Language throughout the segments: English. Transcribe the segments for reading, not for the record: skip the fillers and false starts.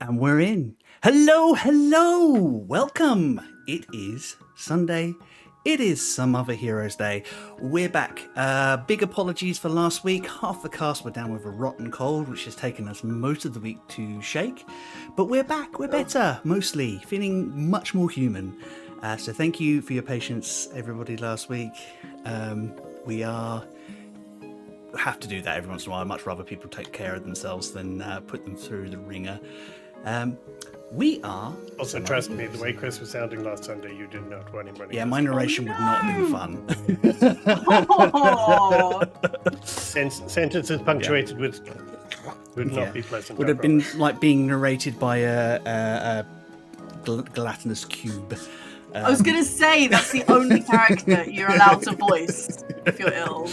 And we're in. Hello, hello, welcome. It is Sunday. It is Some Other Heroes Day. We're back. Big apologies for last week. Half the cast were down with a rotten cold, which has taken us most of the week to shake. But we're back. We're better, mostly. Feeling much more human. So thank you for your patience, everybody, last week. We have to do that every once in a while. I'd much rather people take care of themselves than put them through the ringer. We are... Also, trust me, the way Chris was sounding last Sunday, you did not want him running. Yeah, my narration would not have been fun. Sentences punctuated with would not be pleasant. Would have been like being narrated by a gelatinous cube. I was going to say, that's the only character you're allowed to voice if you're ill.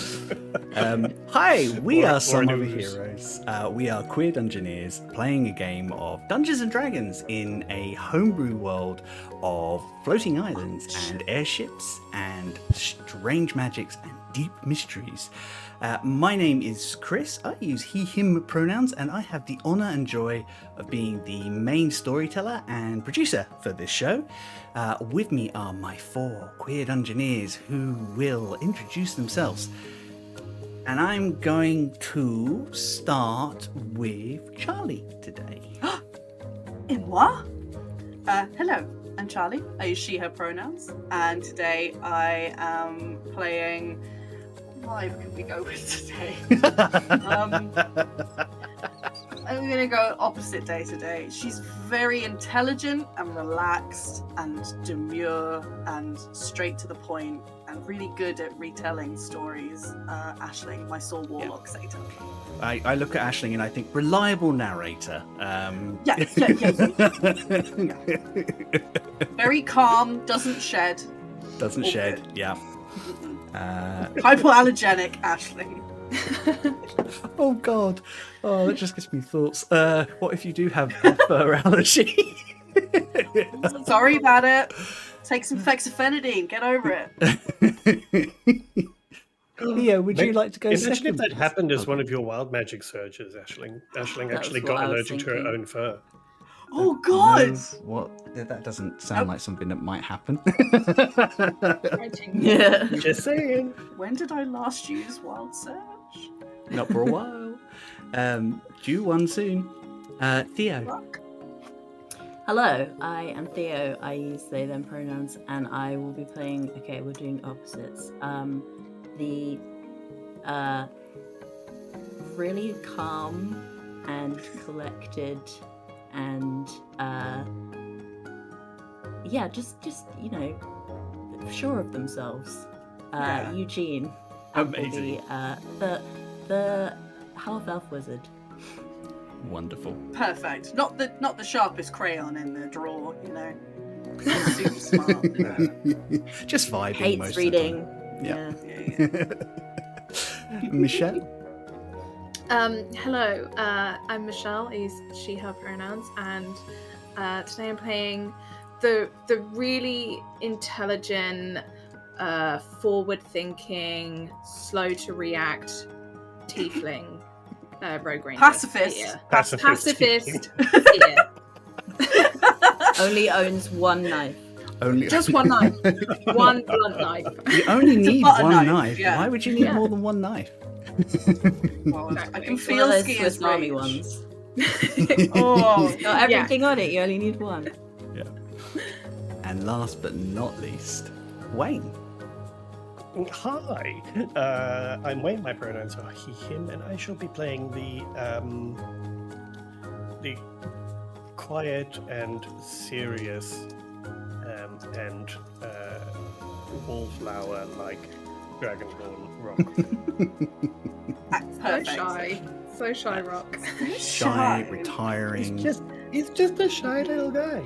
Hi, we are Some Other Heroes. We are queer dungeoneers playing a game of Dungeons and Dragons in a homebrew world of floating islands and airships and strange magics and deep mysteries. My name is Chris. I use he, him pronouns, and I have the honour and joy of being the main storyteller and producer for this show. With me are my four queer dungeoneers who will introduce themselves. And I'm going to start with Charlie today. In what? Hello, I'm Charlie. I use she, her pronouns. And today I am playing... What vibe could we go with today? I'm going to go opposite day today. She's very intelligent and relaxed and demure and straight to the point and really good at retelling stories. Aisling, my soul warlock satyr. I look at Aisling and I think reliable narrator. Yeah. Very calm, doesn't shed. Doesn't All shed, good. yeah. Hypoallergenic, Aisling. Oh God! Oh, that just gives me thoughts. What if you do have a fur allergy? Sorry about it. Take some fexofenadine. Get over it. Yeah, would you like to go Imagine second? if that happened as one of your wild magic surges, Aisling. Aisling actually got allergic to her own fur. Oh God! No, what? That doesn't sound like something that might happen. Yeah. Just saying. When did I last use wild surge? Not for a while. Due one soon. Theo. Fuck. Hello, I am Theo. I use they, them pronouns, and I will be playing. Okay, we're doing opposites. The really calm and collected, and just sure of themselves. Yeah. Eugene. Amazing. The half elf wizard. Wonderful. Perfect. Not the sharpest crayon in the drawer, you know. Super smart. Just vibing. Hates most reading. Of the time. Yeah. Michelle. Hello, I'm Michelle. I use she, her pronouns, and today I'm playing the really intelligent, forward-thinking, slow to react tiefling rogue ranger. Pacifist. Yeah. Pacifist. Yeah. Only owns one knife. Only Just one knife. One blunt knife. You only need butter one knife, knife. yeah. Why would you need more than one knife? Well, I can Exactly. feel One of those Skia's Swiss Army rage. ones. Oh, Not everything on it. You only need one. And last but not least, Wayne. Hi, I'm Wayne. My pronouns are he, him, and I shall be playing the quiet and serious and wallflower-like Dragonborn Rock. So perfect. shy. So shy, Rock. Shy, retiring. He's just a shy little guy.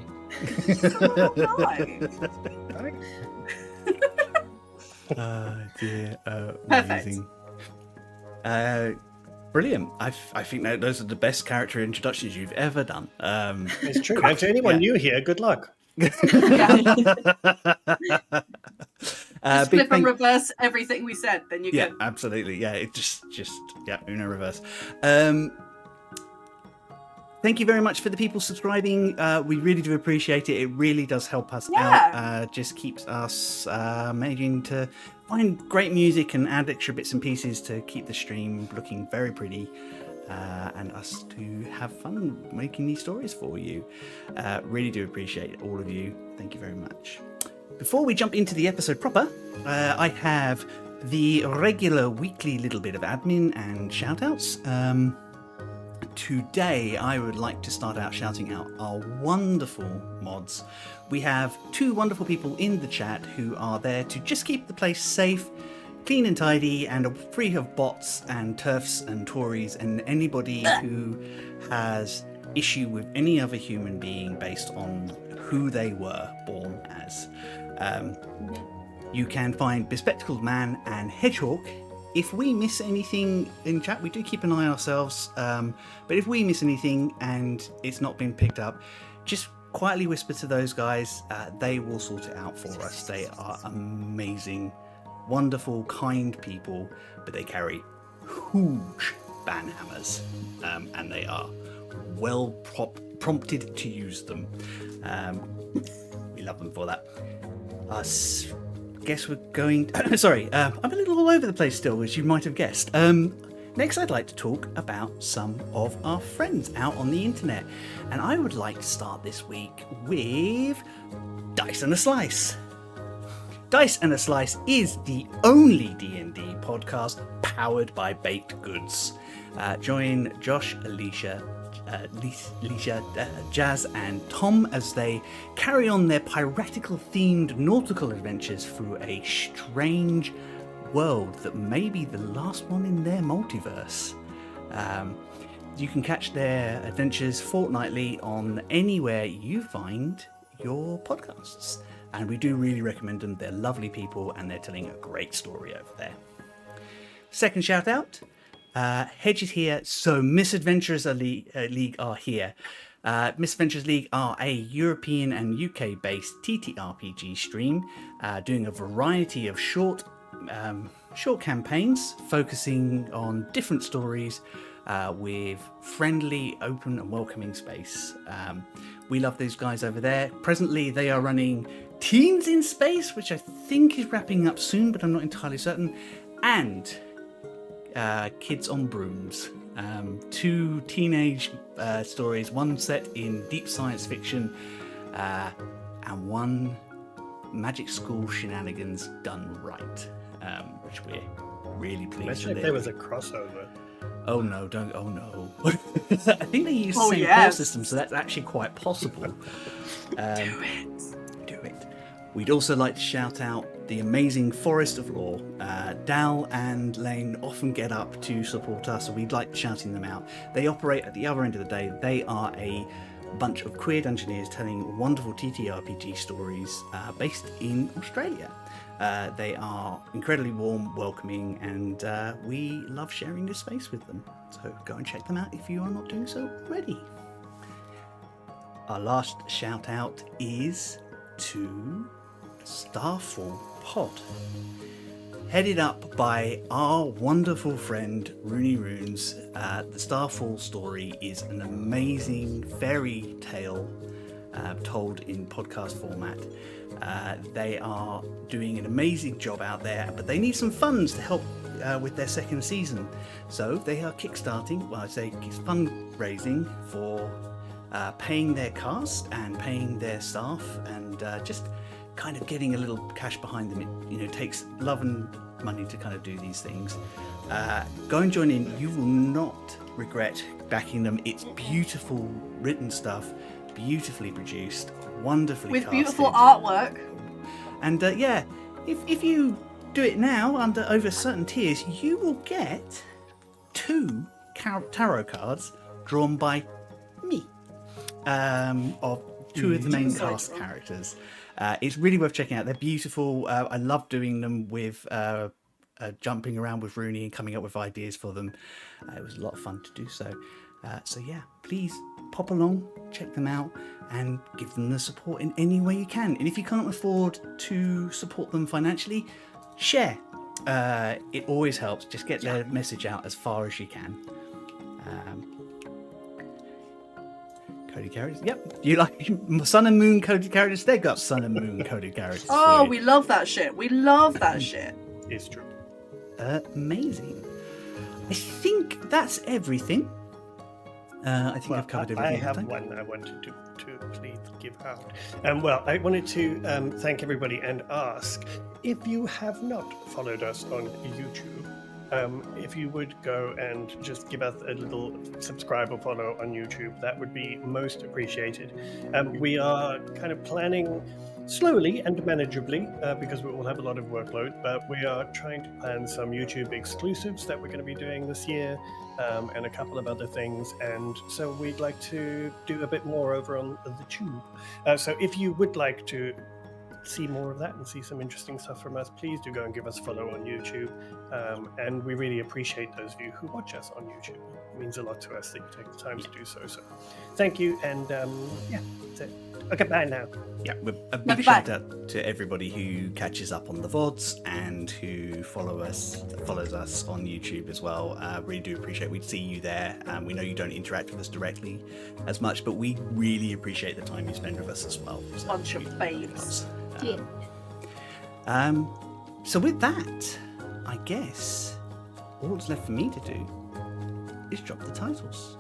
Right? Dear, Perfect. amazing. Brilliant. I think that those are the best character introductions you've ever done. It's true. And to anyone new here, good luck. Just Big flip and thank- reverse everything we said, then you Yeah, can. absolutely. Yeah, it just Uno reverse. thank you very much for the people subscribing. We really do appreciate it. It really does help us out. Just keeps us managing to find great music and add extra bits and pieces to keep the stream looking very pretty. And us to have fun making these stories for you. Really do appreciate all of you. Thank you very much. Before we jump into the episode proper, I have the regular weekly little bit of admin and shout-outs. Today, I would like to start out shouting out our wonderful mods. We have 2 wonderful people in the chat who are there to just keep the place safe, clean and tidy, and free of bots and turfs and Tories and anybody who has issue with any other human being based on who they were born as. You can find Bespectacled Man and Hedgehawk. If we miss anything in chat, we do keep an eye on ourselves, but if we miss anything and it's not been picked up, just quietly whisper to those guys. They will sort it out for us. They are amazing, wonderful, kind people, but they carry huge banhammers, and they are well prompted to use them. We love them for that. Guess we're going sorry, I'm a little all over the place still, as you might have guessed. Next, I'd like to talk about some of our friends out on the internet, and I would like to start this week with Dice and a Slice. Dice and a Slice is the only D&D podcast powered by baked goods. Join Josh, Alicia, Jazz and Tom as they carry on their piratical themed nautical adventures through a strange world that may be the last one in their multiverse. You can catch their adventures fortnightly on anywhere you find your podcasts, and we do really recommend them. They're lovely people and they're telling a great story over there. Second shout out, Hedge is here, so Misadventurers League are here. Misadventurers League are a European and UK based TTRPG stream doing a variety of short campaigns focusing on different stories with friendly, open and welcoming space. We love those guys over there. Presently they are running Teens in Space, which I think is wrapping up soon, but I'm not entirely certain, and Kids on Brooms. 2 teenage stories, one set in deep science fiction and one magic school shenanigans done right, which we're really pleased with. Imagine if there was a crossover. Oh no, don't, oh no. I think they use the same core system, so that's actually quite possible. Do it. We'd also like to shout out the amazing Forest of Law. Dal and Lane often get up to support us, so we'd like shouting them out. They operate at the other end of the day. They are a bunch of queer dungeoneers telling wonderful TTRPG stories based in Australia. They are incredibly warm, welcoming, and we love sharing this space with them. So go and check them out if you are not doing so already. Our last shout out is to Starfall Pod, headed up by our wonderful friend Rooney Runes. The Starfall story is an amazing fairy tale told in podcast format. They are doing an amazing job out there, but they need some funds to help with their second season. So they are kickstarting, well, I say fundraising for paying their cast and paying their staff, and just kind of getting a little cash behind them. It takes love and money to kind of do these things. Go and join in. You will not regret backing them. It's beautiful written stuff, beautifully produced, wonderfully with casted. Beautiful artwork. And if you do it now under over certain tiers, you will get 2 tarot cards drawn by me of 2 of the main cast characters. It's really worth checking out. They're beautiful. I love doing them with jumping around with Rooney and coming up with ideas for them. It was a lot of fun to do so. So yeah, please pop along, check them out, and give them the support in any way you can. And if you can't afford to support them financially, share. It always helps. Just get their message out as far as you can. Coded characters. Yep. You like Sun and Moon coded characters? They've got Sun and Moon coded characters. Oh, for you. we love that shit. We love that shit. It's true. Amazing. I think that's everything. I think I've covered everything. I have one I wanted to please give out. Well, I wanted to thank everybody and ask if you have not followed us on YouTube. If you would go and just give us a little subscribe or follow on YouTube, that would be most appreciated. We are kind of planning slowly and manageably, because we all have a lot of workload, but we are trying to plan some YouTube exclusives that we're going to be doing this year, and a couple of other things, and so we'd like to do a bit more over on the tube. So if you would like to see more of that and see some interesting stuff from us, please do go and give us a follow on YouTube, and we really appreciate those of you who watch us on YouTube. It means a lot to us that you take the time to do so. So thank you, and yeah, that's it. Okay, bye now. Yeah, a big shout out to everybody who catches up on the VODs and who follows us on YouTube as well. Really do appreciate we'd see you there. We know you don't interact with us directly as much, but we really appreciate the time you spend with us as well. So Bunch of babes. So with that, I guess all that's left for me to do is drop the titles.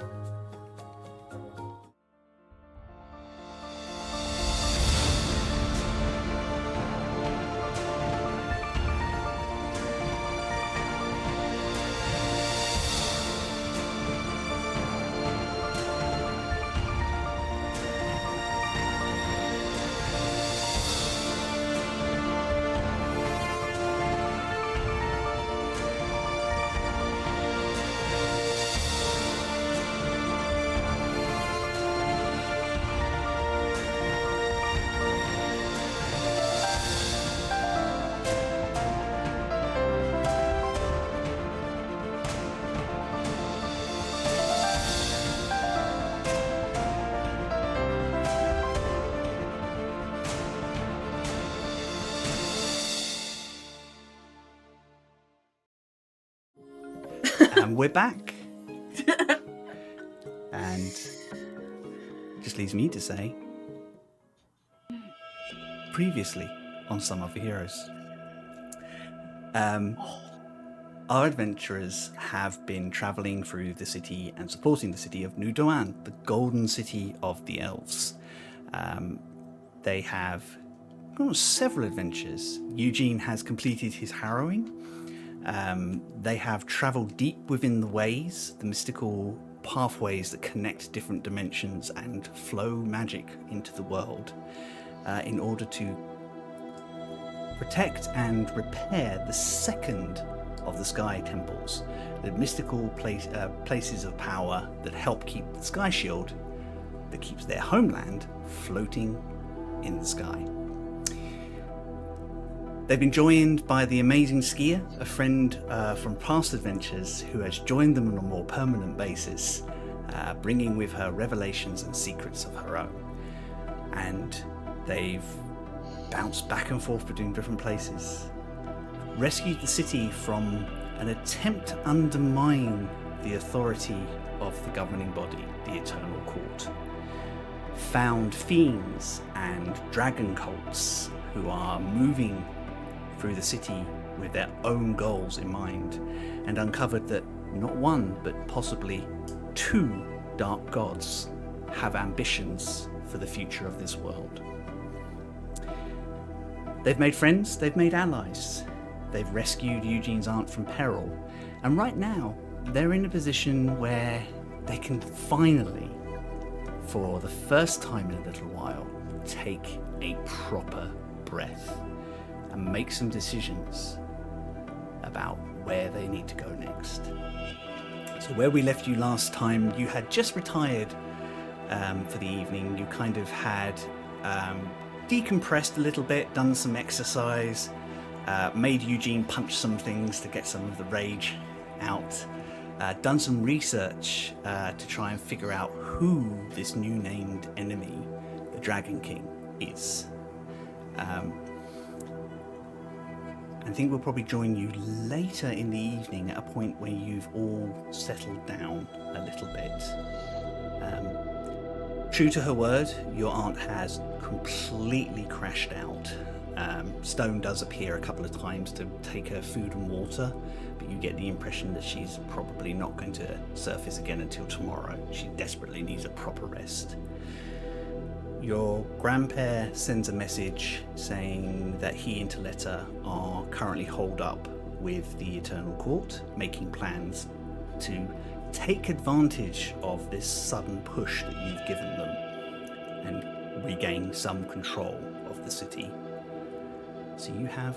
And we're back. And just leaves me to say, previously on Some Other Heroes, our adventurers have been travelling through the city and supporting the city of New Doan, the golden city of the elves. They have gone on several adventures. Eugene has completed his harrowing. They have travelled deep within the ways, the mystical pathways that connect different dimensions and flow magic into the world, in order to protect and repair the second of the sky temples, the mystical places of power that help keep the sky shield that keeps their homeland floating in the sky. They've been joined by the amazing Skia, a friend from past adventures who has joined them on a more permanent basis, bringing with her revelations and secrets of her own. And they've bounced back and forth between different places, rescued the city from an attempt to undermine the authority of the governing body, the Eternal Court, found fiends and dragon cults who are moving through the city with their own goals in mind, and uncovered that not one but possibly two dark gods have ambitions for the future of this world. They've made friends, they've made allies, they've rescued Eugene's aunt from peril, and right now they're in a position where they can finally, for the first time in a little while, take a proper breath and make some decisions about where they need to go next. So where we left you last time, you had just retired for the evening. You kind of had decompressed a little bit, done some exercise, made Eugene punch some things to get some of the rage out, done some research to try and figure out who this new named enemy, the Dragon King, is. I think we'll probably join you later in the evening at a point where you've all settled down a little bit. True to her word, your aunt has completely crashed out. Stone does appear a couple of times to take her food and water, but you get the impression that she's probably not going to surface again until tomorrow. She desperately needs a proper rest. Your grandpa sends a message saying that he and Toletta are currently holed up with the Eternal Court, making plans to take advantage of this sudden push that you've given them and regain some control of the city. So you have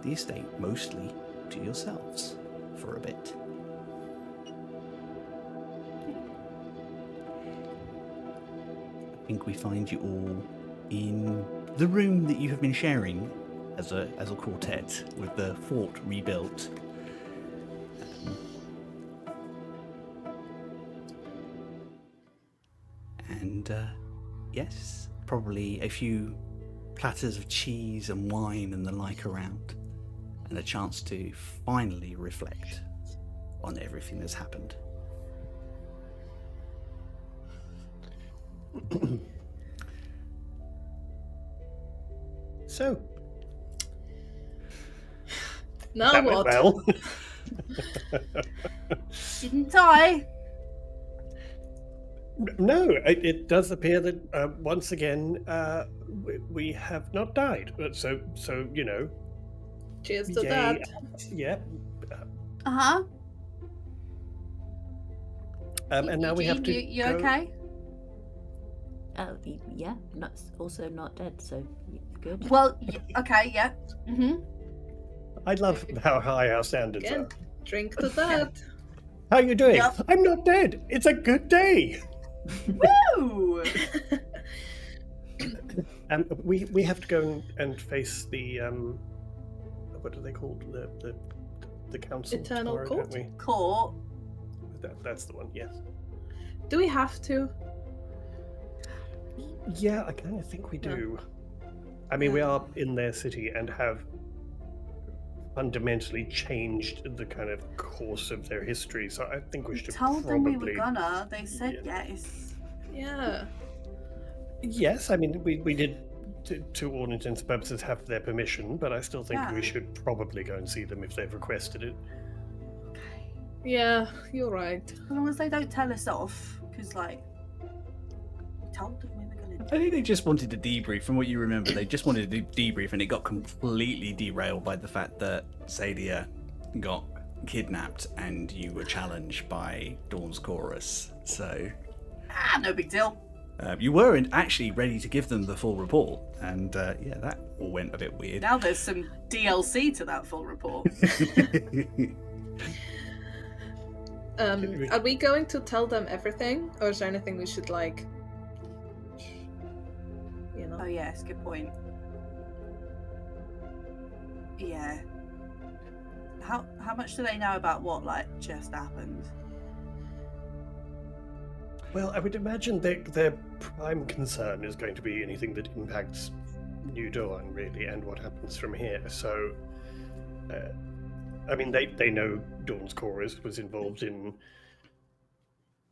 the estate mostly to yourselves for a bit. I think we find you all in the room that you have been sharing as a quartet with the fort rebuilt. And yes, probably a few platters of cheese and wine and the like around, and a chance to finally reflect on everything that's happened. So, Now that went what? well. Didn't I? No, it does appear that once again we have not died. So you know. Cheers to yay. that. Yeah. Uh-huh. And now we have to. You go- okay? Yeah, also not dead, so good. Well, okay, yeah. Mm-hmm. I love how high our standards Again, are. drink to that. How are you doing? Yep. I'm not dead. It's a good day. Woo! We have to go and face the what are they called? The council Eternal tomorrow, Court? don't we? Court. That's the one. Yes. Do we have to? Yeah, I kind of think we do. I mean, we are in their city and have fundamentally changed the kind of course of their history. So I think we should Told probably. them we were gonna. They said yes. Yeah. Yes, I mean we did. To all intents and purposes, have their permission, but I still think Yeah. we should probably go and see them if they've requested it. Yeah, you're right. As long as they don't tell us off, because like we told them we were gonna. I think they just wanted to debrief. From what you remember, they just wanted to debrief, and it got completely derailed by the fact that Sadia got kidnapped and you were challenged by Dawn's Chorus. So No big deal. you weren't actually ready to give them the full report, and yeah, that all went a bit weird. Now there's some DLC to that full report. Are we going to tell them everything, or is there anything we should like? You know. Oh yes, good point. Yeah. How much do they know about what like just happened? Well, I would imagine their prime concern is going to be anything that impacts New Dawn, really, and what happens from here. So, I mean, they know Dawn's Chorus was involved in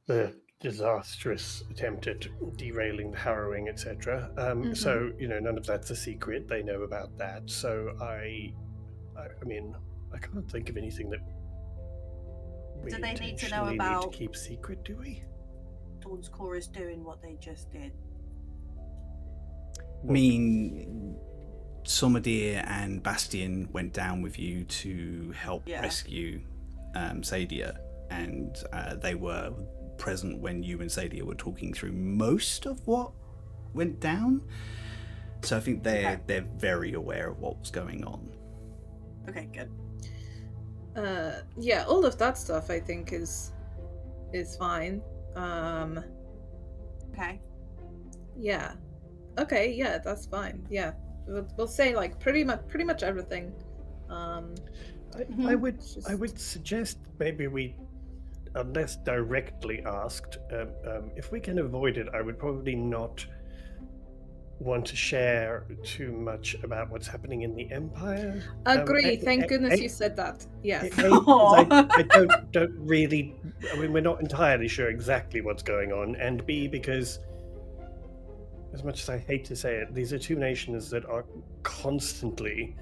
the disastrous attempt at derailing the harrowing, etc. So, you know, none of that's a secret. They know about that. So, I mean, I can't think of anything that we Do they need to know intentionally about- need to keep secret, do we? Dawn's Chorus doing what they just did. I mean, Somadir and Bastian went down with you to help rescue Sadia, and they were present when you and Sadia were talking through most of what went down. So I think they're very aware of what was going on. Okay, good. Yeah, all of that stuff I think is fine. Okay. Yeah. Okay, yeah, that's fine. Yeah. We'll say like pretty much everything. I would suggest maybe we, unless directly asked, if we can avoid it, I would probably not want to share too much about what's happening in the Empire. Agree. Thank goodness you said that. Yes. I don't really. I mean, we're not entirely sure exactly what's going on, and B, because as much as I hate to say it, these are two nations that are constantly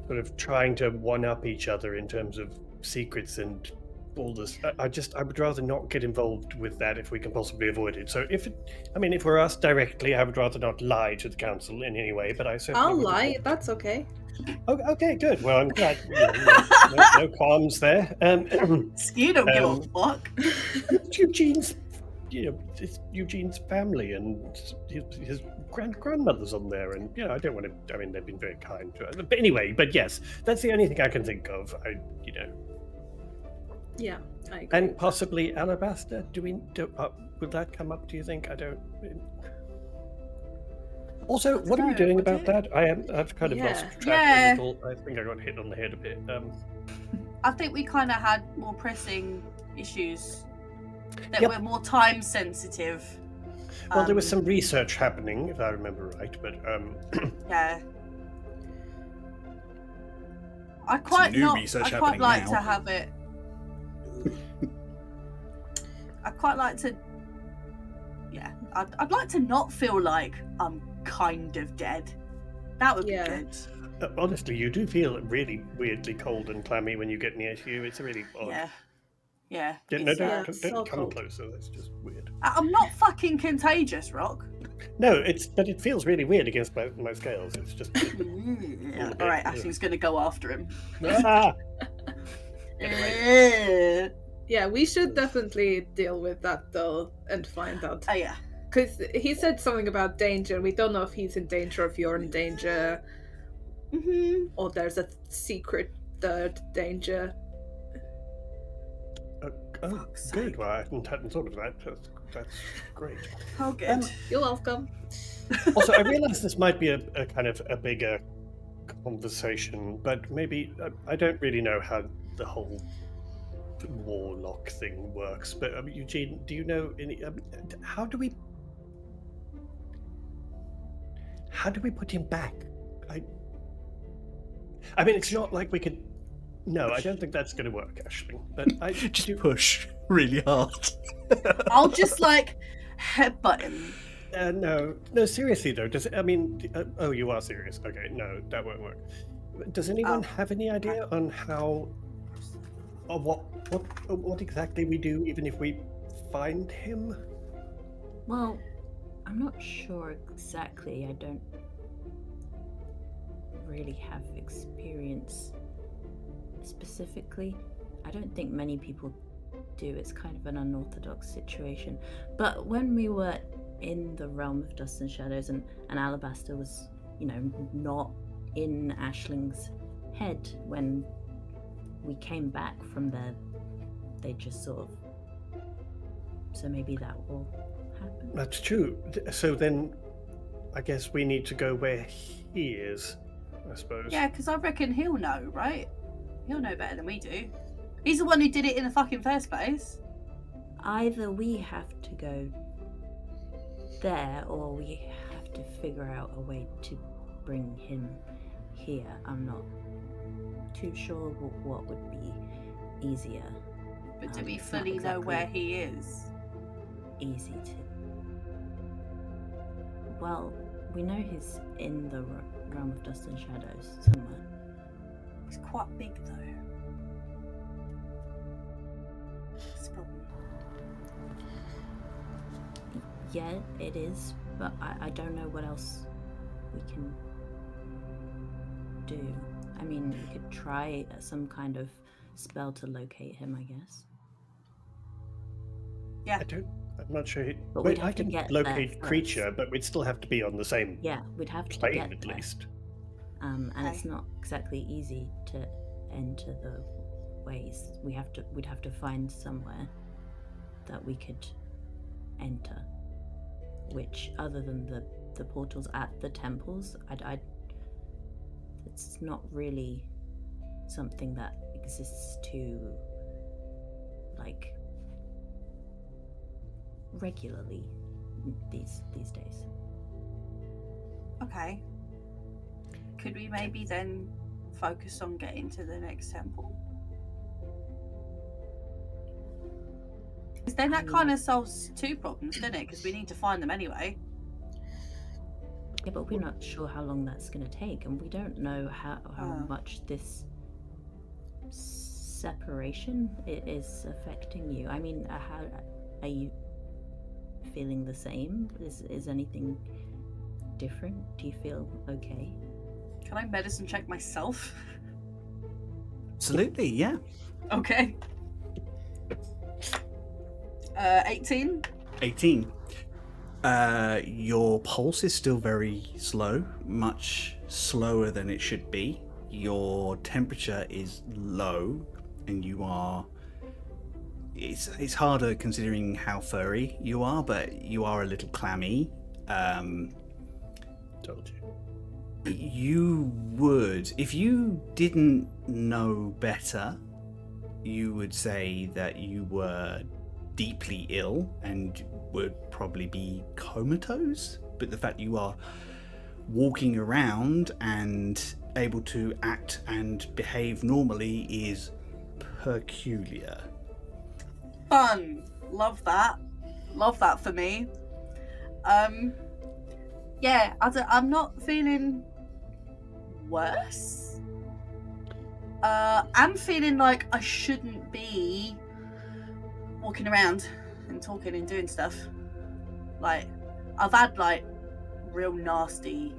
sort of trying to one-up each other in terms of secrets and all this. I would rather not get involved with that if we can possibly avoid it. So if we're asked directly, I would rather not lie to the council in any way, but I certainly I'll wouldn't lie. want- That's okay. Oh, okay, good. Well, I'm glad. No qualms there. You don't give a Um, fuck. It's Eugene's, it's Eugene's family and his grandmother's on there, and I don't want to. I mean, they've been very kind to us. But anyway, but yes, that's the only thing I can think of. Yeah, I agree. And possibly Alabaster. Will that come up? Do you think? I don't. Also, what are we know, doing would about it? that? I've kind of lost track Yeah. a little. I think I got hit on the head a bit. I think we kind of had more pressing issues that Yep. were more time sensitive. Well, there was some research happening, if I remember right, but Yeah. I quite new research I quite happening like now. to have it. I quite like to. Yeah, I'd like to not feel like I'm kind of dead. That would Yeah. be good. honestly, you do feel really weirdly cold and clammy when you get near to you. It's really odd. Yeah. Yeah. No, it's, don't so come cold. closer. That's just weird. I'm not fucking contagious, Rock. No, but it feels really weird against my scales. It's just. Yeah. All right, Ashley's gonna go after him. Ah! Oh Yeah, we should definitely deal with that though and find out. yeah. Because he said something about danger. We don't know if he's in danger, if you're in danger, or there's a secret third danger. Oh, Fuck's good. sake. Well, I hadn't thought of that. That's great. Oh, good. You're welcome. Also, I realise this might be a kind of a bigger conversation, but maybe I don't really know how the whole warlock thing works. But Eugene, do you know any? How do we put him back? I mean, it's not like we could. No, I don't think that's going to work, actually. But I Just push really hard. I'll just like headbutt him. No, seriously though. Oh, you are serious. Okay, no, that won't work. Does anyone have any idea on how, or what exactly we do, even if we find him? Well, I'm not sure exactly. I don't really have experience specifically. I don't think many people do. It's kind of an unorthodox situation. But when we were in the realm of dust and shadows, and Alabaster was, not in Ashling's head when we came back from there, they just sort of. So maybe that will happen. That's true. So then, I guess we need to go where he is, I suppose. Yeah, because I reckon he'll know, right? He'll know better than we do. He's the one who did it in the fucking first place. Either we have to go there, or we have to figure out a way to bring him here. I'm not too sure what would be easier. But do we It's not fully know exactly where he is? easy to. Well, we know he's in the realm of dust and shadows somewhere. He's quite big though. That's the problem. Yeah, it is, but I don't know what else we can do. I mean, we could try some kind of spell to locate him, I guess. I'm not sure. But we'd I have to can get there locate first. creature, but we'd still have to be on the same Yeah, we'd have to plane get at there. least. And it's Okay. not exactly easy to enter the ways. We'd have to find somewhere that we could enter, which other than the portals at the temples, it's not really something that exists to like regularly these days. Okay. Could we maybe then focus on getting to the next temple? Because then that kind of solves 2 problems, doesn't it? Because we need to find them anyway. Yeah, but we're not sure how long that's going to take, and we don't know how much this separation is affecting you. I mean, how are you feeling? The same? Is anything different? Do you feel okay? Can I medicine check myself? Absolutely, yeah. Okay. 18. 18. Your pulse is still very slow, much slower than it should be. Your temperature is low, and you are... It's harder considering how furry you are, but you are a little clammy. Told you. You would, if you didn't know better, you would say that you were deeply ill and would probably be comatose. But the fact you are walking around and able to act and behave normally is peculiar. Fun. Love that. Love that for me. Yeah, I'm not feeling worse. I'm feeling like I shouldn't be walking around and talking and doing stuff. Like, I've had like real nasty...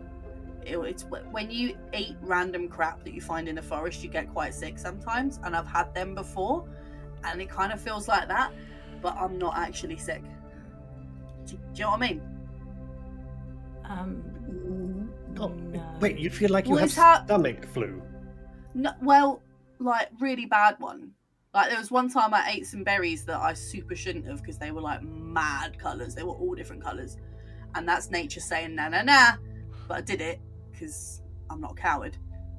It's when you eat random crap that you find in the forest, you get quite sick sometimes, and I've had them before, and it kind of feels like that, but I'm not actually sick. Do you know what I mean? Oh, No. wait, you feel like you Well, have it's how- stomach flu? No, well, like really bad one. Like there was one time I ate some berries that I super shouldn't have because they were like mad colours. They were all different colours, and that's nature saying nah nah nah. But I did it because I'm not a coward,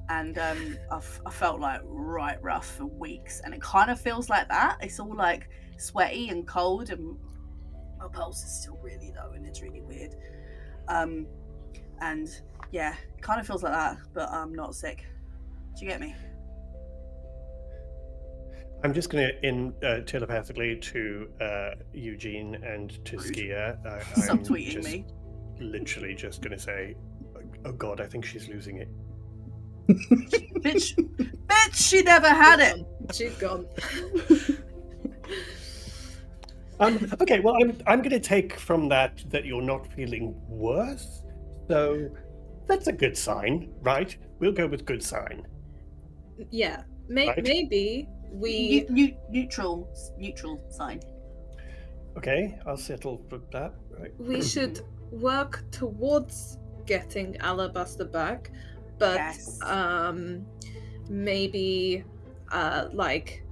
and I felt like right rough for weeks, and it kind of feels like that. It's all like sweaty and cold, and my pulse is still really low, and it's really weird. And yeah, it kind of feels like that, but I'm not sick. Do you get me? I'm just going to, telepathically to Eugene and to Skia. I'm Subtweeting just me. literally just going to say, oh God, I think she's losing it. Bitch, she never had it. She's gone. Okay, well, I'm going to take from that you're not feeling worse. So that's a good sign, right? We'll go with good sign. Yeah, Right. maybe we... Neutral sign. Okay, I'll settle for that. Right. We should work towards getting Alabaster back, but Yes. maybe like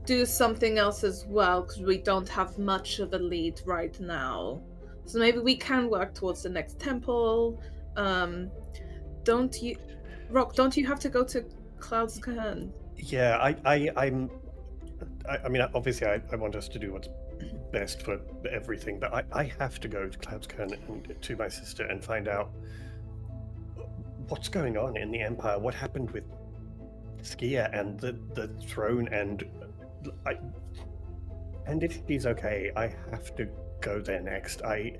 do something else as well, because we don't have much of a lead right now. So maybe we can work towards the next temple. Don't you, Rock? Don't you have to go to Cloud's Cairn? Yeah, I mean, obviously, I want us to do what's best for everything, but I have to go to Cloud's Cairn and to my sister and find out what's going on in the Empire. What happened with Skia and the throne, and if she's okay, I have to go there next. I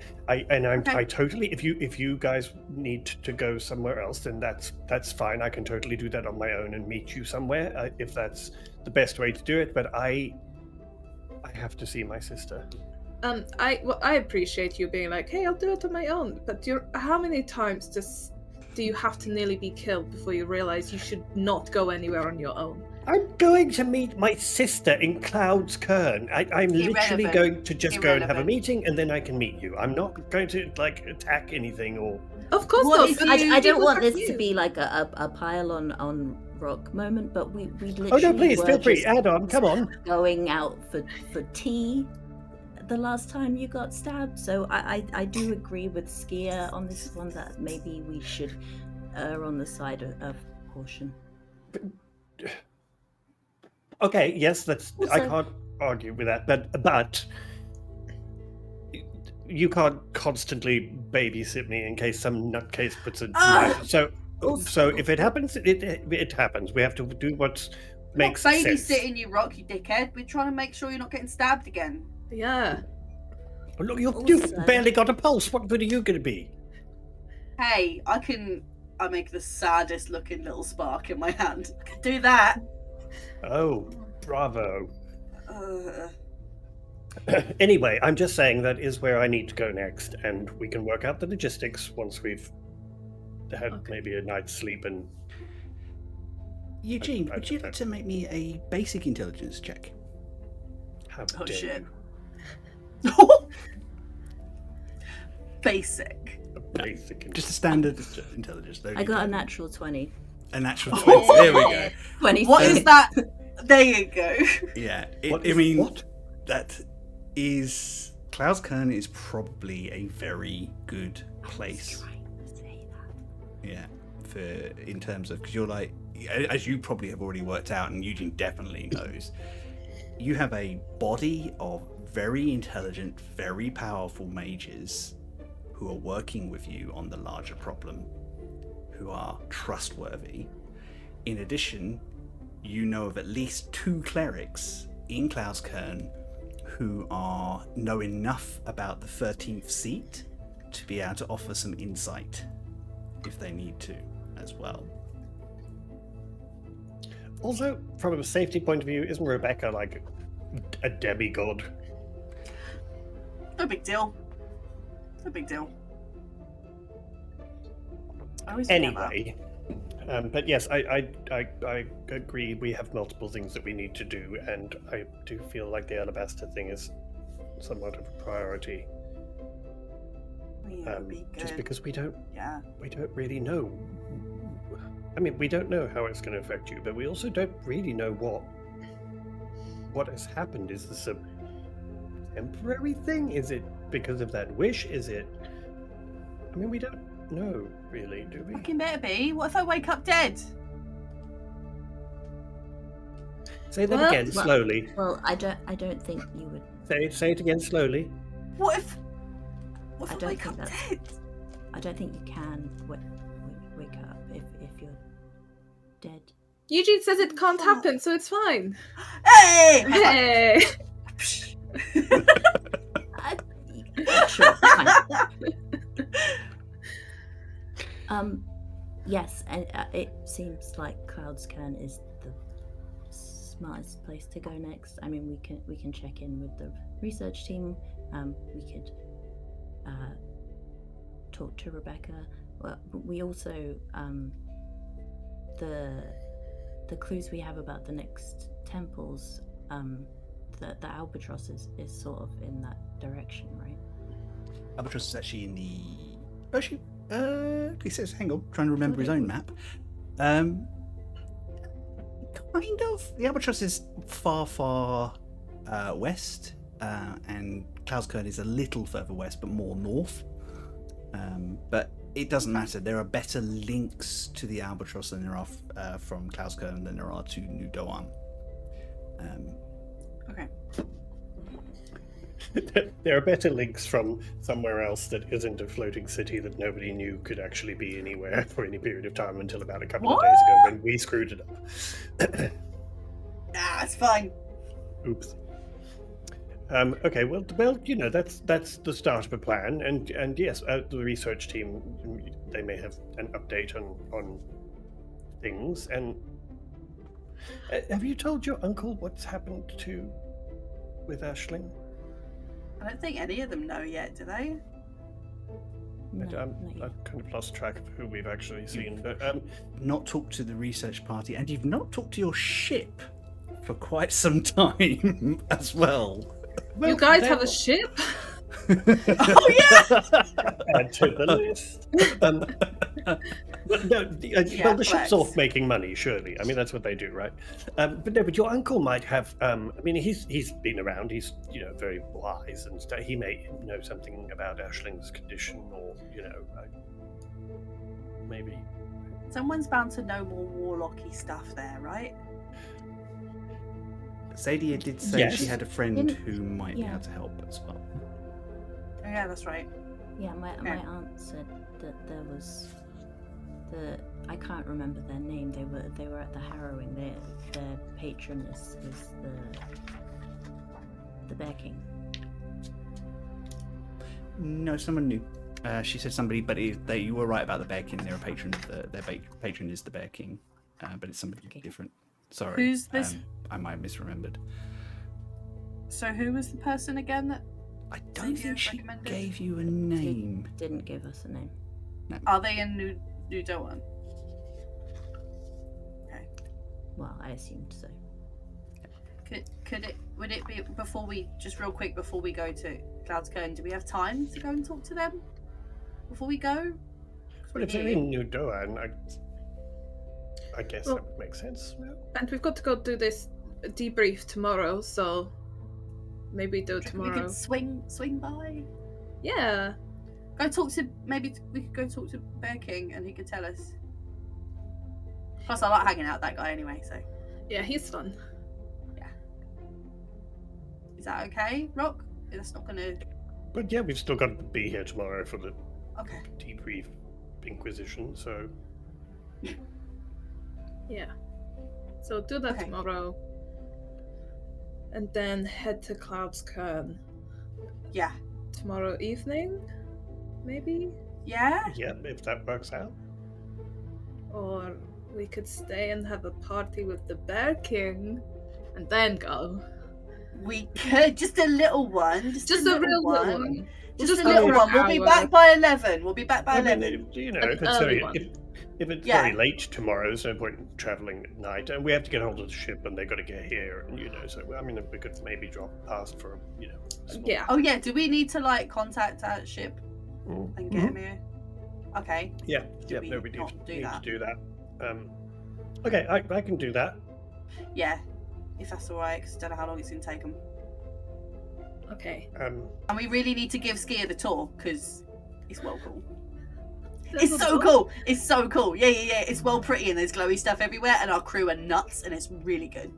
totally. If you guys need to go somewhere else, then that's fine. I can totally do that on my own and meet you somewhere if that's the best way to do it. But I have to see my sister. I appreciate you being like, hey, I'll do it on my own. But how many times do you have to nearly be killed before you realize you should not go anywhere on your own? I'm going to meet my sister in Cloud's Cairn. I'm literally going to just go and have a meeting, and then I can meet you. I'm not going to attack anything or. Of course What not. if but I don't people want like this to you. be like a pile on Rock moment, but we literally Oh no! Please were feel free. just Add on. Come on. going out for tea the last time you got stabbed. So I do agree with Skia on this one that maybe we should err on the side of caution. Okay. Yes, that's. I Also- can't argue with that. But you can't constantly babysit me in case some nutcase puts a knife. So if it happens, it happens. We have to do what's makes not sense. babysitting you, Rock, you dickhead. We're trying to make sure you're not getting stabbed again. Yeah. Oh, look, you've Also- barely got a pulse. What good are you going to be? Hey, I make the saddest looking little spark in my hand. I can do that. Oh, bravo. Uh, Anyway, I'm just saying that is where I need to go next, and we can work out the logistics once we've had maybe a night's sleep and... Eugene, would you like to make me a basic intelligence check? How oh dare shit. you. Basic. A basic Just a standard intelligence. Though. I got a natural 20. A natural 20. There we go. 20. What is that? There you go. Yeah, What? that is... Klauskern is probably a very good place. Yeah, in terms of, because you're like, as you probably have already worked out, and Eugene definitely knows, you have a body of very intelligent, very powerful mages who are working with you on the larger problem, who are trustworthy. In addition, you know of at least 2 clerics in Klauskern who know enough about the 13th seat to be able to offer some insight if they need to as well. Also, from a safety point of view, isn't Rebecca like a demigod? No big deal. No big deal. I always forget that. Anyway, but yes, I agree. We have multiple things that we need to do, and I do feel like the alabaster thing is somewhat of a priority. Yeah, it'd be Just good. because we don't Yeah. really know. I mean, we don't know how it's going to affect you, but we also don't really know what has happened. Is this a temporary thing? Is it because of that wish? Is it? I mean, we don't know really, do we? Fucking better be. What if I wake up dead? Say that Well, again slowly. Well, I don't think you would. Say it again slowly. What if I I don't wake think up that's- dead? I don't think you can wake up if you're dead. Eugene says it can't happen, so it's fine. Hey! Hey! Sure, fine. Yes, and it seems like Cloudskern is the smartest place to go next. I mean, we can check in with the research team. We could talk to Rebecca. Well, we also the clues we have about the next temples. The Albatross is sort of in that direction, right? Albatross is actually in the... Actually, he says, hang on, trying to remember his own map. Kind of. The Albatross is far west, and Klauskern is a little further west, but more north. But it doesn't matter. There are better links to the Albatross than there are from Klauskern than there are to New Doan. Okay. There are better links from somewhere else that isn't a floating city that nobody knew could actually be anywhere for any period of time until about a couple of days ago when we screwed it up. It's fine. Oops. Okay, well, you know, that's the start of a plan, and yes, the research team, they may have an update on things. And have you told your uncle what's happened with Aisling? I don't think any of them know yet, do they? No, not I've yet. kind of lost track of who we've actually seen, but Not talked to the research party, and you've not talked to your ship for quite some time as well. You guys have a ship? Oh yeah! Add to the list. But no, the ship's flex. off making money, surely. I mean, that's what they do, right? But your uncle might have. I mean, he's been around. He's very wise, and he may know something about Aisling's condition, or maybe. Someone's bound to know more warlocky stuff there, right? Sadia did say Yes. she had a friend Didn't- who might be yeah. able to help as well. Oh, yeah, that's right. Yeah, my Okay. aunt said that there I can't remember their name. They were at the harrowing. Their patron is the Bear King. No, someone new. She said somebody, but you were right about the Bear King. They're a patron. Their patron is the Bear King, but it's somebody different. Sorry. Who's this? I might have misremembered. So who was the person again that? I don't think she recommended? gave you a name. Didn't give us a name. No. Are they in New Doan? Okay. Well, I assumed so. Would it be before we go to Cloud's Cone? Do we have time to go and talk to them before we go? Well, if they're in New Doan, I guess that would make sense. Yeah. And we've got to go do this debrief tomorrow, so maybe do it We tomorrow. could swing by. Yeah. We could go talk to Bear King and he could tell us. Plus, I like hanging out with that guy anyway. So Yeah, he's fun. is that okay, Rock? That's not gonna. But yeah, we've still got to be here tomorrow for the Okay. debrief Inquisition, so... Yeah. So do that Okay. tomorrow. And then head to Cloud's Cairn Yeah. tomorrow evening, maybe? Yeah. Yeah, if that works out. Or we could stay and have a party with the Bear King and then go. We could just a little one. Just Just a a little real one. little one. Just a go little for one. an We'll be hour. back by 11. We'll be back by I 11. mean, if An it's early very, one. if it's Yeah. very late tomorrow, there's no point in traveling at night, and we have to get hold of the ship, and they got to get here, and so I mean, we could maybe drop past for a small... Yeah. Oh yeah. Do we need to contact our ship Mm. and get him here? Okay. Yeah, Do yeah, we no, we not need do to that? do that. Okay, I can do that. Yeah. If that's alright, because I don't know how long it's gonna take them. Okay. And we really need to give Skier the tour because it's well cool. It's so cool. It's so cool. Yeah. It's well pretty and there's glowy stuff everywhere and our crew are nuts and it's really good.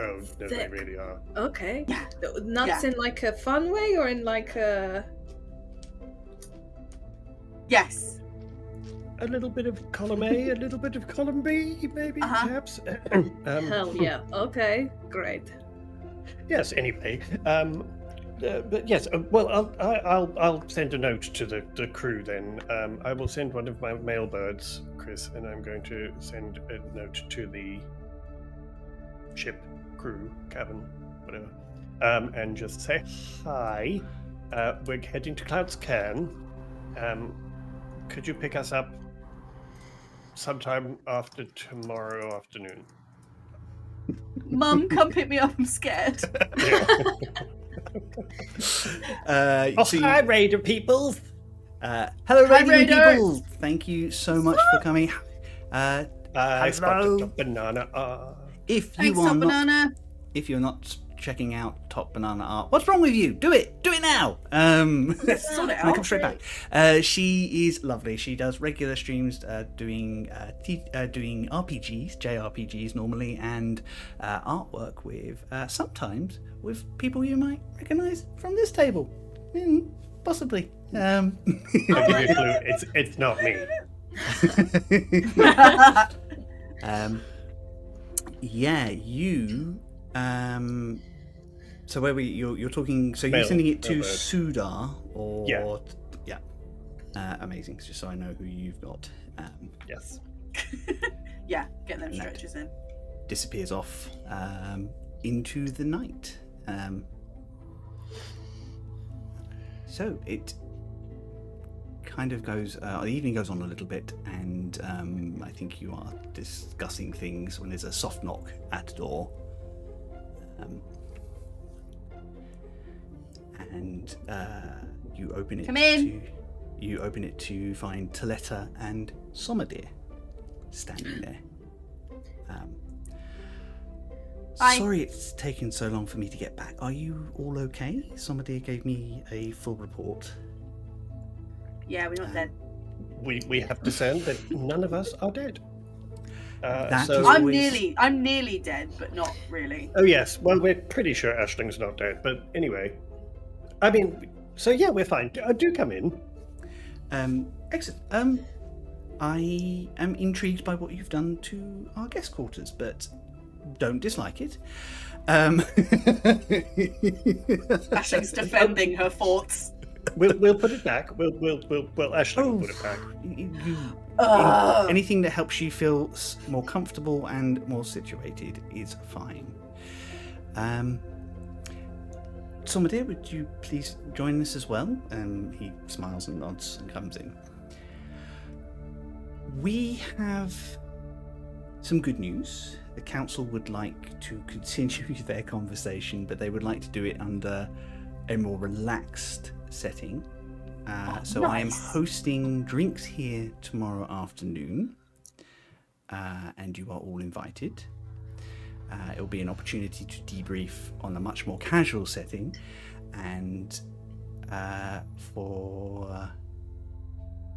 Oh, no, they Sick. really are. Okay. Yeah. Nuts Yeah. in like a fun way or in like a... Yes. A little bit of column A, a little bit of column B, maybe, Uh-huh. perhaps. Hell yeah. Okay. Great. Yes. Anyway, but yes. Well, I'll send a note to the crew then. I will send one of my mailbirds, Chris, and I'm going to send a note to the ship crew, cabin, whatever, and just say hi. We're heading to Cloud's Cairn. Could you pick us up sometime after tomorrow afternoon? Mum, come pick me up. I'm scared. Hi, Raider people. Hello, Hi, radio Raiders. people. Thank you so much for coming. I Hello. spotted a banana. If Thanks, you are Top not, Banana. if you're not checking out Top Banana Art, what's wrong with you? Do it now. Let's sort it And I come out. straight back. She is lovely. She does regular streams doing RPGs, JRPGs normally, and artwork with sometimes with people you might recognise from this table, possibly. I'll give you a clue. It's not me. Yeah, you. So where you're talking? So you're Mail- sending it to mailbird. Sudar or Yeah. amazing. Just so I know who you've got. Yes. Yeah, get them stretches in. Disappears off into the night. So it kind of goes. The evening goes on a little bit, and I think you are discussing things when there's a soft knock at the door. And you open it. Come in. You open it to find Taletta and Somadir standing there. Hi. Sorry it's taken so long for me to get back. Are you all okay? Somadir gave me a full report. Yeah, we're not dead. We have to send that none of us are dead. That So, is- I'm nearly dead, but not really. oh yes, well we're pretty sure Ashling's not dead, but anyway, I mean, so yeah, we're fine. Do come in. Excellent. I am intrigued by what you've done to our guest quarters, but don't dislike it. Ashley's defending her thoughts. We'll put it back. Ashley will put it back. Anything that helps you feel more comfortable and more situated is fine. Somadir, would you please join us as well? He smiles and nods and comes in. We have some good news. The council would like to continue their conversation, but they would like to do it under a more relaxed setting. So nice. I am hosting drinks here tomorrow afternoon, and you are all invited. It will be an opportunity to debrief on a much more casual setting, and for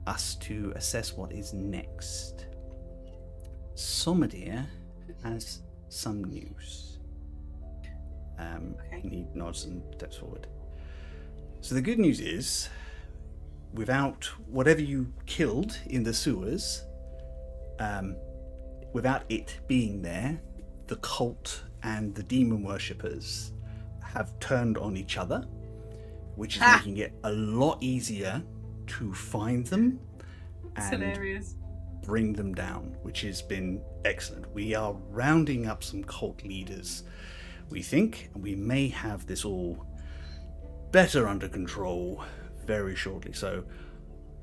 us to assess what is next. Somadir has some news. And he nods and steps forward. So the good news is, without whatever you killed in the sewers, without it being there, the cult and the demon worshippers have turned on each other, which is making it a lot easier to find them and bring them down, which has been excellent. We are rounding up some cult leaders, we think, and we may have this all better under control very shortly. So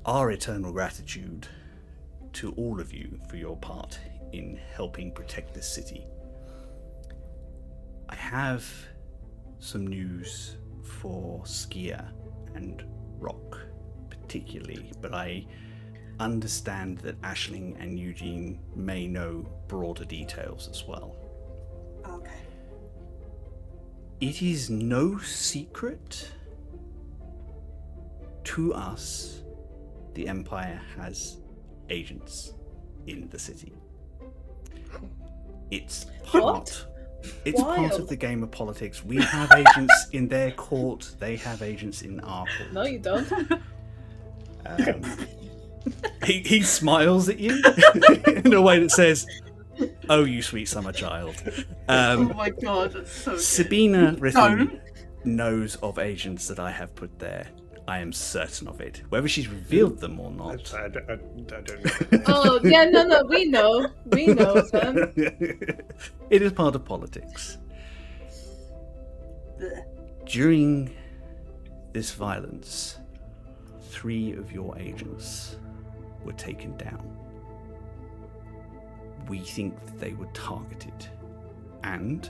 our eternal gratitude to all of you for your part in helping protect this city. I have some news for Skia and Rock particularly, but I understand that Aisling and Eugene may know broader details as well. Okay. It is no secret to us the Empire has agents in the city. It's part of the game of politics. We have agents in their court, they have agents in our court. No, you don't. He smiles at you in a way that says, "Oh, you sweet summer child." Oh my god, that's so good. Sabina Rithon knows of agents that I have put there. I am certain of it. Whether she's revealed them or not. I don't know. Oh, yeah, no, we know. We know, Sam. It is part of politics. During this violence, 3 of your agents were taken down. We think that they were targeted, and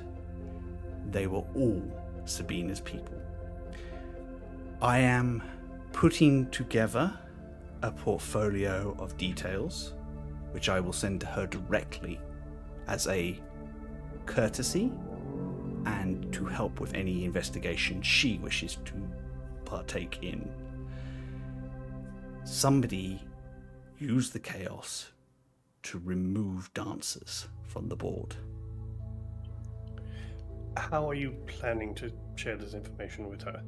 they were all Sabina's people. I am putting together a portfolio of details, which I will send to her directly as a courtesy and to help with any investigation she wishes to partake in. Somebody used the chaos to remove dancers from the board. How are you planning to share this information with her?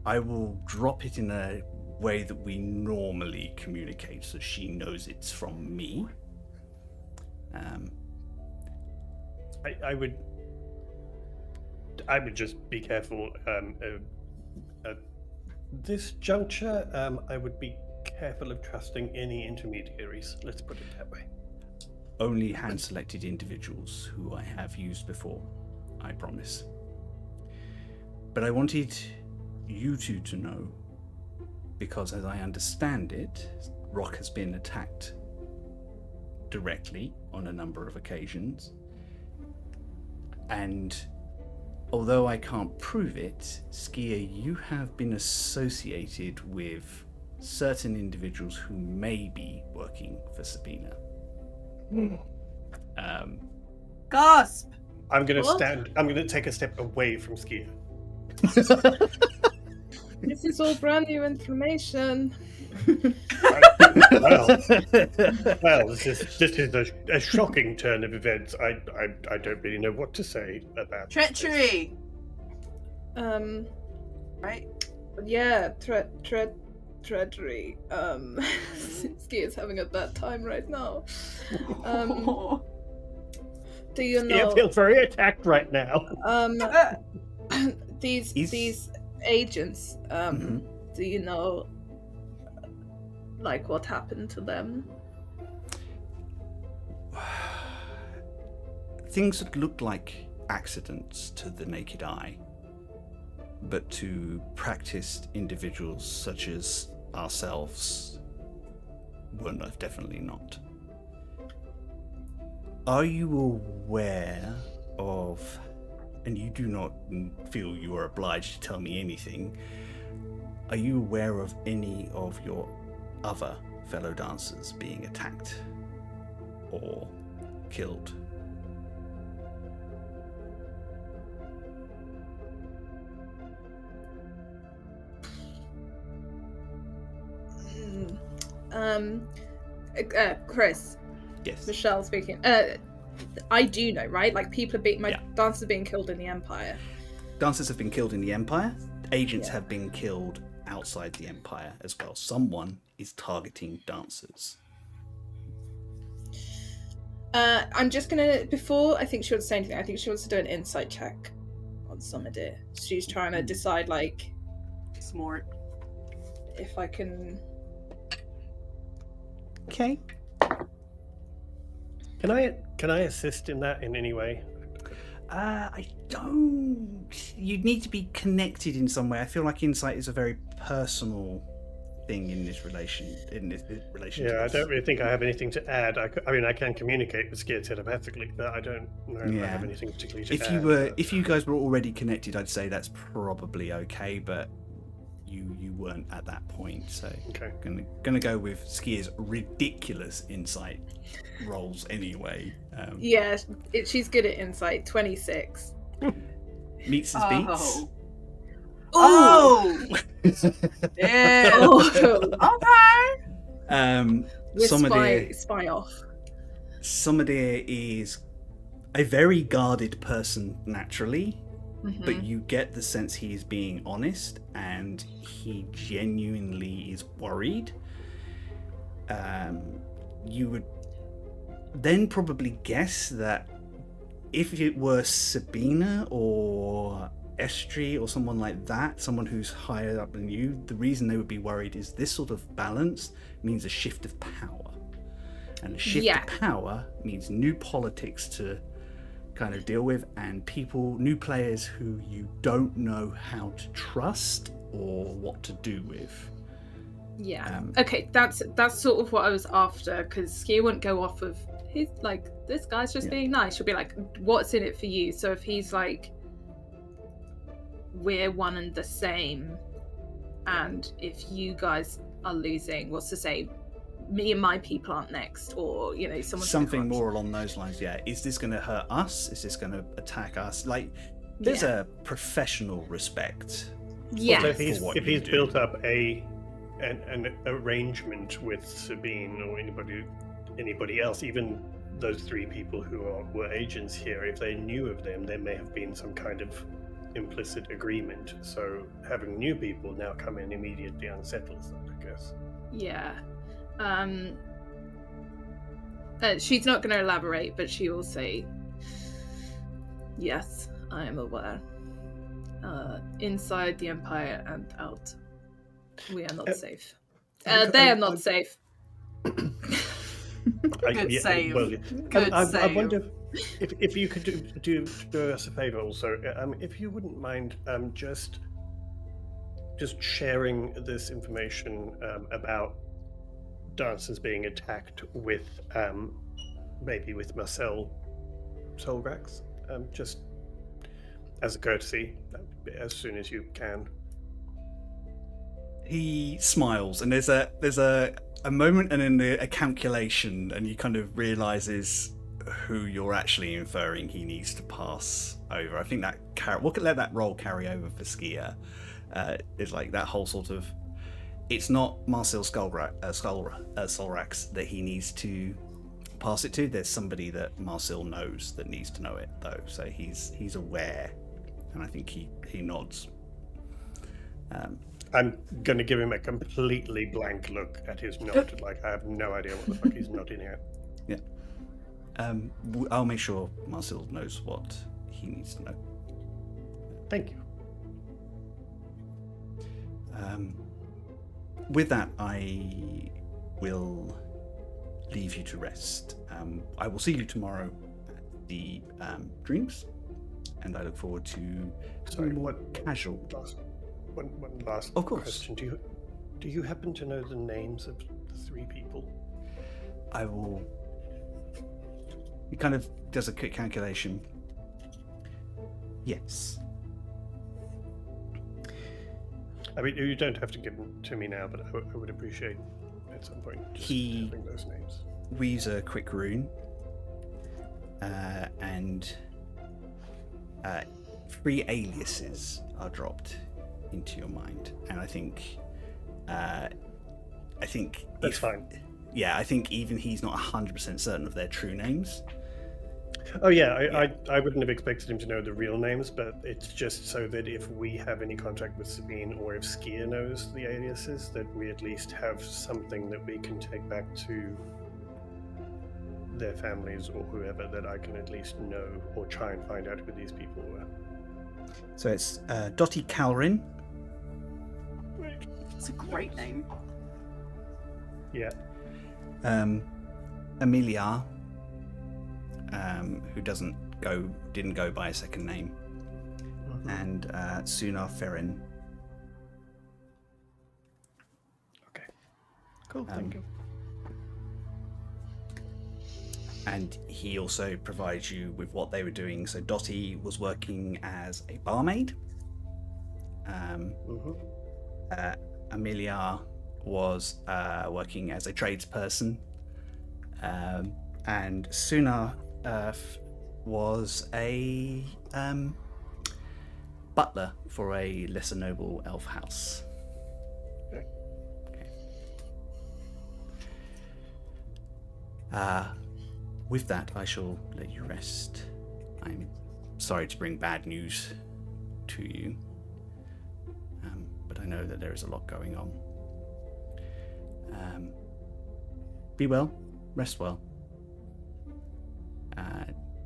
I will drop it in a way that we normally communicate so she knows it's from me. I would just be careful. At this juncture, I would be careful of trusting any intermediaries. Let's put it that way. Only hand-selected individuals who I have used before, I promise. But I wanted you two to know, because as I understand it, Rock has been attacked directly on a number of occasions. And although I can't prove it, Skia, you have been associated with certain individuals who may be working for Sabina. Gasp! I'm gonna take a step away from Skia. This is all brand new information. Well, this is a shocking turn of events. I don't really know what to say about Treachery! Um, Right? yeah, drudgery. Ski is having a bad time right now. Do you know? I feel very attacked right now. These agents. Do you know, like, what happened to them? Things that looked like accidents to the naked eye, but to practiced individuals such as ourselves, were definitely not. Are you aware of, and you do not feel you are obliged to tell me anything, are you aware of any of your other fellow dancers being attacked or killed? Chris. Yes. Michelle speaking. I do know, right? Like, people are dancers are being killed in the Empire. Dancers have been killed in the Empire. Agents have been killed outside the Empire as well. Someone is targeting dancers. I'm just gonna, before I think she wants to say anything, I think she wants to do an insight check on Summerdeer. She's trying to decide, like, Smart. if I can. Okay. Can I assist in that in any way? I don't. You'd need to be connected in some way. I feel like insight is a very personal thing in this relation. Yeah, I don't really think I have anything to add. I mean, I can communicate with Skid telepathically, but I don't know if I have anything particularly to add. If you guys were already connected, I'd say that's probably okay. But you weren't at that point, so okay. Gonna go with Skier's ridiculous insight rolls anyway. She's good at insight. 26 meets his beats. Oh! Yeah. Okay. Spy off. Summerdeer is a very guarded person naturally, but you get the sense he is being honest and he genuinely is worried. You would then probably guess that if it were Sabina or Estri or someone like that, someone who's higher up than you, the reason they would be worried is this sort of balance means a shift of power. And a shift of power means new politics to kind of deal with, and new players who you don't know how to trust or what to do with. Okay, that's sort of what I was after, because Ski wouldn't go off of he's like, this guy's just being nice. She'll be like, what's in it for you? So if he's like, we're one and the same, and if you guys are losing, what's to say me and my people aren't next, or something more along those lines. Is this going to hurt us? Is this going to attack us? Like, there's a professional respect. So if he's built up an arrangement with Sabine or anybody else, even those three people who were agents here, if they knew of them, there may have been some kind of implicit agreement. So having new people now come in immediately unsettles them, I guess. She's not going to elaborate, but she will say, yes, I am aware. Inside the Empire and out, we are not safe. They are not safe. Good save. I wonder if you could do us a favor also. If you wouldn't mind just sharing this information about dancers being attacked with maybe with Marcel Solgrax, just as a courtesy, as soon as you can. He smiles, and there's a moment and then a calculation, and you kind of realizes who you're actually inferring he needs to pass over. I think that we could let that roll carry over for Skier. It's like that whole sort of, it's not Marcel Solrax that he needs to pass it to. There's somebody that Marcel knows that needs to know it though, so he's aware, and I think he nods. I'm going to give him a completely blank look at his note. Like, I have no idea what the fuck he's noting here. Yeah. I'll make sure Marcel knows what he needs to know. Thank you. With that, I will leave you to rest. I will see you tomorrow at the drinks, and I look forward to more casual. One last Of course. question. Do you happen to know the names of the three people? I will. He kind of does a quick calculation. Yes. I mean, you don't have to give them to me now, but I would appreciate at some point just having those names. We use a quick rune, and 3 aliases are dropped into your mind, and I think That's fine. Yeah, I think even he's not 100% certain of their true names. Oh yeah, I wouldn't have expected him to know the real names, but it's just so that if we have any contact with Sabine, or if Skia knows the aliases, that we at least have something that we can take back to their families or whoever, that I can at least know or try and find out who these people were. So it's Dottie Calrin. It's a great name. Yeah. Amelia, who didn't go by a second name, and Suna Ferrin. Okay. Cool. Thank you. And he also provides you with what they were doing. So Dottie was working as a barmaid. Amelia was working as a tradesperson. And Suna was a butler for a lesser noble elf house. Okay. With that, I shall let you rest. I'm sorry to bring bad news to you, but I know that there is a lot going on. Be well, rest well.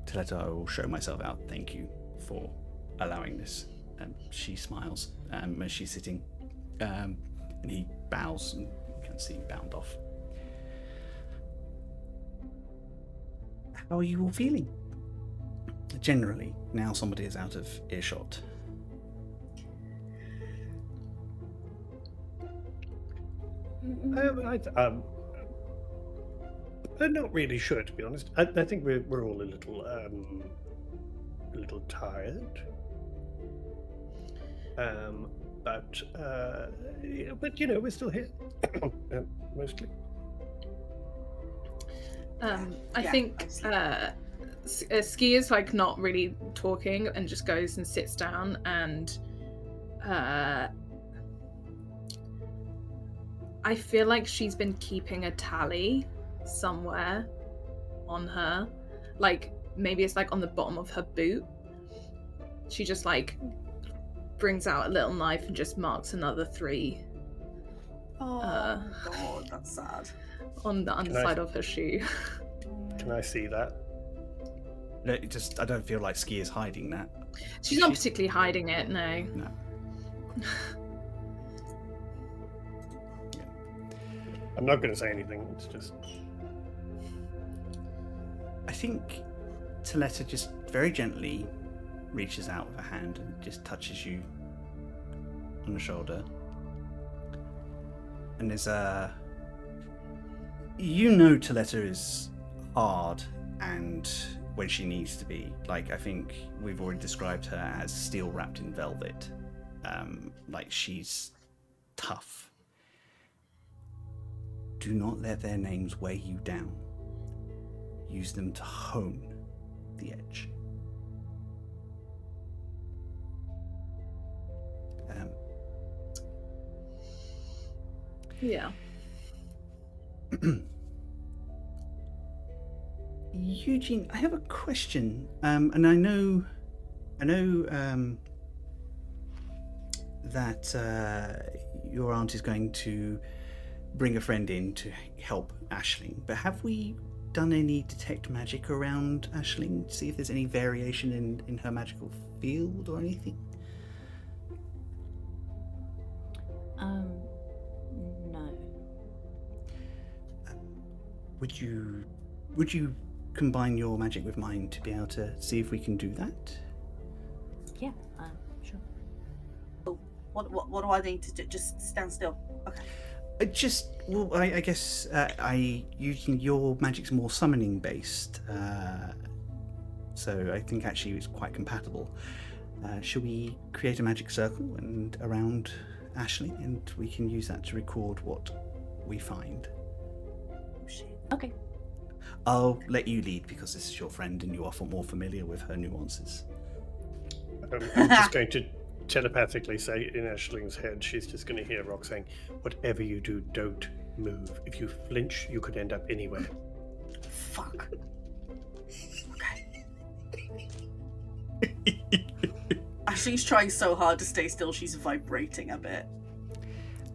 Taletta, I will show myself out. Thank you for allowing this. She smiles as she's sitting, and he bows, and you can see him bound off. How are you all feeling? Generally, now somebody is out of earshot. I'm not really sure, to be honest. I think we're all a little tired. But you know, we're still here, mostly. I think Ski is like not really talking and just goes and sits down, and I feel like she's been keeping a tally somewhere on her, like maybe it's like on the bottom of her boot. She just like brings out a little knife and just marks another 3. Oh God, that's sad. On the underside of her shoe. Can I see that? No, I don't feel like Ski is hiding that. She's not particularly hiding it, no. No. I'm not going to say anything. It's just. I think Taletta just very gently reaches out with a hand and just touches you on the shoulder. And there's you know Taletta is hard and when she needs to be. Like, I think we've already described her as steel wrapped in velvet. Like, she's tough. Do not let their names weigh you down. Use them to hone the edge. Yeah. Eugene, I have a question, and I know that your aunt is going to bring a friend in to help Aisling, but have we done any detect magic around Aisling to see if there's any variation in her magical field or anything? No. Would you combine your magic with mine to be able to see if we can do that? Yeah, sure. What do I need to do? Just stand still. Okay. I guess your magic's more summoning based, so I think actually it's quite compatible. Shall we create a magic circle and around Aisling, and we can use that to record what we find? Oh shit. Okay. I'll let you lead because this is your friend and you are more familiar with her nuances. I'm just going to telepathically say in Aisling's head, she's just going to hear Rock saying, "Whatever you do, don't move. If you flinch, you could end up anywhere." Fuck. Okay. Ashley's trying so hard to stay still, she's vibrating a bit.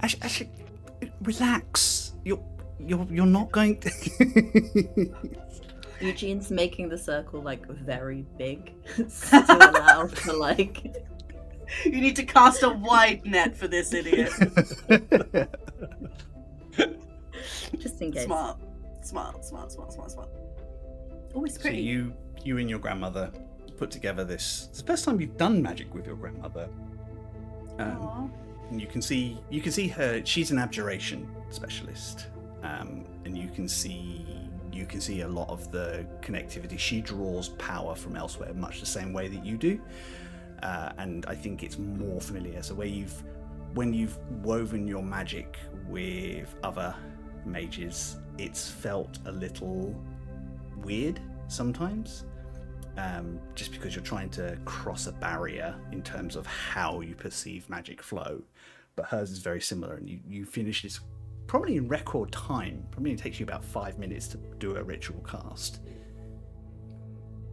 Actually, relax. You're not going to... Eugene's making the circle like very big to allow for like. You need to cast a wide net for this idiot. Just in case. Smart. Oh, it's So pretty. you and your grandmother put together this. It's the first time you've done magic with your grandmother. Aw. And you can see her. She's an abjuration specialist, and you can see a lot of the connectivity. She draws power from elsewhere, much the same way that you do. And I think it's more familiar. So when you've woven your magic with other mages, it's felt a little weird sometimes, just because you're trying to cross a barrier in terms of how you perceive magic flow. But hers is very similar, and you finish this probably in record time. Probably it takes you about 5 minutes to do a ritual cast.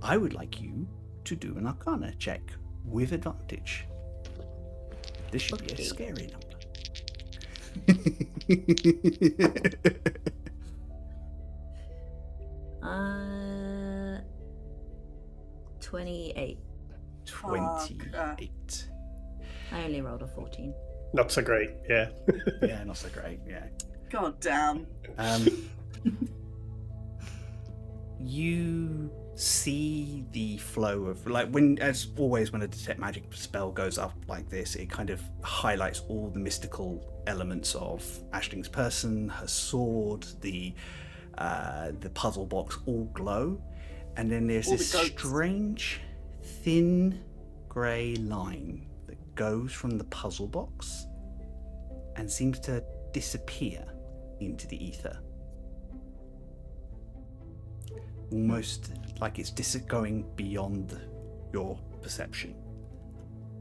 I would like you to do an Arcana check with advantage. This should be a scary number. 28. 28. I only rolled a 14. Not so great, yeah. Yeah, not so great, yeah. God damn. You see the flow of, as always when a detect magic spell goes up like this, it kind of highlights all the mystical elements of Aisling's person, her sword, the puzzle box all glow, and then there's All this the goats. strange thin grey line that goes from the puzzle box and seems to disappear into the ether. Almost like it's going beyond your perception.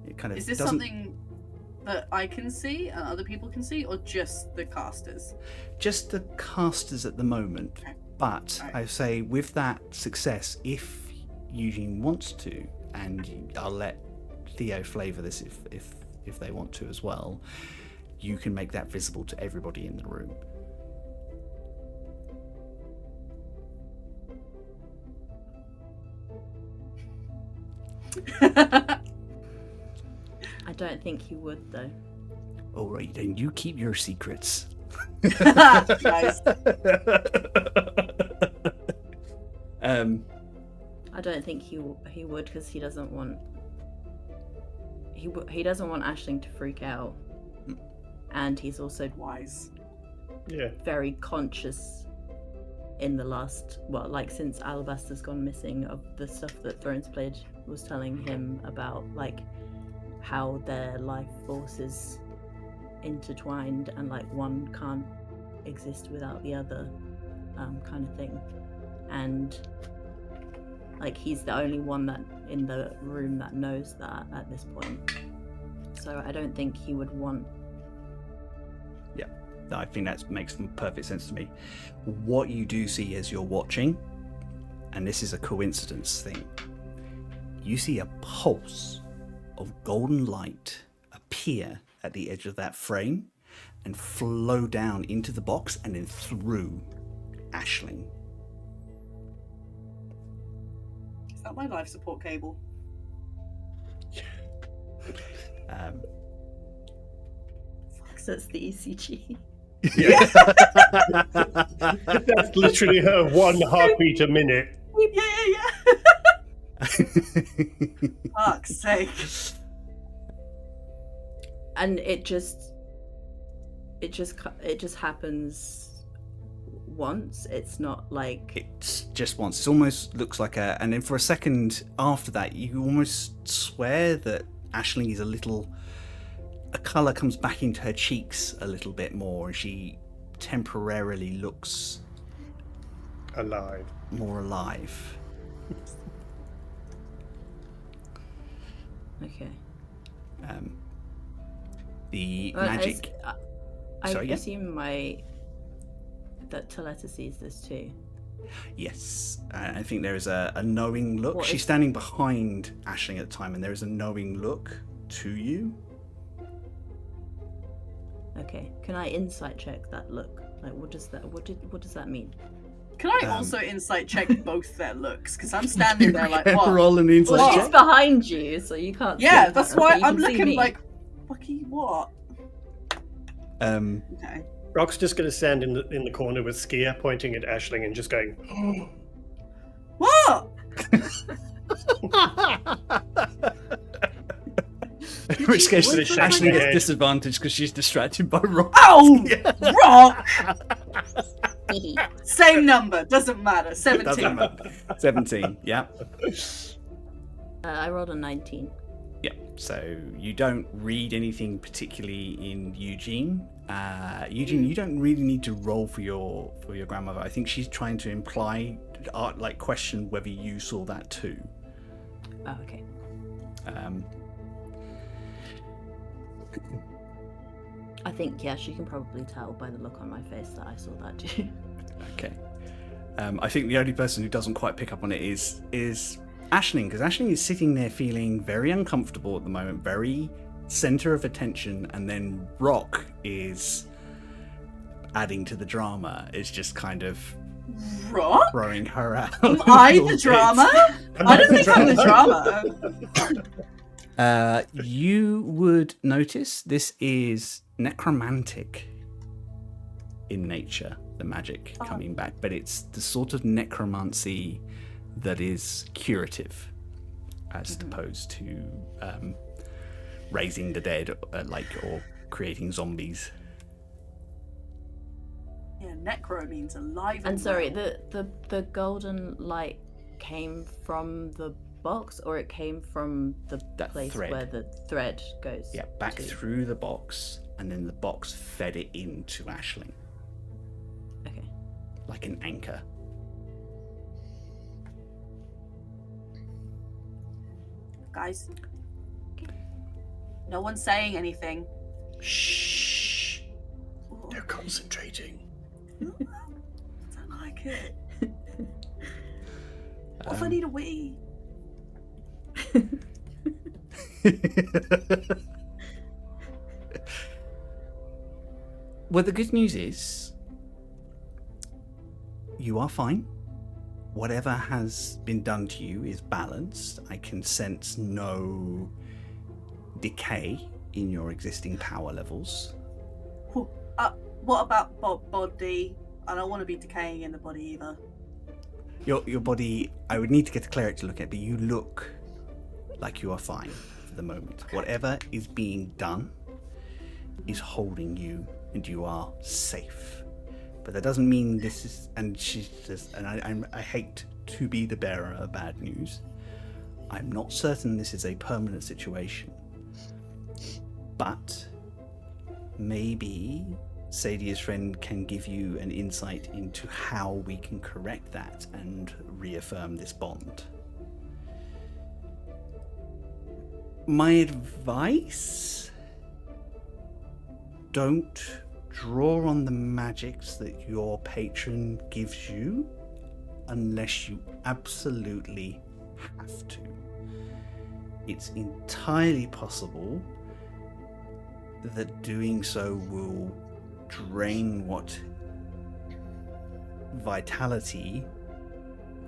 It kind of Is this doesn't. something that I can see and other people can see, or just the casters? Just the casters at the moment, Okay. but Alright. I say with that success, if Eugene wants to, and I'll let Theo flavour this if they want to as well, you can make that visible to everybody in the room. I don't think he would though. All right, then you keep your secrets. Nice. I don't think he would because he doesn't want he doesn't want Aisling to freak out, and he's also Wise. Yeah. very conscious in the last since Alabaster's gone missing, of the stuff that Thronesblade was telling him about, like how their life force is intertwined and like one can't exist without the other, kind of thing. And like he's the only one that in the room that knows that at this point. So I don't think he would want. I think that makes perfect sense to me. What you do see as you're watching, and this is a coincidence thing, you see a pulse of golden light appear at the edge of that frame and flow down into the box and then through Aisling. Is that my life support cable? So it's the ECG. Yeah. That's literally her 1 heartbeat a minute. Yeah. Fuck's sake. And it just happens once. It's not like It's just once. It almost looks like and then for a second after that, you almost swear that Aisling is a colour comes back into her cheeks a little bit more, and she temporarily looks Alive. more alive. okay. The Well, magic. I Sorry, yeah? assume that Taletta sees this too. Yes, I think there is a knowing look. What She's is- standing behind Aisling at the time, and there is a knowing look to you. Okay. Can I insight check that look? Like, what does that mean? Can I also insight check both their looks? Because I'm standing there like, what? Roll an insight Well, check. she's behind you, so you can't. Yeah, see that's her, why but you I'm can see looking me. like, fucky what? Okay. Rock's just going to stand in the corner with Skia pointing at Aisling and just going, What? In which case, With a shake Aisling of the gets head. disadvantage because she's distracted by Rock. Oh, Rock! Same number, doesn't matter. 17. Doesn't matter. 17, yeah. I rolled a 19. Yeah, so you don't read anything particularly in Eugene. Eugene, you don't really need to roll for your grandmother. I think she's trying to imply, question whether you saw that too. Oh, okay. I think, yeah, she can probably tell by the look on my face that I saw that too. Okay. I think the only person who doesn't quite pick up on it is Aisling, because Aisling is sitting there feeling very uncomfortable at the moment, very center of attention, and then Rock is adding to the drama. It's just kind of Rock? throwing her out. Am I a little the bit. drama? I don't think I'm the drama. You would notice this is necromantic in nature, the magic coming back, but it's the sort of necromancy that is curative as opposed to raising the dead or creating zombies. Yeah, necro means alive. And sorry, well. the golden light came from the box, or it came from the That place thread. where the thread goes? Yeah, back to. through the box, and then the box fed it into Aisling Okay. like an anchor. Guys, no one's saying anything. Shh. they're concentrating. I don't like it. What if I need a wee? Well, the good news is you are fine. Whatever has been done to you is balanced. I can sense no decay in your existing power levels. What about body? I don't want to be decaying in the body either. Your body, I would need to get a cleric to look at, but you look like you are fine for the moment. Whatever is being done is holding you, and you are safe. But that doesn't mean this is. And she says, and I hate to be the bearer of bad news. I'm not certain this is a permanent situation. But maybe Sadia's friend can give you an insight into how we can correct that and reaffirm this bond. My advice: don't draw on the magics that your patron gives you unless you absolutely have to. It's entirely possible that doing so will drain what vitality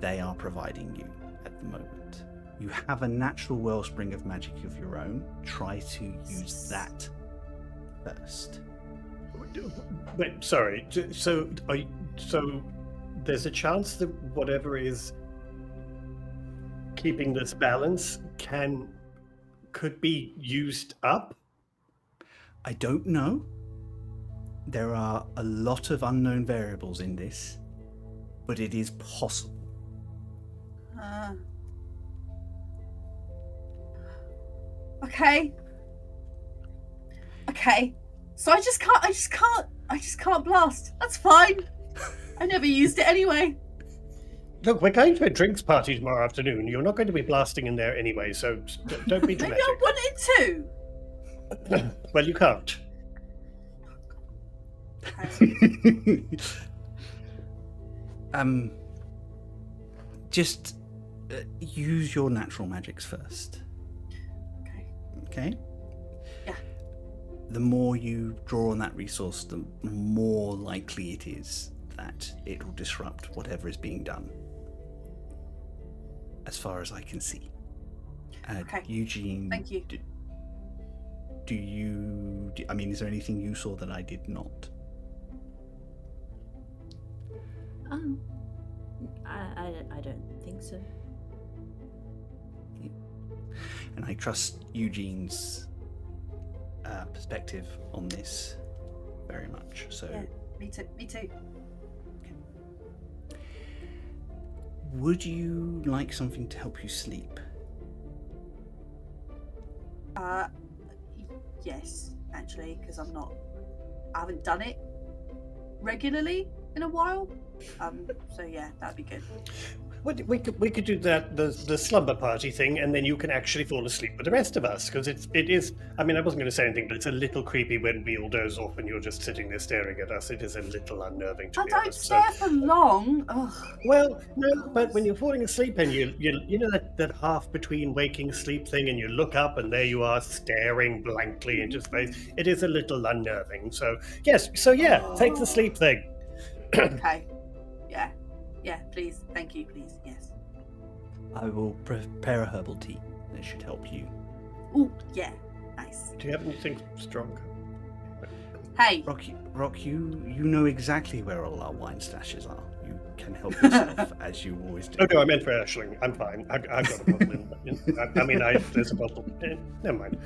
they are providing you at the moment. You have a natural wellspring of magic of your own. Try to use that first. Wait, sorry. So there's a chance that whatever is keeping this balance could be used up? I don't know. There are a lot of unknown variables in this, but it is possible. Okay. So I just can't blast. That's fine. I never used it anyway. Look, we're going to a drinks party tomorrow afternoon. You're not going to be blasting in there anyway, so don't be Maybe dramatic. I wanted to. Well, you can't. Just use your natural magics first. Okay? Yeah. The more you draw on that resource, the more likely it is that it will disrupt whatever is being done. As far as I can see. Okay. Eugene, Thank you. Is there anything you saw that I did not? I don't think so. And I trust Eugene's perspective on this very much. So, Yeah, me too. Would you like something to help you sleep? Yes, actually, because I haven't done it regularly in a while. So yeah, that'd be good. We could do that the slumber party thing, and then you can actually fall asleep with the rest of us, because it is. I mean, I wasn't going to say anything, but it's a little creepy when we all doze off and you're just sitting there staring at us. It is a little unnerving to I be don't honest. stare for long. Ugh. Well, no, but when you're falling asleep and you know that half between waking sleep thing, and you look up and there you are staring blankly into space, it is a little unnerving. So yes, take the sleep thing. Okay. Yeah, please. Thank you, please. Yes. I will prepare a herbal tea that should help you. Oh, yeah. Nice. Do you have anything strong? Hey. Rock, you know exactly where all our wine stashes are. You can help yourself as you always do. Oh no, I meant for Ashling. I'm fine. I've got a bottle. There's a bottle. Never mind.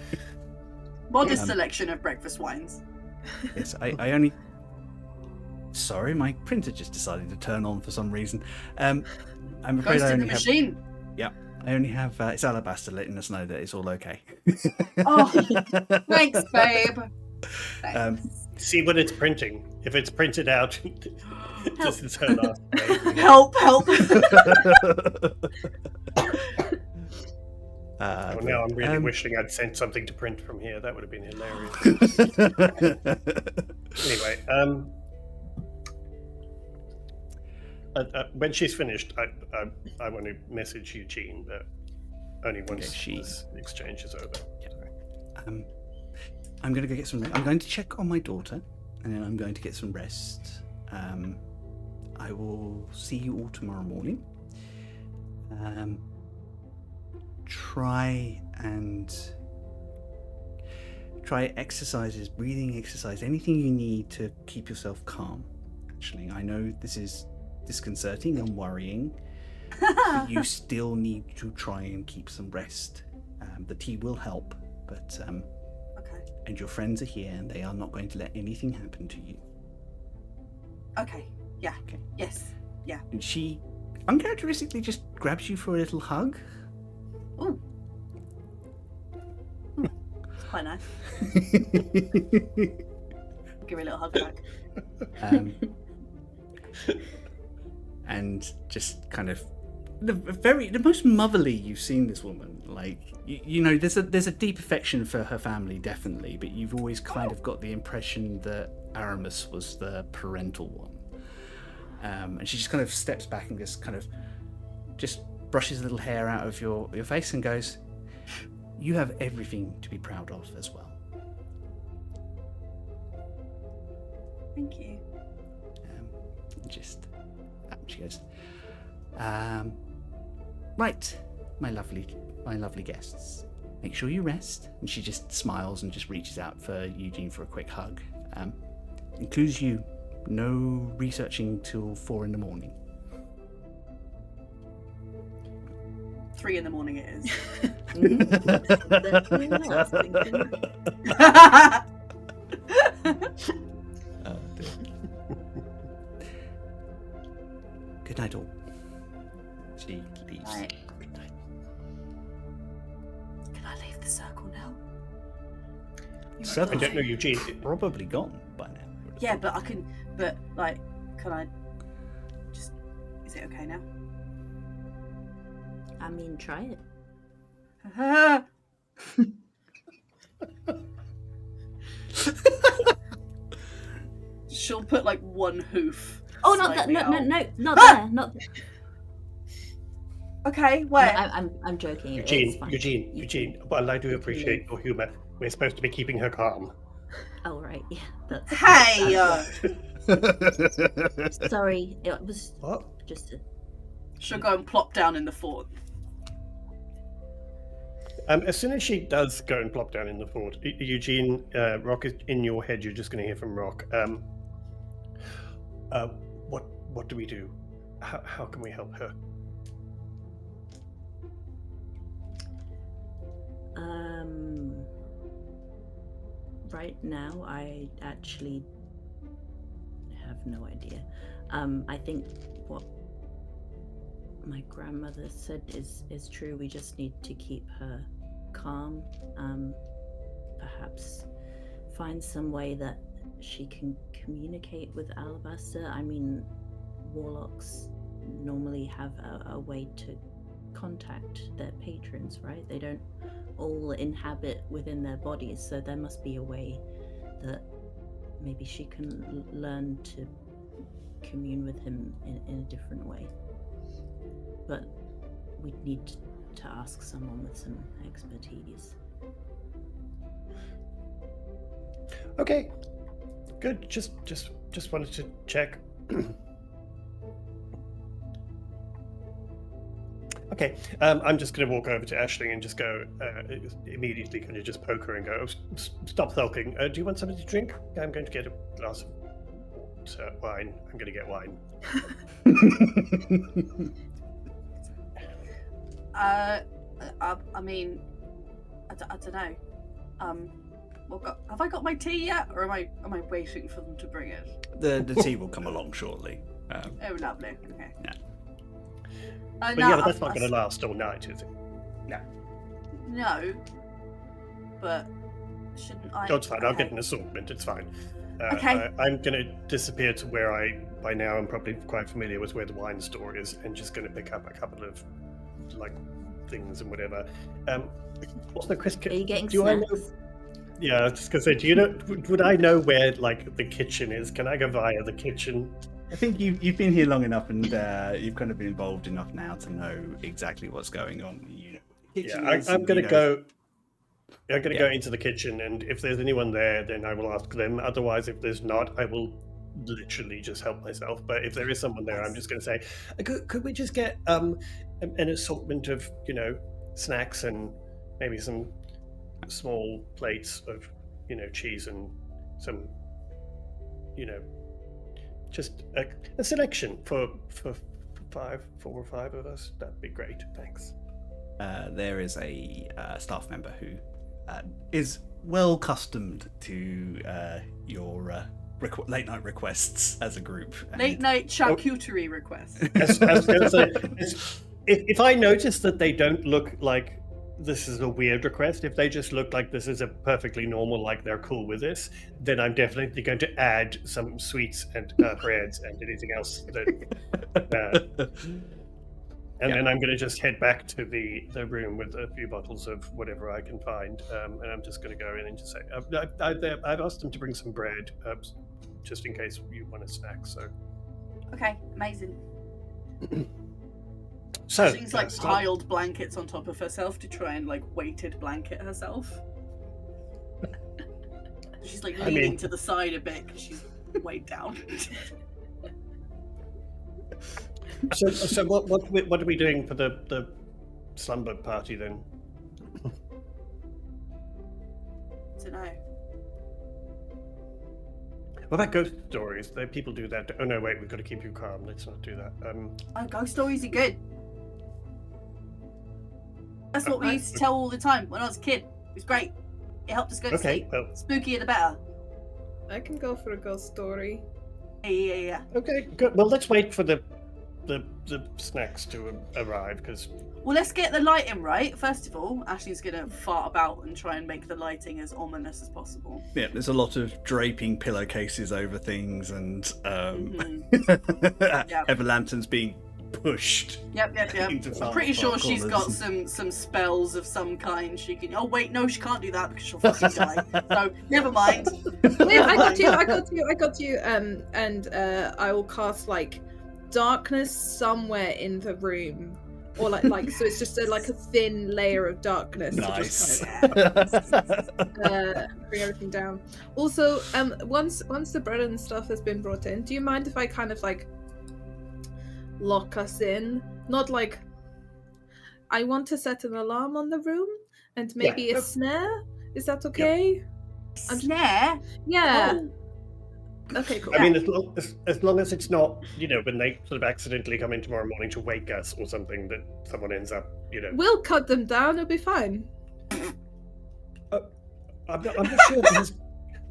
Modest selection of breakfast wines. Yes, I only. Sorry, my printer just decided to turn on for some reason. I'm afraid Ghost I in the only have. machine. Yeah, I only have. It's Alabaster letting us know that it's all okay. Oh, thanks, babe. Thanks. See what it's printing. If it's printed out, this is her last day. Help! Well, now I'm really wishing I'd sent something to print from here. That would have been hilarious. Anyway, when she's finished, I want to message Eugene, but only once this exchange is over. Yeah. I'm going to go get some. I'm going to check on my daughter, and then I'm going to get some rest. I will see you all tomorrow morning. Try exercises, breathing exercise, anything you need to keep yourself calm. Actually, I know this is disconcerting and worrying, but you still need to try and keep some rest. The tea will help, but Okay. And your friends are here, and they are not going to let anything happen to you. Okay. Yeah. Okay. Yes. Yeah. And she uncharacteristically just grabs you for a little hug. Ooh. It's quite nice. Give her a little hug back. And just kind of the most motherly you've seen this woman. Like you know, there's a deep affection for her family, definitely, but you've always kind of got the impression that Aramis was the parental one. And she just kind of steps back and just brushes a little hair out of your face and goes, "You have everything to be proud of as well." Thank you. She goes, right, my lovely guests. Make sure you rest. And she just smiles and just reaches out for Eugene for a quick hug. Includes you. No researching till 4 in the morning. 3 in the morning it is. Definitely what I was thinking. Oh, dear. Good night, all. She leaves. Right. Good night. Can I leave the circle now? I don't know, Eugene. Probably gone by now. Yeah, but I can. But like, can I? Just. Is it okay now? I mean, try it. She'll put like one hoof. Oh, not that! slightly No, out. not there! Not. Okay, No, where? I'm joking. It's Eugene, fine. Eugene. Well, I do appreciate your humour. We're supposed to be keeping her calm. Oh right, yeah. That's. Hey! Sorry, it was What? just. She'll go and plop down in the fort. As soon as she does go and plop down in the fort, Eugene, Rock is in your head. You're just going to hear from Rock. What do we do? How can we help her? Right now, I actually have no idea. I think what my grandmother said is true. We just need to keep her calm. Perhaps find some way that she can communicate with Alabaster. I mean, warlocks normally have a way to contact their patrons, right? They don't all inhabit within their bodies, so there must be a way that maybe she can learn to commune with him in a different way. But we'd need to ask someone with some expertise. Okay, good. Just wanted to check. Okay, I'm just going to walk over to Aisling and just go immediately. Can you just poke her and go, stop sulking? Do you want something to drink? I'm going to get a glass of wine. I'm going to get wine. I mean, I don't know. Have I got my tea yet, or am I waiting for them to bring it? The tea will come along shortly. Oh, lovely. Okay. Yeah. But No, yeah, but that's not going to last all night, is it? No. But shouldn't I? Oh, it's fine. I'll okay. get an assortment. It's fine. Okay. I'm going to disappear to where by now, I'm probably quite familiar with where the wine store is, and just going to pick up a couple of things and whatever. Also, Chris, Are you getting do I know? snacks? Yeah, I was just going to say, do you know? Would I know where the kitchen is? Can I go via the kitchen? I think you've been here long enough, and you've kind of been involved enough now to know exactly what's going on. I'm going to go. I'm going to go into the kitchen, and if there's anyone there, then I will ask them. Otherwise, if there's not, I will literally just help myself. But if there is someone there, I'm just going to say, could we just get an assortment of snacks and maybe some small plates of cheese and some just a selection for 4 or 5 of us. That'd be great. Thanks. There is a staff member who is well accustomed to your late night requests as a group. Late night charcuterie request. I was going to say, if I notice that they don't look like this is a weird request, if they just look like this is a perfectly normal, like they're cool with this, then I'm definitely going to add some sweets and breads and anything else that. And then I'm going to just head back to the room with a few bottles of whatever I can find, and I'm just going to go in and just say, I've asked them to bring some bread, just in case you want a snack. So. Okay, amazing. So she's piled blankets on top of herself to try and weighted blanket herself. She's leaning to the side a bit because she's weighed down. So what are we doing for the slumber party then? Don't know. What about ghost stories? People do that. Oh no, wait, we've got to keep you calm. Let's not do that. Oh, ghost stories are good. That's what we used to tell all the time when I was a kid. It was great. It helped us go to sleep. Well, Spookier the better. I can go for a ghost story. Yeah. okay, good. Well, let's wait for the snacks to arrive because. Well, let's get the lighting right. First of all, Ashley's going to fart about and try and make the lighting as ominous as possible. Yeah, there's a lot of draping pillowcases over things and ever lanterns being pushed. Yep. into I'm pretty far sure she's corners. got some spells of some kind. She can. Oh wait, no, she can't do that because she'll fucking die. So never mind. Wait, I got you. And I will cast like darkness somewhere in the room, or like so it's just a thin layer of darkness. Nice. To just bring everything down. Also, once the bread and stuff has been brought in, do you mind if I kind of like lock us in? Not like I want to set an alarm on the room and maybe a snare. Is that okay? Snare? Yeah. Oh. Okay, cool. I mean, as long as it's not, when they sort of accidentally come in tomorrow morning to wake us or something, that someone ends up, We'll cut them down. It'll be fine. I'm not sure.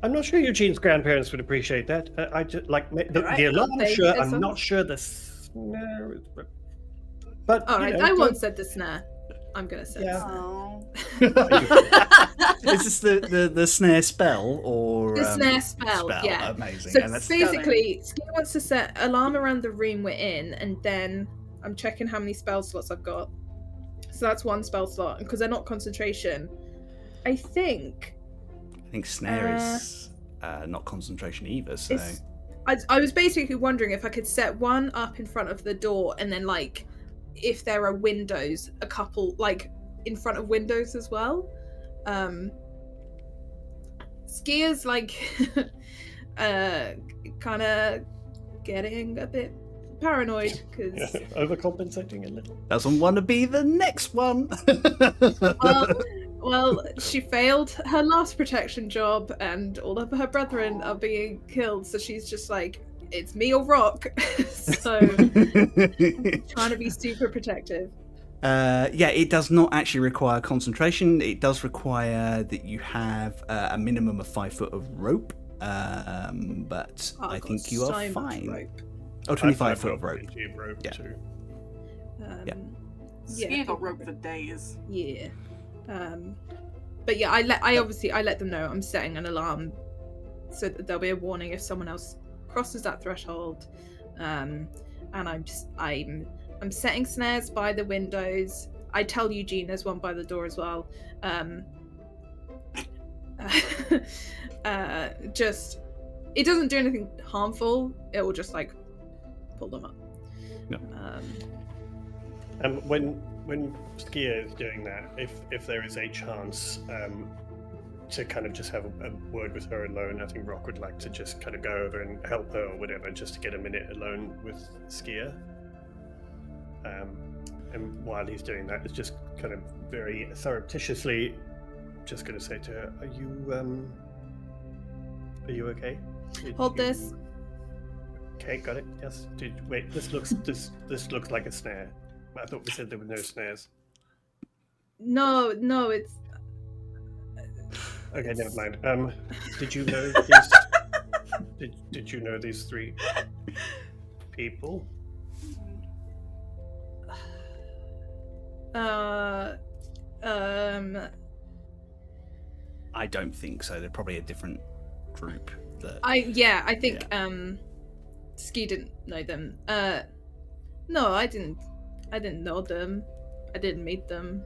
I'm not sure Eugene's grandparents would appreciate that. I just like the alarm. Sure, I'm not sure the snare is. But all right, I won't set the snare. I'm gonna set. Yeah. Oh. Is this the snare spell or The snare spell, yeah. Amazing. So And that's basically, Ski wants to set alarm around the room we're in, and then I'm checking how many spell slots I've got. So that's one spell slot, and because they're not concentration, I think snare is not concentration either. So I was basically wondering if I could set one up in front of the door, and then like if there are windows, a couple like in front of windows as well. Skier's like kind of getting a bit paranoid because overcompensating a little. doesn't want to be the next one. well, she failed her last protection job, and all of her brethren are being killed. So she's just like, it's me or rock. So trying to be super protective. It does not actually require concentration. It does require that you have a minimum of 5 foot of rope. But I think you are fine. 25 foot of rope. Yeah. Too. Ski got rope for days. Yeah. But yeah, I let them know I'm setting an alarm so that there'll be a warning if someone else crosses that threshold. And I'm setting snares by the windows. I tell Eugene there's one by the door as well. Just it doesn't do anything harmful. It will just like pull them up. No. When Skier is doing that, if there is a chance to kind of just have a word with her alone, I think Rock would like to just kind of go over and help her or whatever, just to get a minute alone with Skier. And while he's doing that, it's just kind of very surreptitiously just going to say to her, "Are you okay? Hold this." Okay, got it. Yes. Wait, this looks like a snare. I thought we said there were no snares. No, it's. Okay, never mind. Did you know these? did you know these 3 people? I don't think so. They're probably a different group. I think Ski didn't know them. No, I didn't know them. I didn't meet them.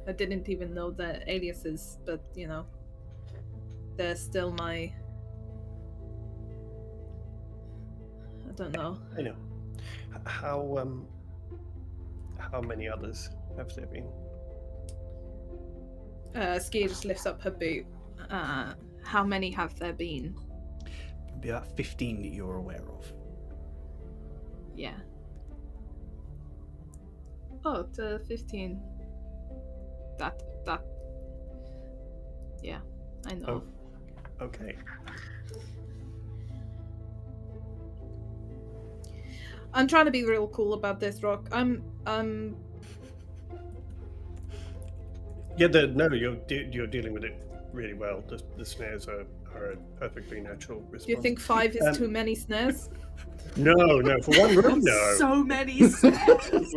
I didn't even know their aliases, but they're still my. I don't know. I know. How many others have there been? Ski just lifts up her boot. How many have there been? be about 15 that you're aware of. Yeah. Oh, it's 15. That. Yeah, I know. Oh, okay. I'm trying to be real cool about this, Rock. Yeah, you're dealing with it really well. The snares are a perfectly natural response. Do you think 5 is too many snares? No, for one room, no. So many snares.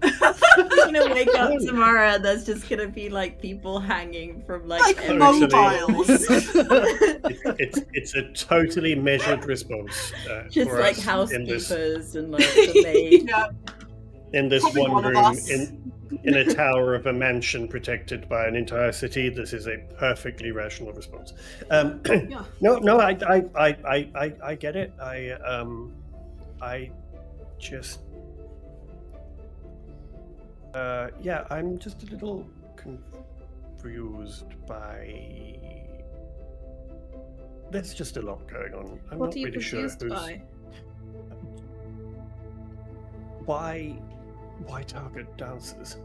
You're gonna wake up tomorrow and there's just gonna be like people hanging from like mobiles. It's a totally measured response. Just for like us housekeepers and like the maid. Yeah. In this Probably one one of room, us. in a tower of a mansion protected by an entire city, this is a perfectly rational response. Yeah. No, I get it. I just. I'm just a little confused by. There's just a lot going on. I'm What not are you really sure confused by? Why target dancers?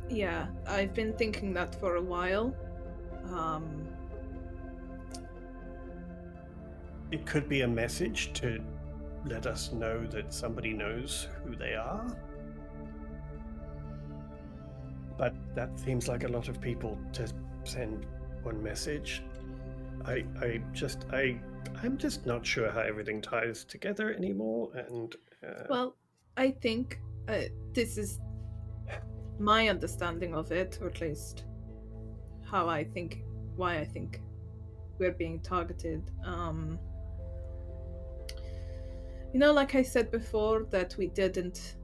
Yeah, I've been thinking that for a while. It could be a message to let us know that somebody knows who they are. But that seems like a lot of people to send one message. I'm just not sure how everything ties together anymore. And Well, I think this is my understanding of it, or at least why I think we're being targeted. Like I said before, that we didn't.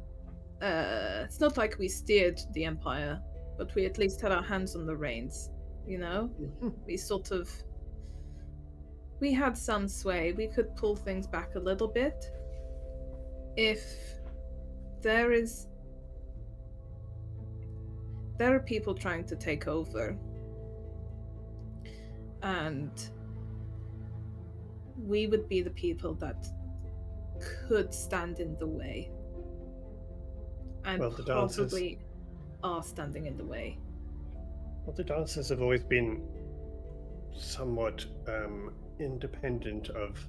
It's not like we steered the Empire, but we at least had our hands on the reins. We had some sway. We could pull things back a little bit. If there are people trying to take over, and we would be the people that could stand in the way, and Well, the probably are standing in the way. Well, the dancers have always been somewhat independent of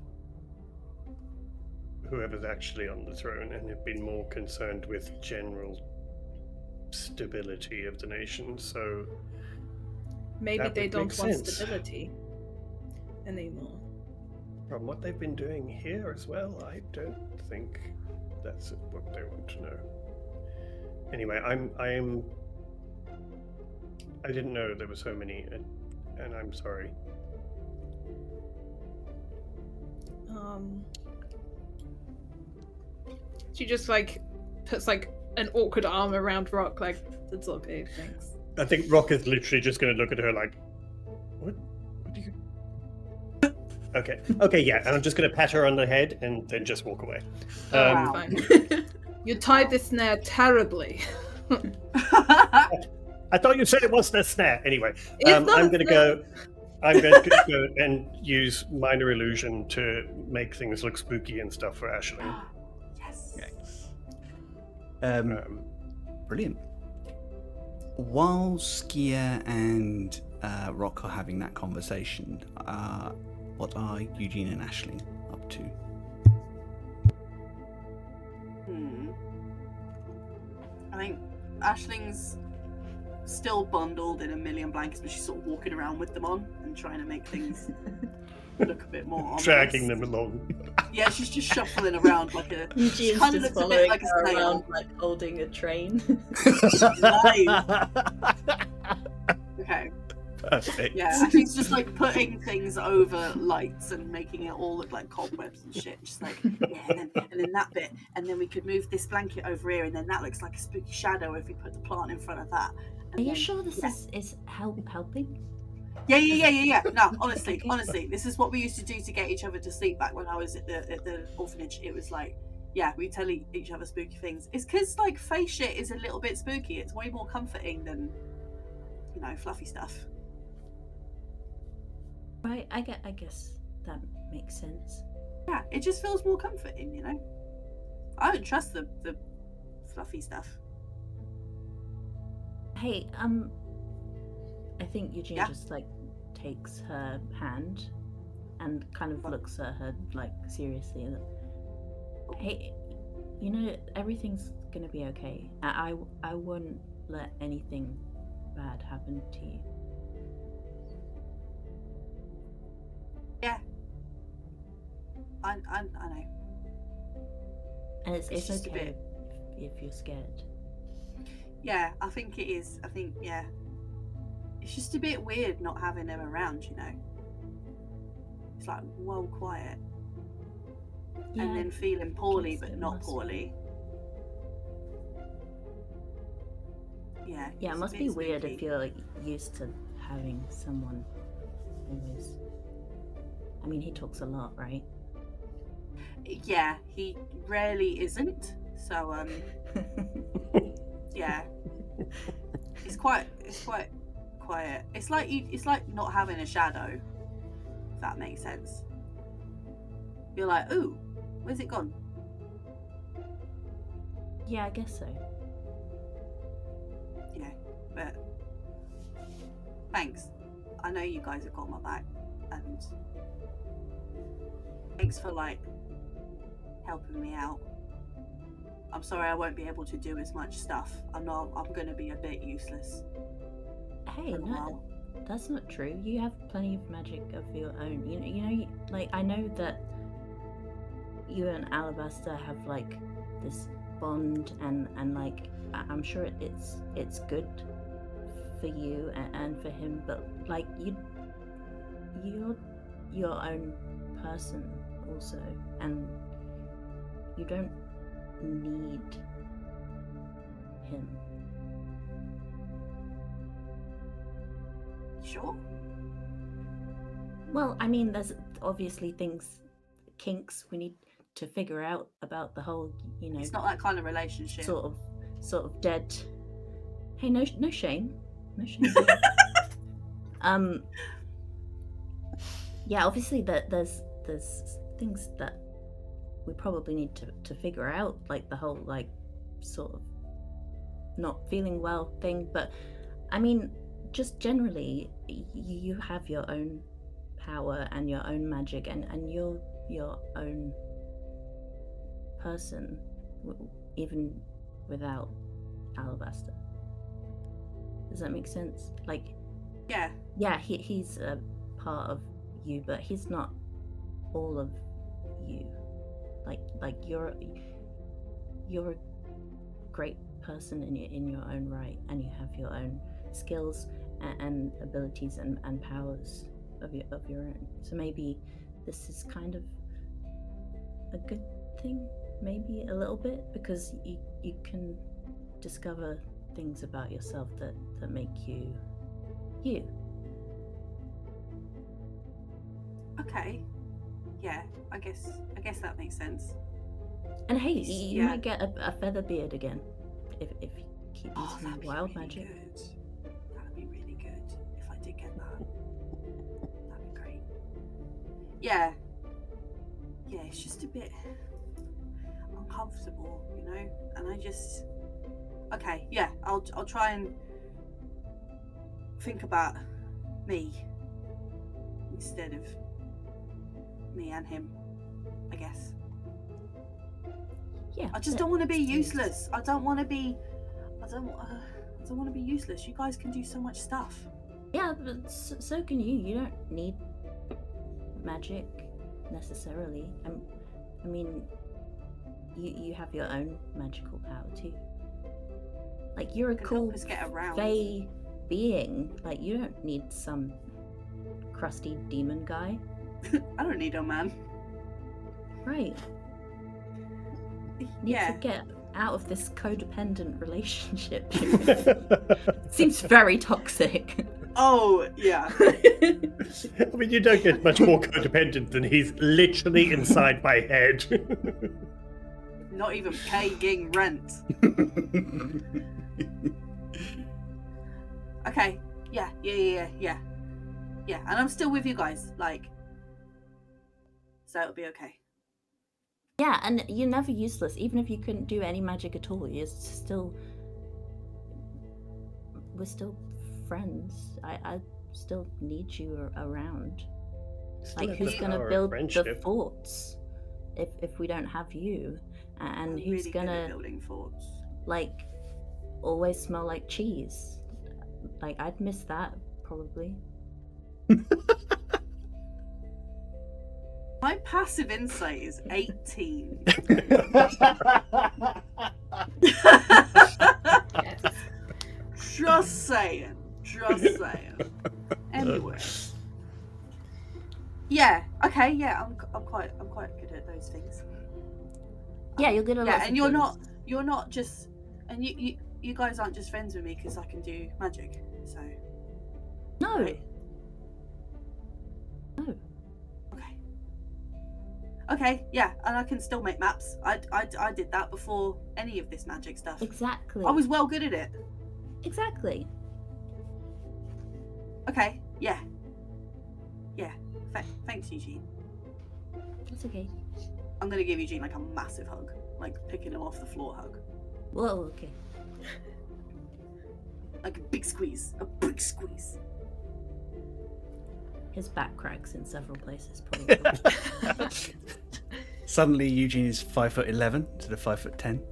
whoever's actually on the throne, and have been more concerned with general stability of the nation. So maybe that they would don't make want sense. stability anymore. From what they've been doing here as well, I don't think that's what they want to know. Anyway, I didn't know there were so many, and I'm sorry. She just like puts like an awkward arm around Rock, like, it's okay, thanks. I think Rock is literally just going to look at her like, what do you... Okay, yeah, and I'm just going to pat her on the head and then just walk away. Wow. Fine. You tied the snare terribly. I thought you said it wasn't a snare. Anyway, It's I'm not a going to snare. go. I'm going to go and use minor illusion to make things look spooky and stuff for Aisling. Yes. Brilliant. While Skia and Rock are having that conversation, what are Eugene and Aisling up to? I think Aisling's still bundled in a million blankets, but she's sort of walking around with them on and trying to make things look a bit more ominous. Dragging them along. Yeah, she's just shuffling around like a. Eugene's kind of just looks a bit following like a her snail. around, like holding a train. Nice. Okay. Perfect. Yeah, she's just like putting things over lights and making it all look like cobwebs and shit. Just like, yeah, and then that bit, and then we could move this blanket over here, and then that looks like a spooky shadow if we put the plant in front of that. Are you sure this is helping? Yeah. No, honestly, this is what we used to do to get each other to sleep back when I was at the orphanage. It was like, yeah, we tell each other spooky things. It's because like face shit is a little bit spooky. It's way more comforting than, fluffy stuff. I guess that makes sense. Yeah, it just feels more comforting, you know? I don't trust the fluffy stuff. Hey, I think Eugene Yeah? just like takes her hand and kind of looks at her like seriously. And, hey, you know, everything's gonna be okay. I won't let anything bad happen to you. Yeah. I know. And it's just a okay bit. if you're scared. Yeah, I think it is. I think, yeah. It's just a bit weird not having him around, you know? It's like, well, quiet. Yeah, And then feeling poorly, guess but it not must poorly. Yeah. Yeah, it it's a must bit be weird spooky. if you're like used to having someone always. I mean, he talks a lot, right? Yeah, he rarely isn't. So, yeah. It's quite quiet. It's like not having a shadow, if that makes sense. You're like, ooh, where's it gone? Yeah, I guess so. Yeah, but thanks. I know you guys have got my back, and thanks for like helping me out. I'm sorry I won't be able to do as much stuff. I'm going to be a bit useless Hey, for a no, while. that's not true. You have plenty of magic of your own. You know, like I know that you and Alabaster have like this bond, and like I'm sure it's good for you and for him. But like you're your own person also, and you don't need him. Sure. Well, I mean, there's obviously kinks we need to figure out about the whole, you know, It's not that kind of relationship. sort of dead. Hey, no shame, no shame. Yeah, obviously there's things that we probably need to figure out, like the whole like sort of not feeling well thing. But I mean, just generally, you have your own power and your own magic, and you're your own person, even without Alabaster. Does that make sense? Like, Yeah. he's a part of you, but he's not all of you. Like you're a great person in your own right, and you have your own skills and abilities and powers of your own. So maybe this is kind of a good thing, maybe a little bit, because you can discover things about yourself that make you. Okay. Yeah, I guess that makes sense. And hey, you Yeah. might get a feather beard again if you keep using that'd be wild really magic. good. That'd be really good if I did get that. That'd be great. Yeah. Yeah, it's just a bit uncomfortable, you know? And I just... Okay, yeah, I'll try and think about me instead of me and him, I guess. Yeah. I just don't want to be useless. I don't want to be useless. You guys can do so much stuff. Yeah, but so can you. You don't need magic necessarily. I mean, you have your own magical power too. Like, you're a It can cool help us get around. fae being. Like, you don't need some crusty demon guy. I don't need a man. Right. Need Yeah. to get out of this codependent relationship. Seems very toxic. Oh, yeah. I mean, you don't get much more codependent than he's literally inside my head. Not even paying rent. Okay. Yeah. yeah, and I'm still with you guys, like, so it'll be okay. Yeah, and you're never useless. Even if you couldn't do any magic at all, we're still friends. I still need you around. Still Like, have who's the gonna power of build the friendship. forts if we don't have you? And I'm who's really good at gonna building forts. like always smell like cheese? Like, I'd miss that probably. My passive insight is 18. Yes. Just saying. Anyway. Yeah. Okay. Yeah. I'm quite good at those things. Yeah, you're good at lots Yeah, of and things. you're not just, and you guys aren't just friends with me because I can do magic. So. No. Right? No. Okay. Yeah, and I can still make maps. I did that before any of this magic stuff. Exactly. I was well good at it. Exactly. Okay. Yeah. Thanks, Eugene. That's okay. I'm gonna give Eugene like a massive hug, like picking him off the floor hug, Whoa, okay. like a big squeeze. His back cracks in several places, probably. Suddenly, Eugene is 5'11" to the 5'10".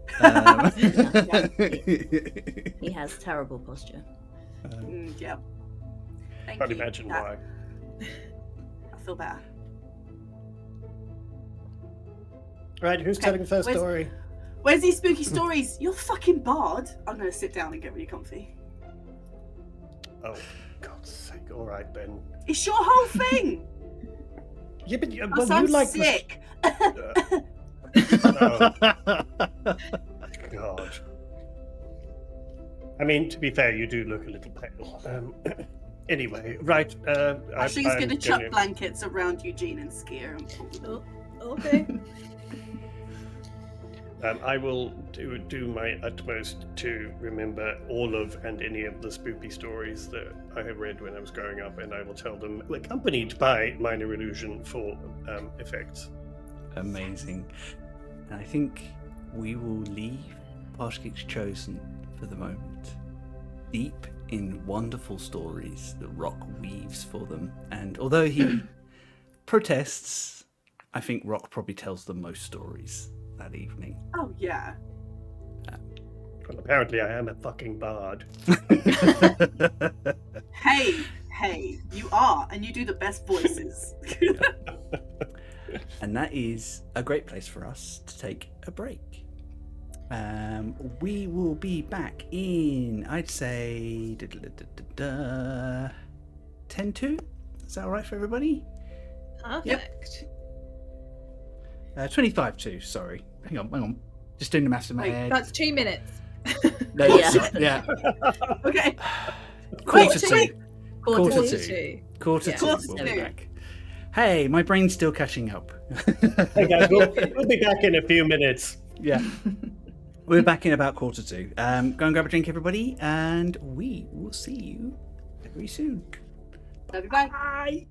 He has terrible posture. Yeah. Thank Can't you. imagine That- why. I feel better. Right, who's Okay, telling the first where's- story? Where's these spooky stories? You're fucking bard. I'm gonna sit down and get really comfy. Oh, God's sake! All right, Ben. It's your whole thing. Yeah, but Plus, well, I'm you like sick. Oh, God. I mean, to be fair, you do look a little pale. Anyway, right. Ashley's I'm gonna chuck blankets around Eugene and scare him. Oh, okay. I will do my utmost to remember all of and any of the spooky stories that I have read when I was growing up, and I will tell them accompanied by minor illusion for effects. Amazing. And I think we will leave Parshkik's Chosen for the moment, deep in wonderful stories that Rock weaves for them. And although he protests, I think Rock probably tells the most stories that evening. Oh yeah. Well, apparently I am a fucking bard. Hey, you are, and you do the best voices. And that is a great place for us to take a break. We will be back in, I'd say, 10-2. Is that all right for everybody? Perfect. 25-2, sorry. Hang on. Just doing the maths in my Wait, head. That's 2 minutes. No, Yeah. sorry, yeah. Okay. Quarter Wait, two. Quarter Quarter two. two. Quarter Yeah. two. Quarter We'll two. be back. Hey, my brain's still catching up. Hey guys, we'll be back in a few minutes. Yeah. We're back in about quarter two. Go and grab a drink, everybody, and we will see you very soon. Love you, bye. Bye.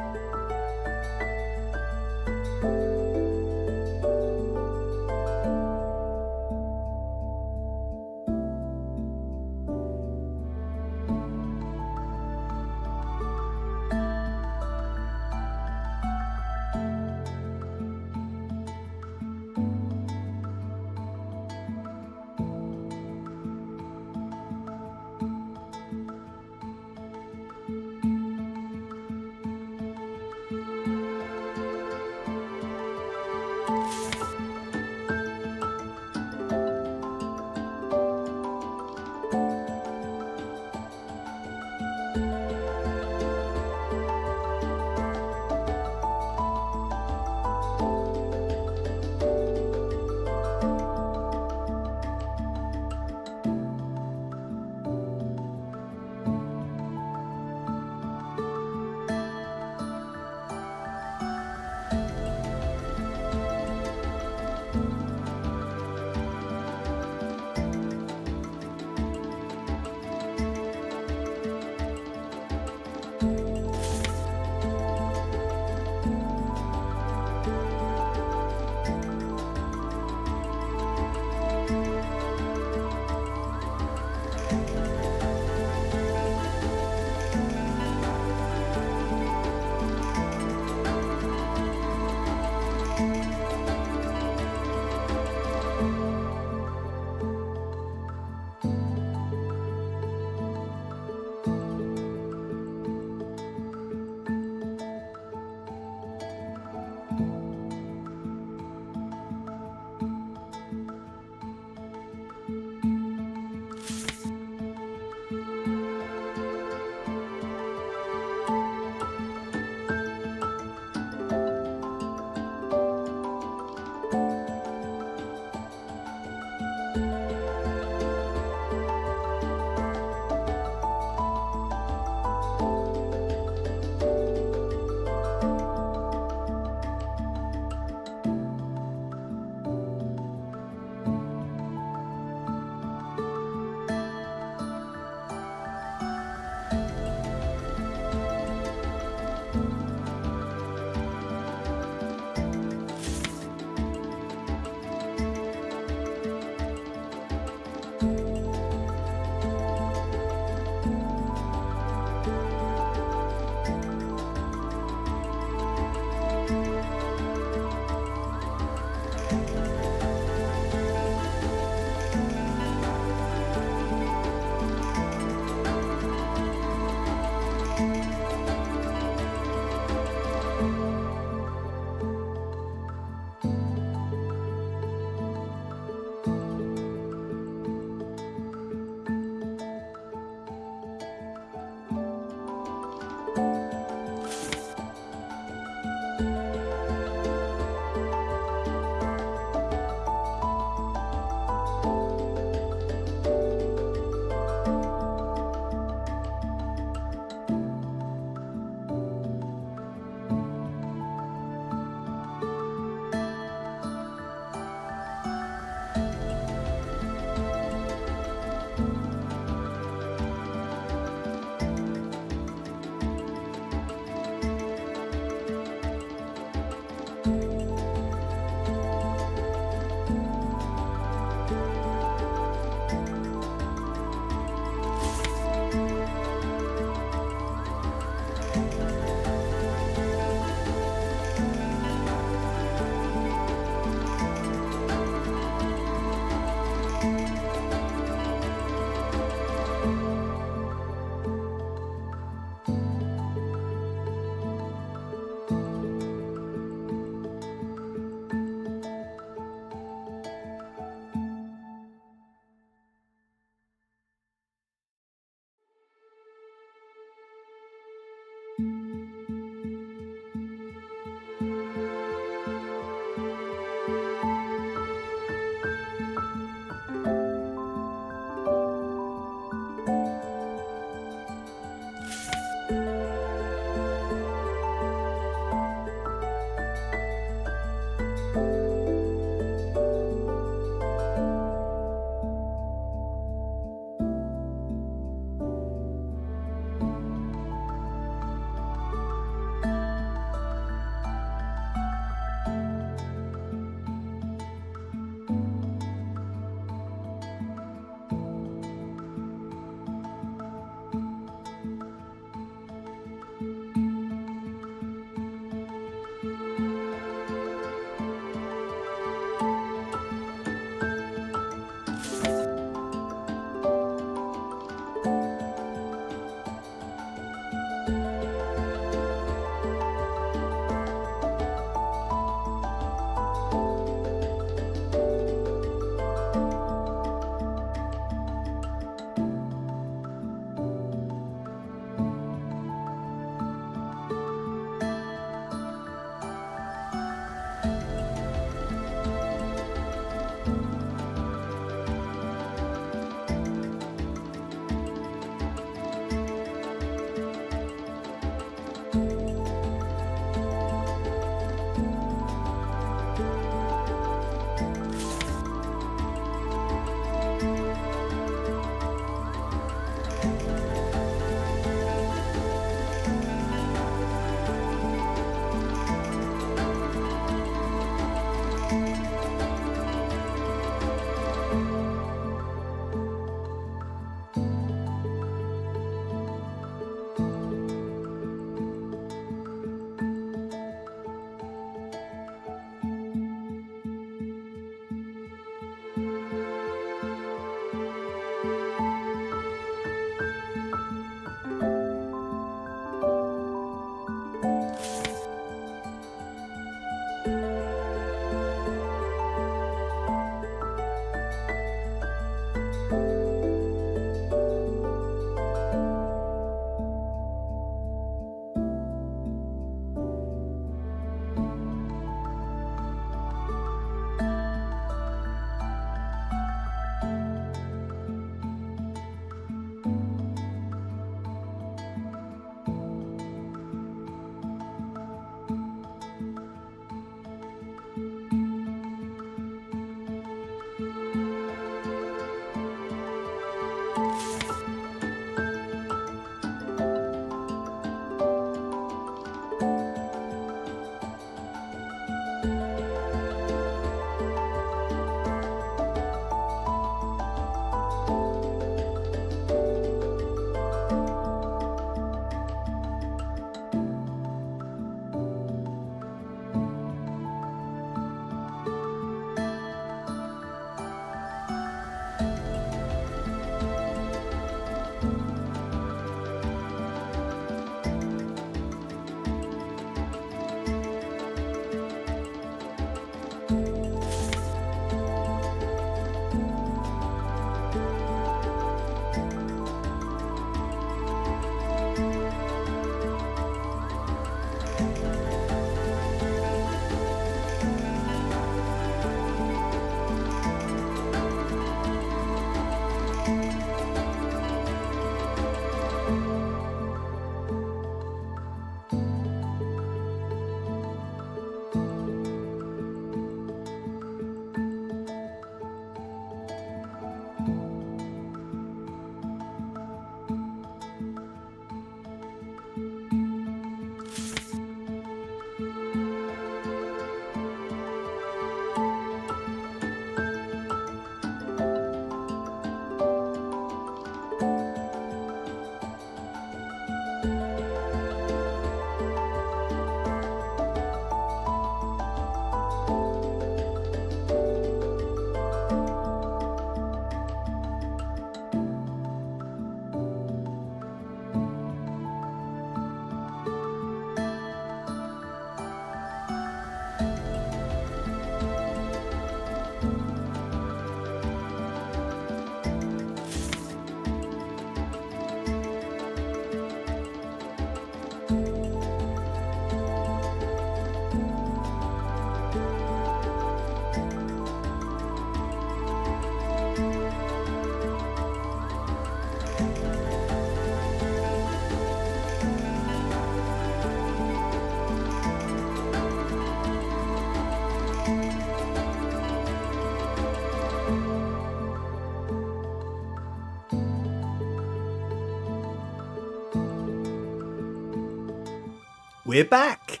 We're back!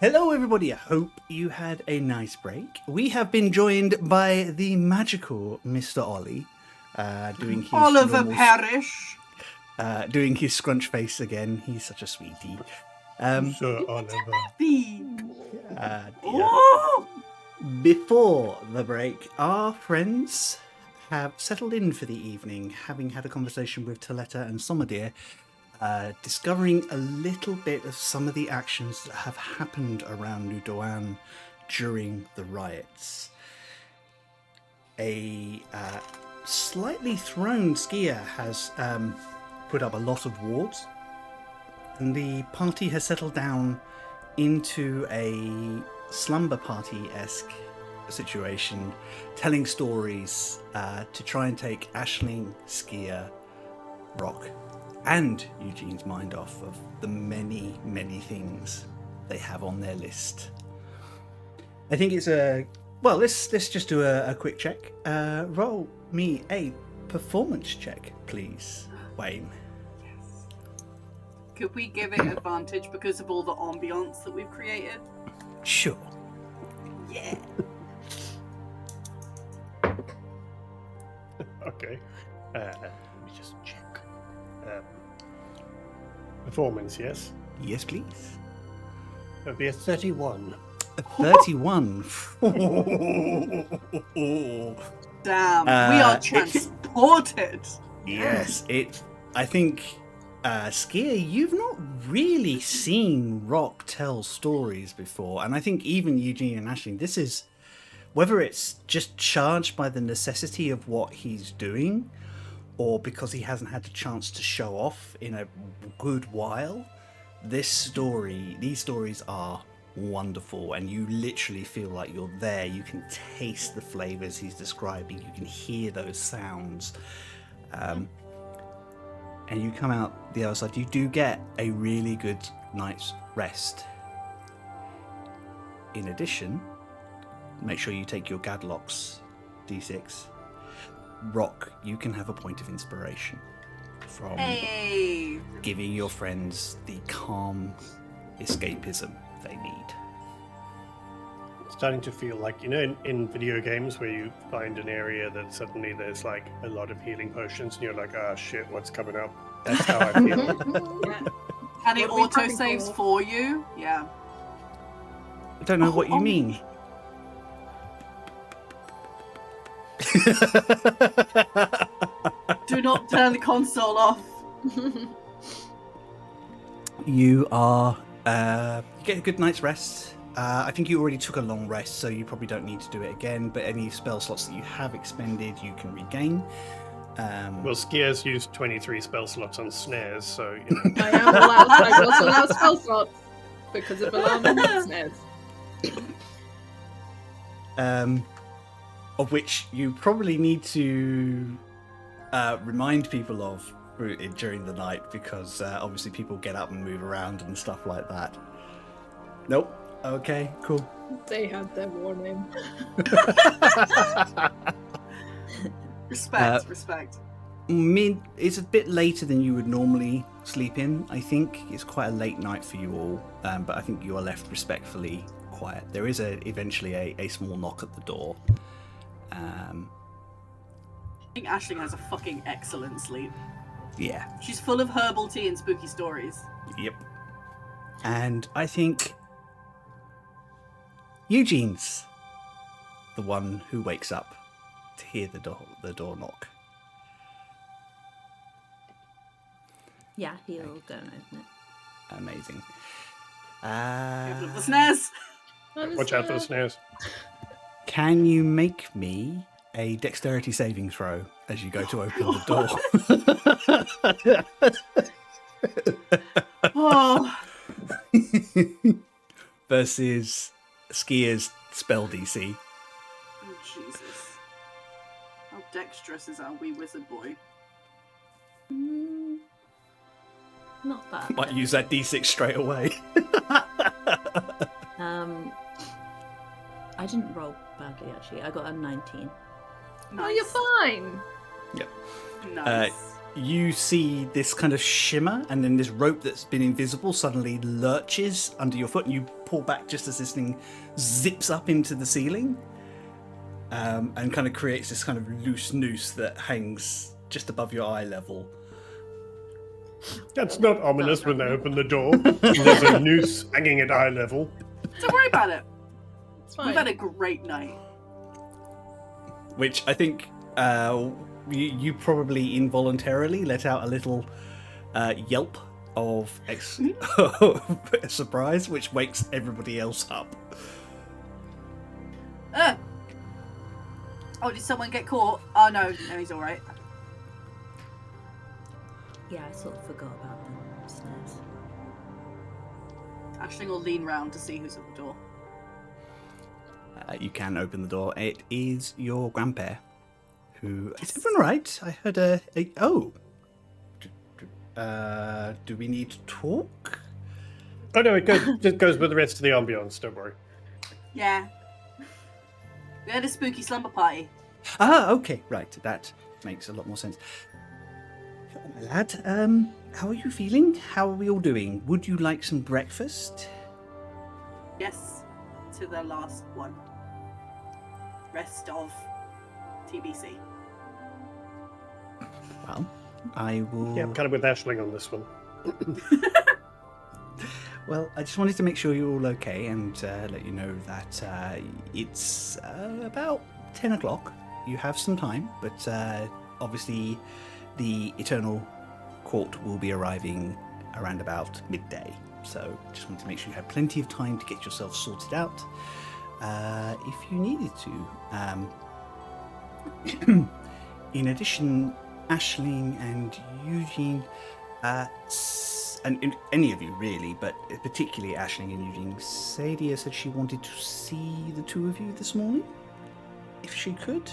Hello everybody, I hope you had a nice break. We have been joined by the magical Mr. Ollie, doing his Oliver normal, Parrish. doing his scrunch face again. He's such a sweetie. Sir Oliver. Dear. Oh! Before the break, our friends have settled in for the evening, having had a conversation with Taletta and Somadir, discovering a little bit of some of the actions that have happened around Nudoan during the riots. A slightly thrown skier has put up a lot of wards, and the party has settled down into a slumber party-esque situation, telling stories to try and take Aisling, Skier, Rock, and Eugene's mind off of the many, many things they have on their list. I think it's well, let's just do a quick check. Roll me a performance check, please, Wayne. Yes. Could we give it advantage because of all the ambience that we've created? Sure. Yeah. Okay. Let me just check. Performance, yes? Yes, please. It'll be a 31. A 31. Damn, we are transported. Yes, I think, Skier, you've not really seen Rock tell stories before, and I think even Eugene and Aisling, this is whether it's just charged by the necessity of what he's doing, or because he hasn't had the chance to show off in a good while, these stories are wonderful, and you literally feel like you're there. You can taste the flavors he's describing, you can hear those sounds, and you come out the other side. You do get a really good night's rest. In addition, make sure you take your Gadlock's D6. Rock, you can have a point of inspiration from giving your friends the calm escapism they need. It's starting to feel like, you know, in video games where you find an area that suddenly there's like a lot of healing potions and you're like, ah, shit, what's coming up? That's how I feel. Yeah. And it What are we auto saves prepping for you. Yeah. I don't know what you mean. Do not turn the console off. You are you get a good night's rest. I think you already took a long rest, so you probably don't need to do it again, but any spell slots that you have expended you can regain. Well, Skiers used 23 spell slots on snares, so, you know. I was allowed spell slots because of alarming snares. Of which you probably need to remind people of during the night, because obviously people get up and move around and stuff like that. Nope. Okay, cool. They had their warning. Respect. It's a bit later than you would normally sleep in, I think. It's quite a late night for you all, but I think you are left respectfully quiet. There is eventually a small knock at the door. I think Aisling has a fucking excellent sleep. Yeah. She's full of herbal tea and spooky stories. Yep. And I think Eugene's the one who wakes up to hear the door knock. Yeah, he'll go and open it. Amazing. Open up the snares. Watch out for the snares. Can you make me a dexterity saving throw as you go to open the door? Oh. Versus Skier's spell DC. Oh, Jesus. How dexterous is our wee wizard boy? Not that. Might use that D6 straight away. I didn't roll badly actually. I got a 19. Oh, you're fine. Yep. Nice. You see this kind of shimmer, and then this rope that's been invisible suddenly lurches under your foot, and you pull back just as this thing zips up into the ceiling, and kind of creates this kind of loose noose that hangs just above your eye level. That's not ominous when they open the door. There's a noose hanging at eye level. Don't worry about it. It's fine. We've had a great night. Which I think you probably involuntarily let out a little yelp of surprise, which wakes everybody else up. Oh, did someone get caught? Oh, no, he's all right. Yeah, I sort of forgot about the snares. Aisling will lean round to see who's at the door. You can open the door. It is your grandpa, who... Is everyone right? I heard oh. Do we need to talk? Oh, no, it just goes with the rest of the ambience, don't worry. Yeah. We had a spooky slumber party. Ah, okay, right. That makes a lot more sense. My lad, how are you feeling? How are we all doing? Would you like some breakfast? Yes, to the last one. Rest of TBC. Well, I will... Yeah, I'm kind of with Aisling on this one. Well, I just wanted to make sure you're all okay and let you know that it's about 10 o'clock. You have some time, but obviously the Eternal Court will be arriving around about midday. So just wanted to make sure you have plenty of time to get yourself sorted out. if you needed to. In addition, Aisling and Eugene, and any of you really, but particularly Aisling and Eugene, Sadia said she wanted to see the two of you this morning, if she could.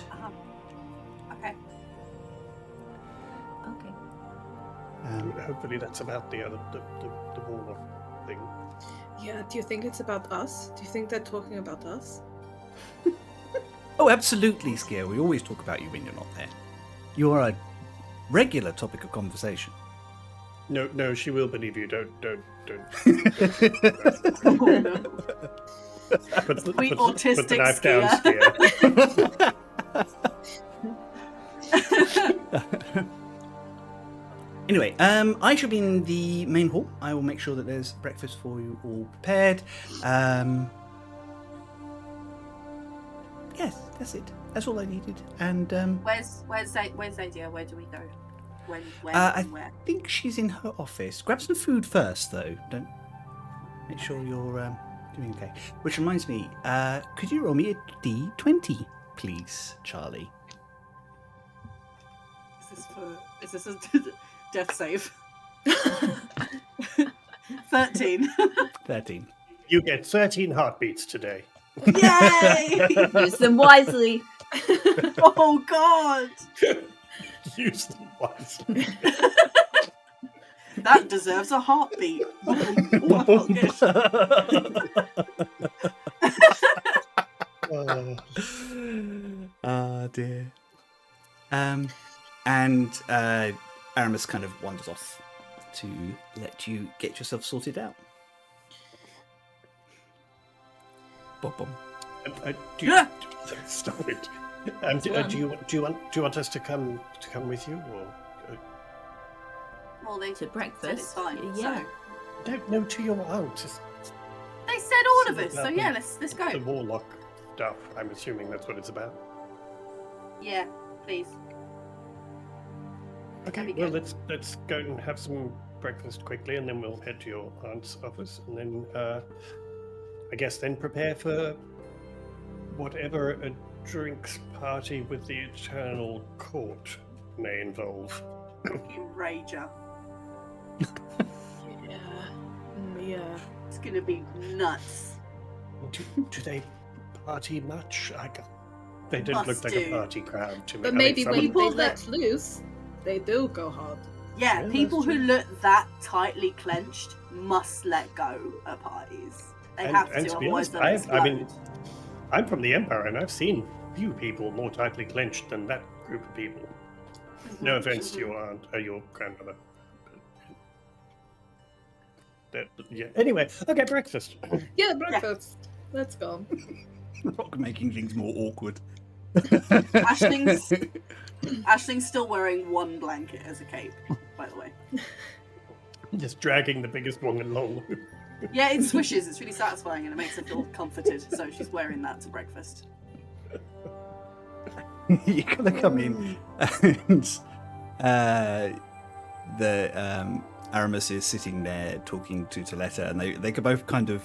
Okay. Okay. Hopefully that's about the warlock thing. Yeah, do you think it's about us? Do you think they're talking about us? Oh, absolutely, Skier. We always talk about you when you're not there. You are a regular topic of conversation. No, she will believe you. Don't. Oh, no. Put the autistic knife down, Skier. Anyway, I shall be in the main hall. I will make sure that there's breakfast for you all prepared. Yes, that's it. That's all I needed. And Where's Zadia? Where do we go? When I where? think she's in her office. Grab some food first, though. Don't make sure you're doing okay. Which reminds me, could you roll me a D20, please, Charlie? Is this a death save? 13. 13. You get 13 heartbeats today. Yay! Use them wisely. Oh God! Use them wisely. That deserves a heartbeat. Ah, dear. And Aramis kind of wanders off to let you get yourself sorted out. Bum, bum. Stop it. Do you want us to come with you, or Well, they To said breakfast. it's fine. Yeah. no to your aunt? So they said all of us. So yeah, let's The go. warlock stuff. I'm assuming that's what it's about. Yeah, please. Okay, That'd be well good. let's go and have some breakfast quickly, and then we'll head to your aunt's office, and then I guess then prepare for whatever a drinks party with the Eternal Court may involve. Fucking rager. Yeah. It's gonna be nuts. Do they party much? They don't Must look like do. a party crowd to me. But I mean, maybe some when of people they that- let loose, they do go hard. Yeah, Yeah, people that's who true. look that tightly clenched must let go at parties. They have and to, to be otherwise honest, they'll I mean, explode. I'm from the Empire, and I've seen few people more tightly clenched than that group of people. No offense to your aunt or your grandmother. Yeah. Anyway, okay, breakfast. Yeah, breakfast. Let's go. Rock making things more awkward. Ashling's still wearing one blanket as a cape, by the way. Just dragging the biggest one along. Yeah, it swishes. It's really satisfying and it makes her feel comforted. So she's wearing that to breakfast. You're gonna come in, and Aramis is sitting there talking to Taletta, and they could both kind of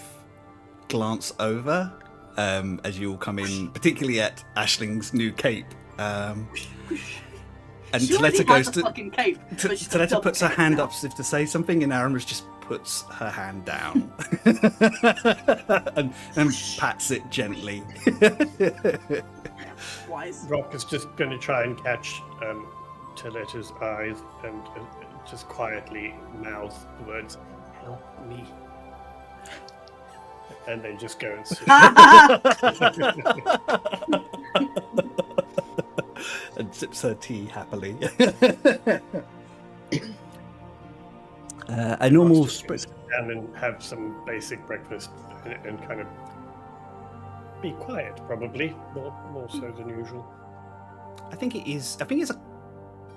glance over as you all come in, particularly at Aisling's new cape. And She already Taletta has goes a to. fucking cape. but she's got Taletta double puts her cape hand now. up as if to say something, and Aramis just puts her hand down and pats it gently. Wise. Rock is just going to try and catch Taletta's eyes and just quietly mouth the words, "Help me." And then just go and sit. And sips her tea happily. A normal Just gonna spread. sit down and have some basic breakfast and kind of be quiet, probably more so than usual. I think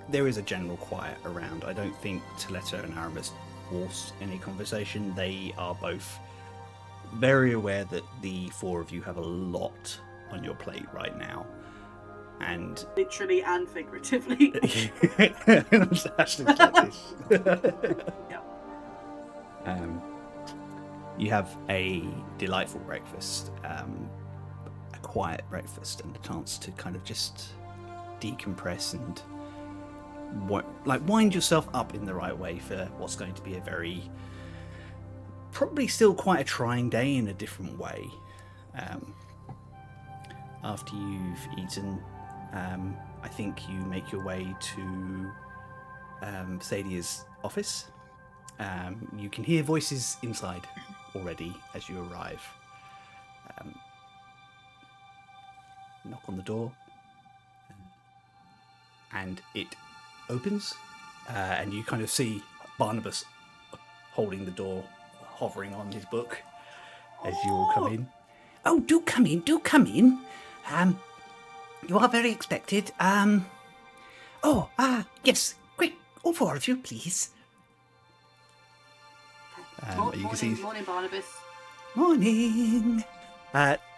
there is a general quiet around. I don't think Taletta and Aramis force any conversation. They are both very aware that the four of you have a lot on your plate right now. And Literally and figuratively. Ashley's like this. Yeah. You have a delightful breakfast. quiet breakfast and a chance to kind of just decompress and wind yourself up in the right way for what's going to be a very, probably still quite a trying day in a different way. After you've eaten, I think you make your way to Sadia's office. You can hear voices inside already as you arrive. Knock on the door, and it opens, and you kind of see Barnabas holding the door, hovering on his book as you all come in. Oh, do come in, do come in. You are very expected. Yes, quick, all four of you, please. Morning, Barnabas. Morning.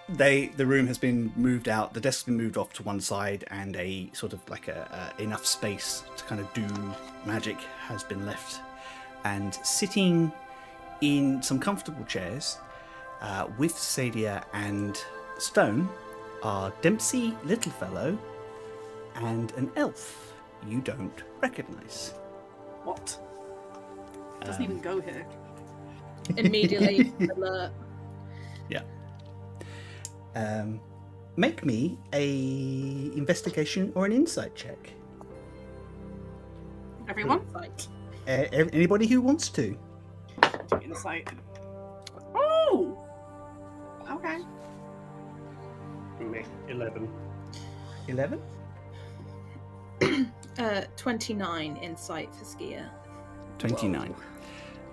The room has been moved out. The desk's been moved off to one side, and a sort of like enough space to kind of do magic has been left. And sitting in some comfortable chairs with Sadia and Stone are Dempsey Littlefellow and an elf you don't recognise. What? Doesn't even go here. Immediately alert. Yeah. Make me a investigation or an insight check. Everyone? Anybody who wants to. Insight. Oh! Okay. Me, 11. 11? 29 insight for Skier. 29.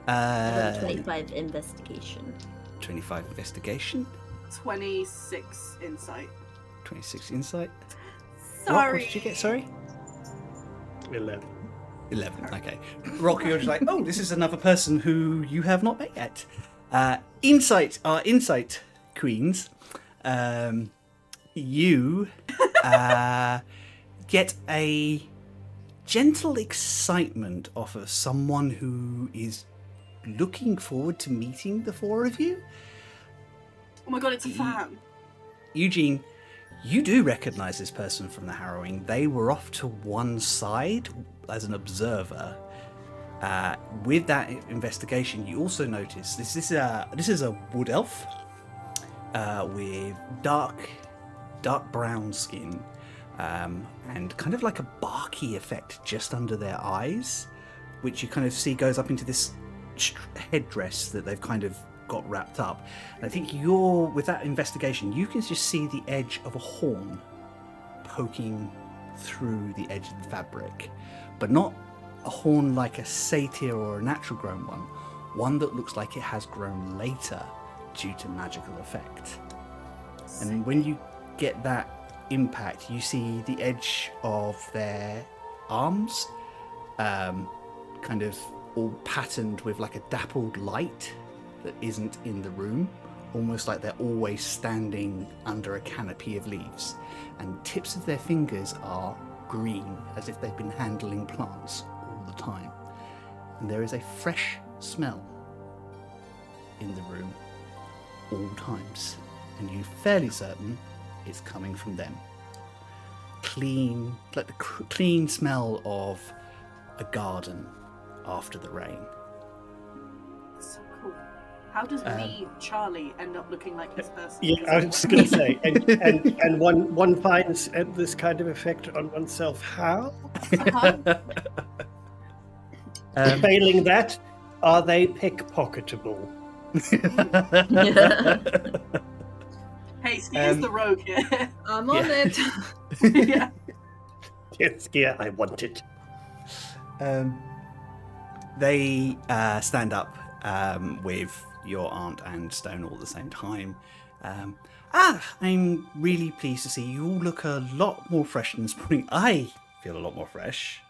25 investigation. 25 investigation. 26 insight. 26 insight. Sorry. What did you get? Sorry? 11. 11. Okay. Rock, you're just like, oh, this is another person who you have not met yet. Insight queens. You get a gentle excitement off of someone who is looking forward to meeting the four of you. Oh my god, it's a fan. Eugene, you do recognise this person from the harrowing. They were off to one side as an observer. With that investigation, you also notice this is a wood elf with dark brown skin and kind of like a barky effect just under their eyes, which you kind of see goes up into this headdress that they've kind of got wrapped up. And I think with that investigation, you can just see the edge of a horn poking through the edge of the fabric, but not a horn like a satyr or a natural grown one that looks like it has grown later due to magical effect. And when you get that impact, you see the edge of their arms kind of all patterned with like a dappled light that isn't in the room, almost like they're always standing under a canopy of leaves, and tips of their fingers are green as if they've been handling plants all the time. And there is a fresh smell in the room all times, and you're fairly certain it's coming from them. Clean, like the clean smell of a garden after the rain. So cool. How does me, Charlie, end up looking like this person? Yeah, I was going to say, and one finds this kind of effect on oneself. How? Failing that, are they pickpocketable? Hey, here's the rogue here. I'm on it. Yeah. Yes, yeah, I want it. They stand up with your aunt and Stone all at the same time. I'm really pleased to see you all look a lot more fresh than this morning. I feel a lot more fresh.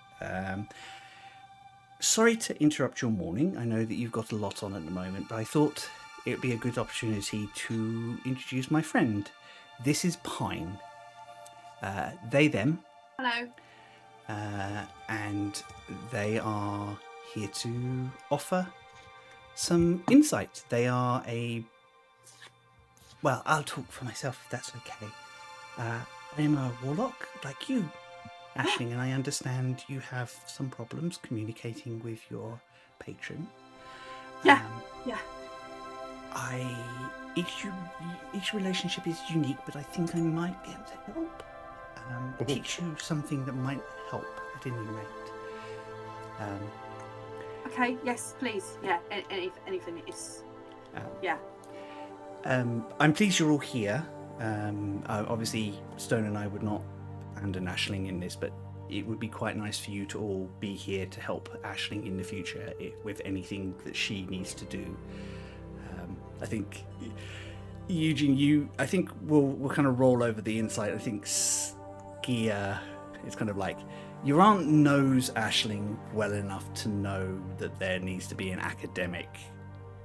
Sorry to interrupt your morning. I know that you've got a lot on at the moment, but I thought it would be a good opportunity to introduce my friend. This is Pine. They, them. Hello. And they are here to offer some insight. They are a Well, I'll talk for myself if that's okay. I am a warlock like you, Aisling, and I understand you have some problems communicating with your patron. Yeah, yeah. Each relationship is unique, but I think I might be able to help. Teach you something that might help at any rate. Okay, yes, please. Yeah, anything is... yeah. I'm pleased you're all here. Obviously, Stone and I would not abandon Aisling in this, but it would be quite nice for you to all be here to help Aisling in the future with anything that she needs to do. I think, Eugene, I think we'll kind of roll over the insight. I think Skia is kind of like, your aunt knows Aisling well enough to know that there needs to be an academic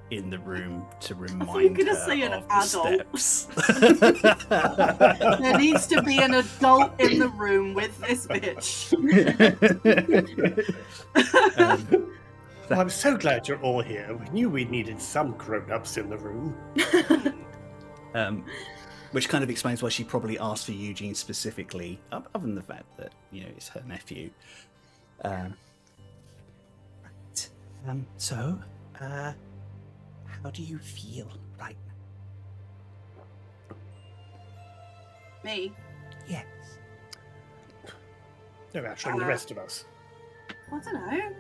in the room to remind her say an of adult. the steps. There needs to be an adult in the room with this bitch. Well, I'm so glad you're all here. We knew we needed some grown-ups in the room. Which kind of explains why she probably asked for Eugene specifically, other than the fact that, it's her nephew. So, how do you feel right now? Me? Yes. No, actually, the rest of us. I don't know.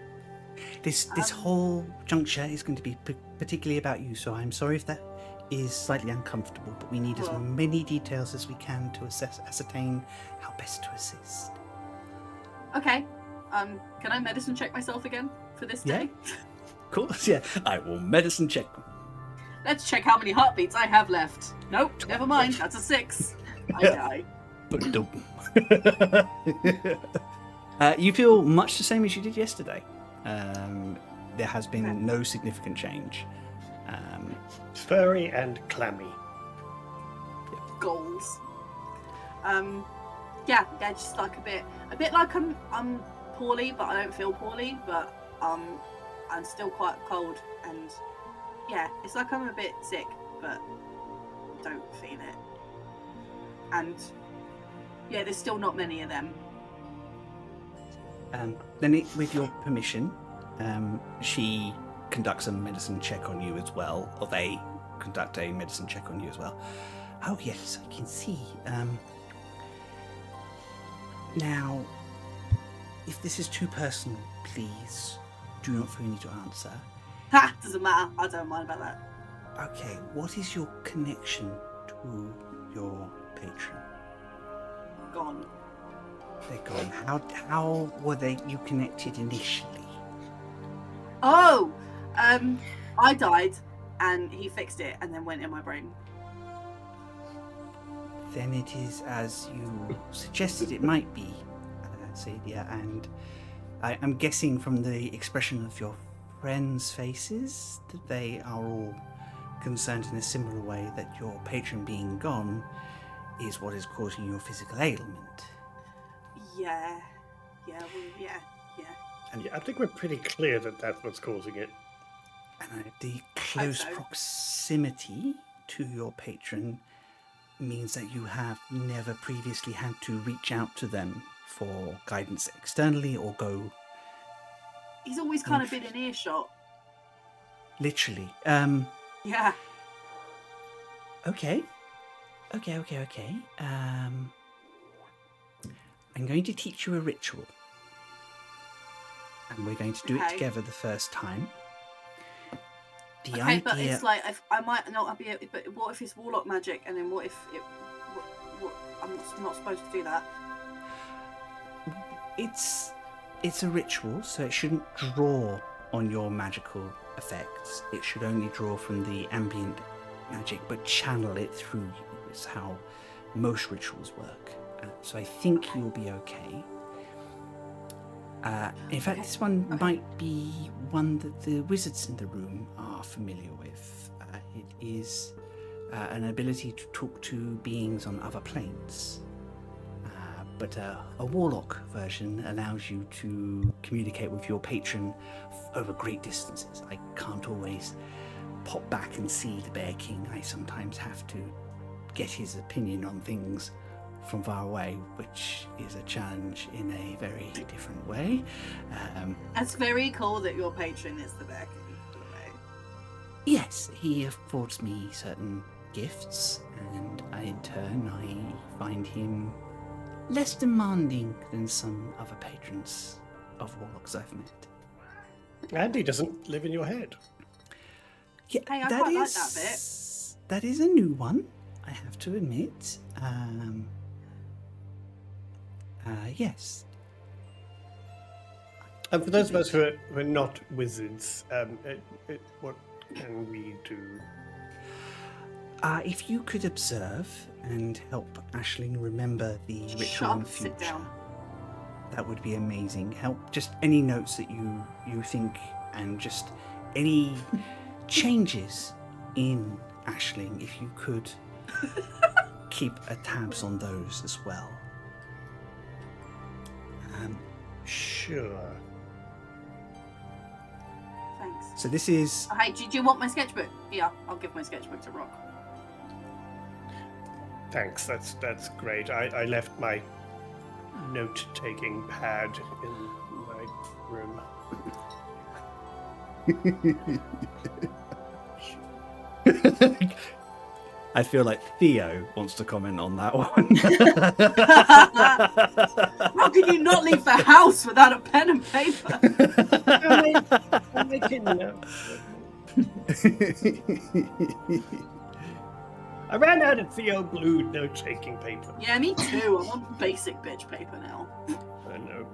This whole juncture is going to be particularly about you, so I'm sorry if that is slightly uncomfortable, but we need as many details as we can to ascertain how best to assist. Okay. Can I medicine check myself again for this day? Of course, yeah. I will medicine check. Let's check how many heartbeats I have left. Nope, never mind. That's a 6. I die. You feel much the same as you did yesterday. There has been no significant change. Furry and clammy. Goals. Yeah, just like a bit like I'm poorly, but I don't feel poorly, but I'm still quite cold, and yeah, it's like I'm a bit sick, but don't feel it. And yeah, there's still not many of them. Then, with your permission, she conducts a medicine check on you as well, or they conduct a medicine check on you as well. Oh yes, I can see. Now, if this is too personal, please do not feel need to answer. Ha! Doesn't matter. I don't mind about that. Okay, what is your connection to your patron? Gone. They're gone. How were you connected initially? Oh! I died, and he fixed it, and then went in my brain. Then it is as you suggested it might be, Sadia, and I'm guessing from the expression of your friends' faces that they are all concerned in a similar way that your patron being gone is what is causing your physical ailment. Yeah. And yeah, I think we're pretty clear that that's what's causing it. And the close proximity to your patron means that you have never previously had to reach out to them for guidance externally or go... He's always kind of been in earshot. Literally. Yeah. Okay. I'm going to teach you a ritual. And we're going to do it together the first time. The idea... but it's like, I might not be able... But what if it's warlock magic, and then what if it... I'm not supposed to do that? It's a ritual, so it shouldn't draw on your magical effects. It should only draw from the ambient magic, but channel it through you. It's how most rituals work. So I think you'll be okay. In fact, this one might be one that the wizards in the room are familiar with. It is an ability to talk to beings on other planes. But a warlock version allows you to communicate with your patron over great distances. I can't always pop back and see the Bear King. I sometimes have to get his opinion on things from far away, which is a challenge in a very different way. It's very cool that your patron is the bear king. Yes, he affords me certain gifts, and in turn I find him less demanding than some other patrons of warlocks I've met. And he doesn't live in your head. Yeah, Hey, I quite like that bit. That is a new one, I have to admit. Yes. And for those of us who are not wizards, what can we do? If you could observe and help Aisling remember the ritual Shut in up, the sit future, down. that would be amazing. Help just any notes that you think, and just any changes in Aisling, if you could keep a tabs on those as well. Sure. Thanks. So this is Hey, do you want my sketchbook? Yeah, I'll give my sketchbook to Rock. Thanks, that's great. I left my note-taking pad in my room. I feel like Theo wants to comment on that one. How can you not leave the house without a pen and paper? I'm making notes. I ran out of Theo Blue note-taking paper. Yeah, me too. I'm on basic bitch paper now. I know.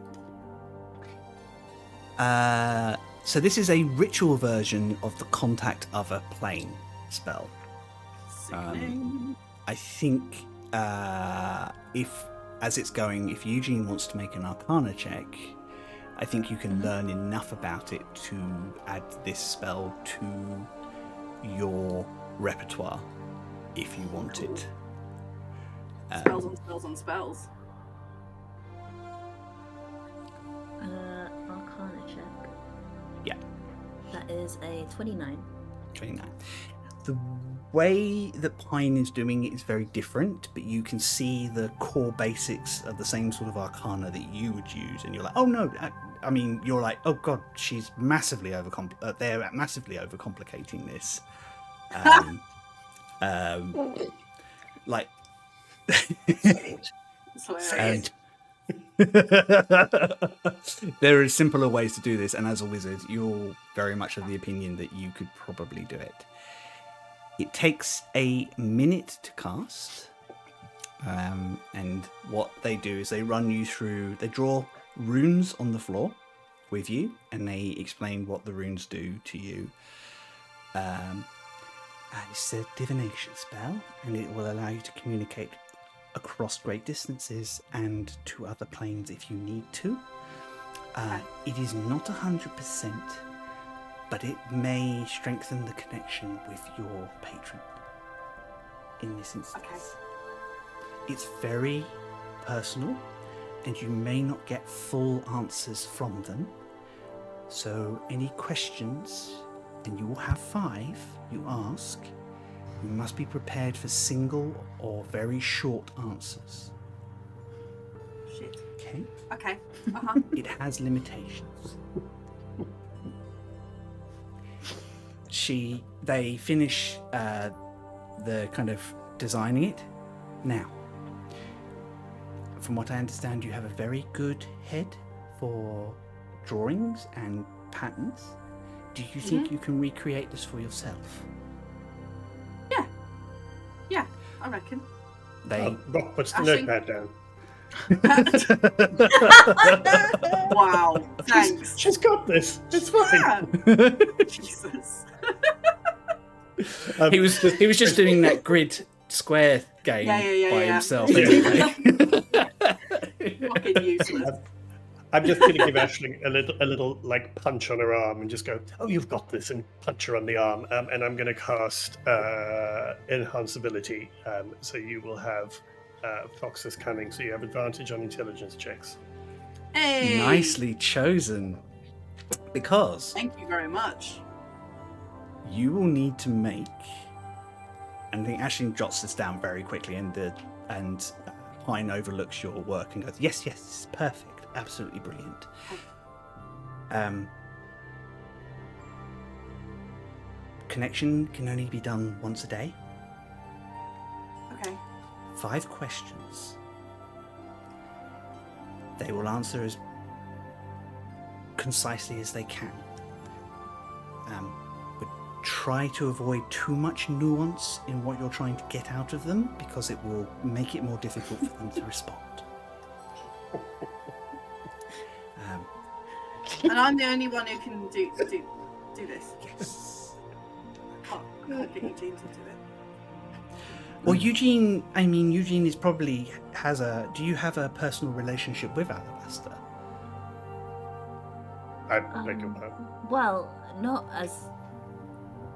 So this is a ritual version of the Contact Other Plane spell. I think if Eugene wants to make an Arcana check, I think you can learn enough about it to add this spell to your repertoire if you want it. Spells on spells on spells. Arcana check. Yeah. That is a 29. 29. The way that Pine is doing it is very different, but you can see the core basics of the same sort of arcana that you would use, and you're like, oh no, I mean, you're like, oh god, she's massively they're massively overcomplicating this. Like, Saint. There are simpler ways to do this, and as a wizard, you're very much of the opinion that you could probably do it. It takes a minute to cast, and what they do is they run you through, they draw runes on the floor with you, and they explain what the runes do to you. It's a divination spell, and it will allow you to communicate across great distances and to other planes if you need to. It is not 100%, but it may strengthen the connection with your patron in this instance. Okay. It's very personal, and you may not get full answers from them. So any questions, and you will have 5, you ask, you must be prepared for single or very short answers. Shit. Okay? Okay. Uh-huh. It has limitations. They finish the kind of designing it. Now, from what I understand, you have a very good head for drawings and patterns. Do you think you can recreate this for yourself? Yeah, I reckon. Rock puts the Aisling? notepad down. Wow, thanks. She's got this. It's fine. Yeah. Jesus. He was just doing that grid square game by himself. Anyway. Fucking useless. I'm just going to give Aisling a little like punch on her arm and just go, "Oh, you've got this," and punch her on the arm. And I'm going to cast enhanceability, so you will have Fox's cunning, so you have advantage on intelligence checks. Hey. Nicely chosen, because Thank you very much. you will need to make And I think Aisling jots this down very quickly, and Pine overlooks your work and goes, yes, it's perfect, absolutely brilliant. Connection can only be done once a day. Okay. 5 questions. They will answer as concisely as they can. But try to avoid too much nuance in what you're trying to get out of them, because it will make it more difficult for them to respond. And I'm the only one who can do this. Yes. I can't get Eugene to do it. Well, Eugene is probably do you have a personal relationship with Alabaster? I beg your pardon. Well, not as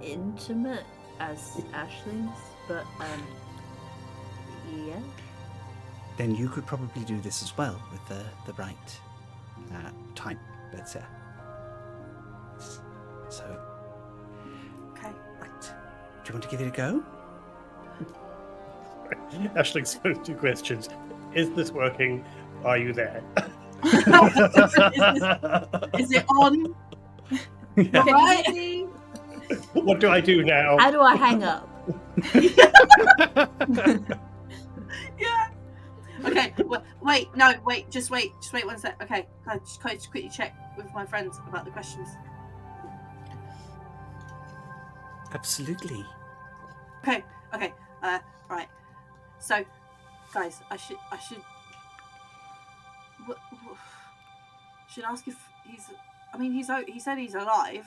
intimate as Aisling's, but yeah. Then you could probably do this as well with the right time, but so. Okay. Right. Do you want to give it a go? Aisling's first 2 questions. Is this working? Are you there? Is it on? Yeah. Right? What do I do now? How do I hang up? Yeah. Okay. Just wait 1 sec. Okay. Can I just quickly check with my friends about the questions? Absolutely. Okay. Right. So, guys, I should ask if he's. I mean, he said he's alive.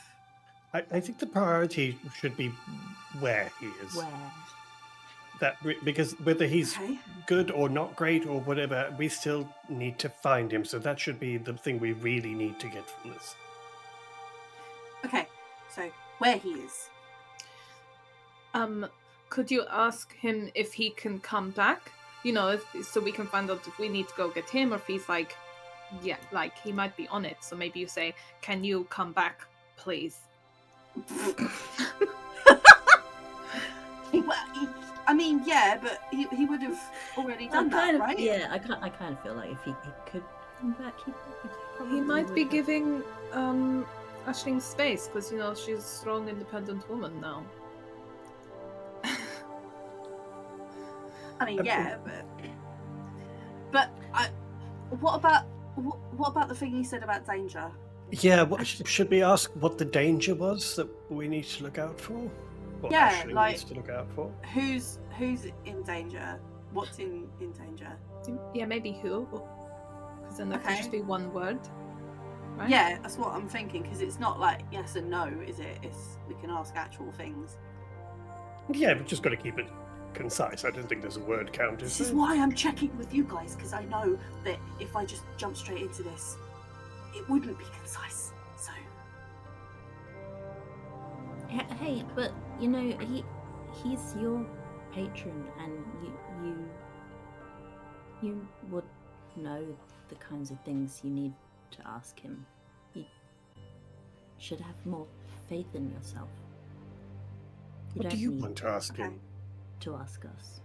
I think the priority should be where he is. Where? Because whether he's Okay. good or not great or whatever, we still need to find him. So that should be the thing we really need to get from this. Okay. So, where he is. Could you ask him if he can come back? You know, so we can find out if we need to go get him, or if he's like, yeah, like he might be on it. So maybe you say, "Can you come back, please?" I mean, yeah, but he would have already done that, right? Yeah, I kind of feel like if he could come back, he probably He might be would. giving Aisling space because you know she's a strong, independent woman now. I mean, yeah, but what about the thing he said about danger? Yeah, should we ask what the danger was that we need to look out for? What Yeah, Aisling like- needs to look out for? Who's in danger? What's in danger? Yeah, maybe who? Because then that could Okay. just be one word, right? Yeah, that's what I'm thinking, because it's not like yes and no, is it? We can ask actual things. Yeah, we've just got to keep it concise. I don't think there's a word count. This Is is there? why I'm checking with you guys, because I know that if I just jump straight into this, it wouldn't be concise. So Hey, but you know he's your patron, and you would know the kinds of things you need to ask him. You should have more faith in yourself. You What don't do you need want to ask okay, him? to ask us.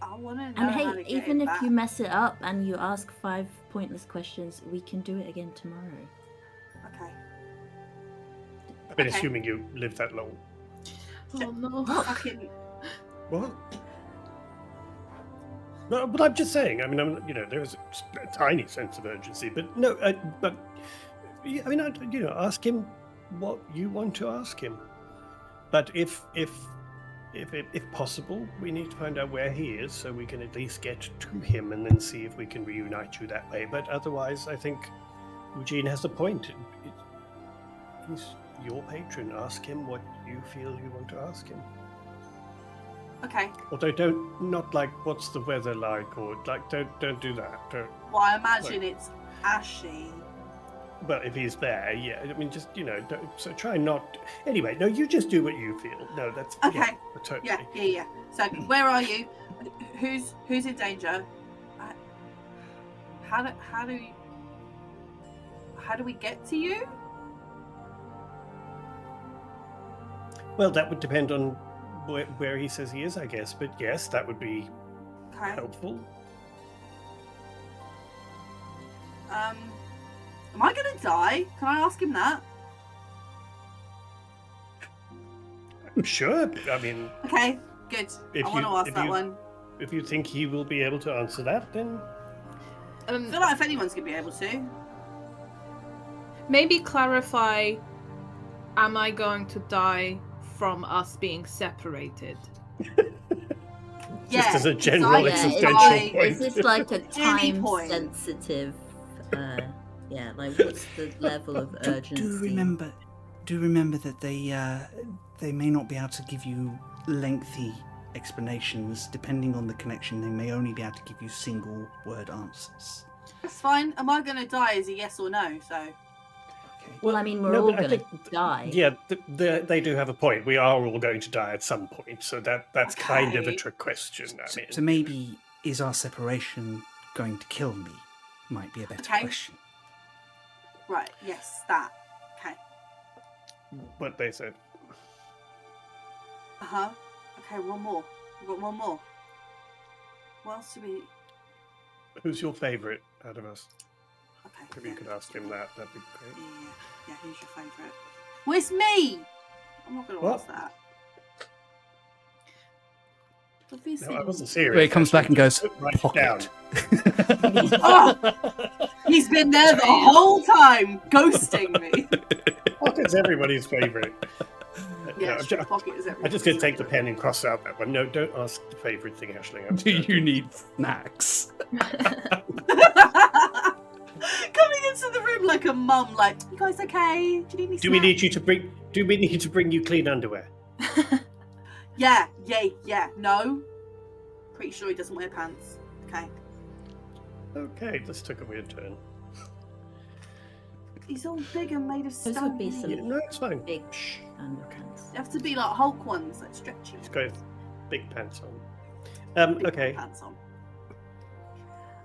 I want to know And how hey, to get even it if back. you mess it up and you ask 5 pointless questions, we can do it again tomorrow. Okay. I've been Okay. assuming you live that long. Oh no. Fucking What? No, but I'm just saying. I mean, there's a tiny sense of urgency, but no. But yeah, I mean, ask him what you want to ask him. But if possible, we need to find out where he is so we can at least get to him and then see if we can reunite you that way. But otherwise, I think Eugene has a point. He's your patron. Ask him what you feel you want to ask him. okay. Although not like what's the weather like, or like don't do that. Well, I imagine it's ashy. But if he's there, yeah. I mean, just so try not. Anyway, no, you just do what you feel. No, that's Okay. Yeah, totally. Yeah. So, where are you? Who's in danger? How do we get to you? Well, that would depend on where he says he is, I guess. But yes, that would be Okay. helpful. Am I gonna die? Can I ask him that? Sure. I mean, Okay, good. If I want you- to ask if that you- one. if you think he will be able to answer that, then I feel like if anyone's gonna be able to. Maybe clarify, am I going to die from us being separated? Yeah, as a because general I Yeah, existential die- point. is this like a Any point. time-sensitive? Yeah, like what's the level of urgency? Do remember that they may not be able to give you lengthy explanations. Depending on the connection, they may only be able to give you single word answers. That's fine. Am I gonna die? Is a yes or no? So. Okay. Well, I mean, we're No, all but I going to think- die. Yeah, they do have a point. We are all going to die at some point, so that's kind of a Okay. trick question. I mean, So maybe, is our separation going to kill me? Might be a better Okay. question. Right. Yes. That. Okay. what they said. Okay. One more. We've got one more. What else do we? Who's your favourite out of us? Okay. If you could ask him that, that'd be great. Yeah. Who's your favourite? Well, it's me. I'm not gonna What? ask that. Obviously. No, I wasn't serious. Wait, he comes back and goes, Write it down. pocket. Oh! He's been there the whole time, ghosting me. Pocket's everybody's favourite. Yeah, No, it's true. Pocket is I'm everything. just going to take the pen and cross out that one. No, don't ask the favourite thing, Aisling. I'm Do joking. you need snacks? Coming into the room like a mum, like, you guys okay? Do you need any Do we snacks?" need you to bring? Do we need to bring you clean underwear? Yeah. No. Pretty sure he doesn't wear pants. Okay. Okay, this took a weird turn. He's all big and made of Those stone. would be some- Yeah, no, it's fine. Big Shh. underpants. They have to be like Hulk ones, like stretchy. He's got big pants on. Big Okay. Pants on.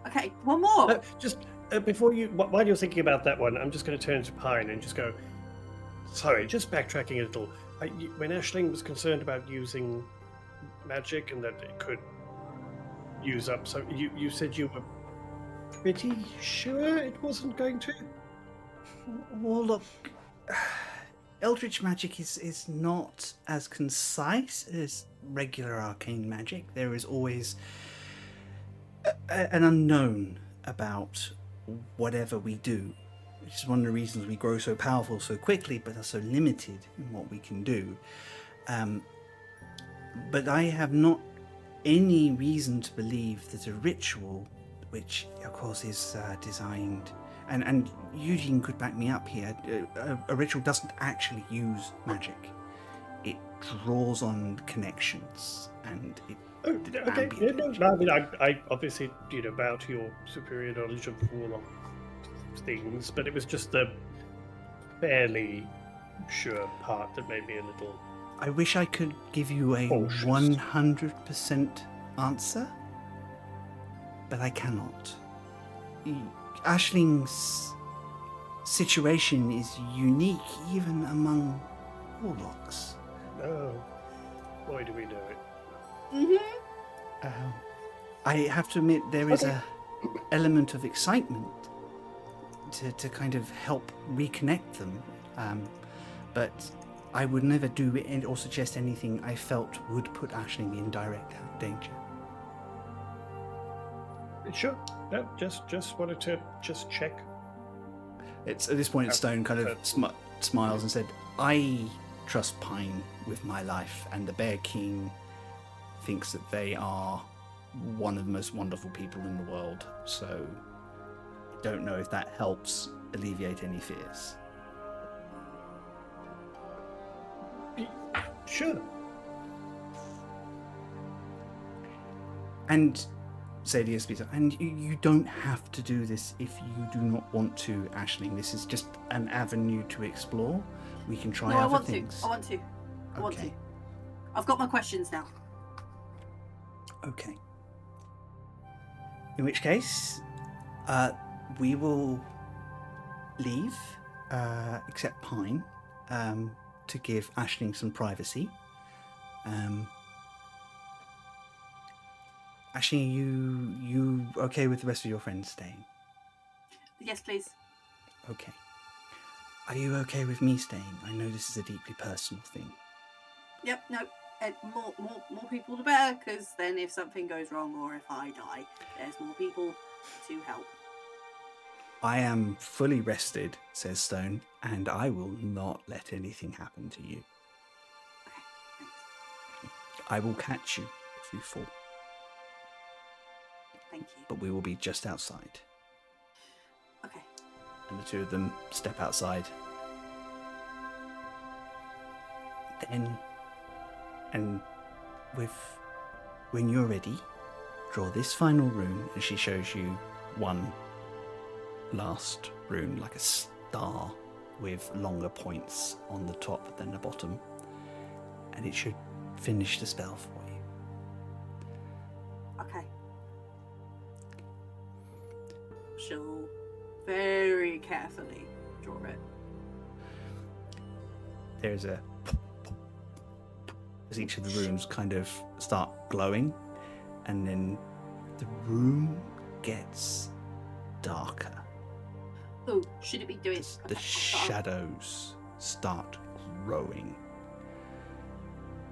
Okay, one more. Just before you, while you're thinking about that one, I'm just going to turn to Pine and just go. Sorry, just backtracking a little. When Aisling was concerned about using magic and that it could use up, so you said you were pretty sure it wasn't going to. Well, look, Eldritch magic is not as concise as regular arcane magic. There is always an unknown about whatever we do, which is one of the reasons we grow so powerful so quickly, but are so limited in what we can do. But I have not any reason to believe that a ritual, which of course is designed, and Eugene could back me up here, a ritual doesn't actually use magic. It draws on connections, and it Oh, okay. Yeah, no, I mean, I obviously, bow to your superior knowledge of all of things, but it was just the fairly sure part that made me a little. I wish I could give you a Cautious. 100% answer, but I cannot. Aisling's situation is unique even among warlocks. Oh, boy, do we know it. I have to admit there is Okay. a element of excitement to kind of help reconnect them, but I would never do it or suggest anything I felt would put Aisling in direct danger. Sure. No, just wanted to just check. It's at this point Stone kind of smiles and said, "I trust Pine with my life, and the Bear King thinks that they are one of the most wonderful people in the world, so don't know if that helps alleviate any fears." Sure. And Sadia speaks up, and you don't have to do this if you do not want to, Aisling. This is just an avenue to explore. We can try No, I other want things. to. I want to. I want to. Okay. I've got my questions now. Okay. In which case, we will leave, except Pine, to give Aisling some privacy. Actually, you okay with the rest of your friends staying? Yes, please. Okay. Are you okay with me staying? I know this is a deeply personal thing. Yep. No. More people the better, because then if something goes wrong or if I die, there's more people to help. I am fully rested, says Stone, and I will not let anything happen to you. Okay. Thanks. I will catch you if you fall, Thank you. but we will be just outside. Okay. And the two of them step outside. Then, and when you're ready, draw this final rune, and she shows you one last rune, like a star with longer points on the top than the bottom, and it should finish the spell for you. Okay. She'll very carefully draw it. There's a as each of the runes kind of start glowing, and then the room gets darker. Oh, should it be doing? The shadows start growing,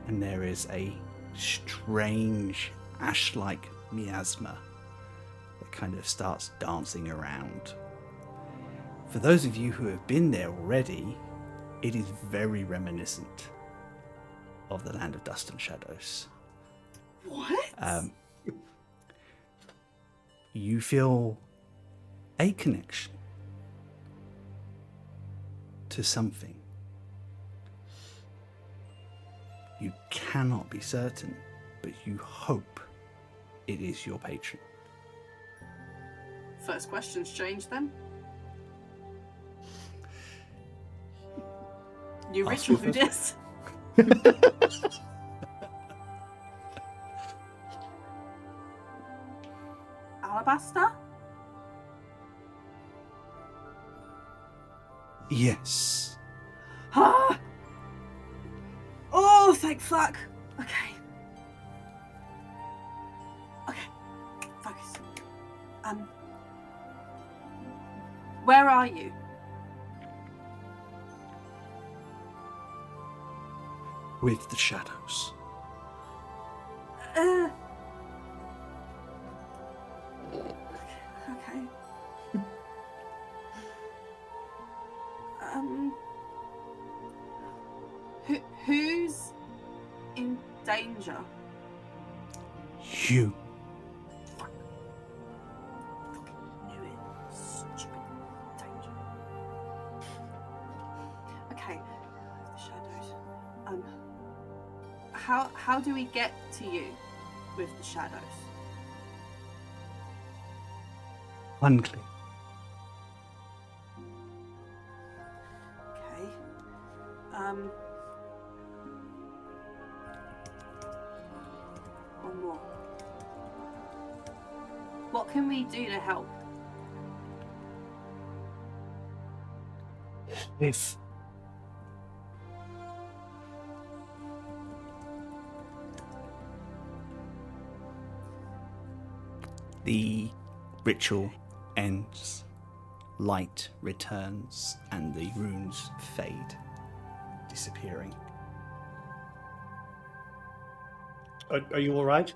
and there is a strange ash-like miasma that kind of starts dancing around. For those of you who have been there already, it is very reminiscent of the Land of Dust and Shadows. What? You feel a connection to something. You cannot be certain, but you hope it is your patron. First question's changed then. New Ask ritual, me who first. dis? Alabaster? Yes. Ah! Oh, thank fuck. Okay. Okay. Focus. Where are you? With the shadows. Okay. Who's in danger? You. Knew it. Stupid danger. Okay. The shadows. How do we get to you with the shadows? Unclear. Okay. One more. What can we do to help? If the ritual ends, light returns, and the runes fade, disappearing. Are you all right?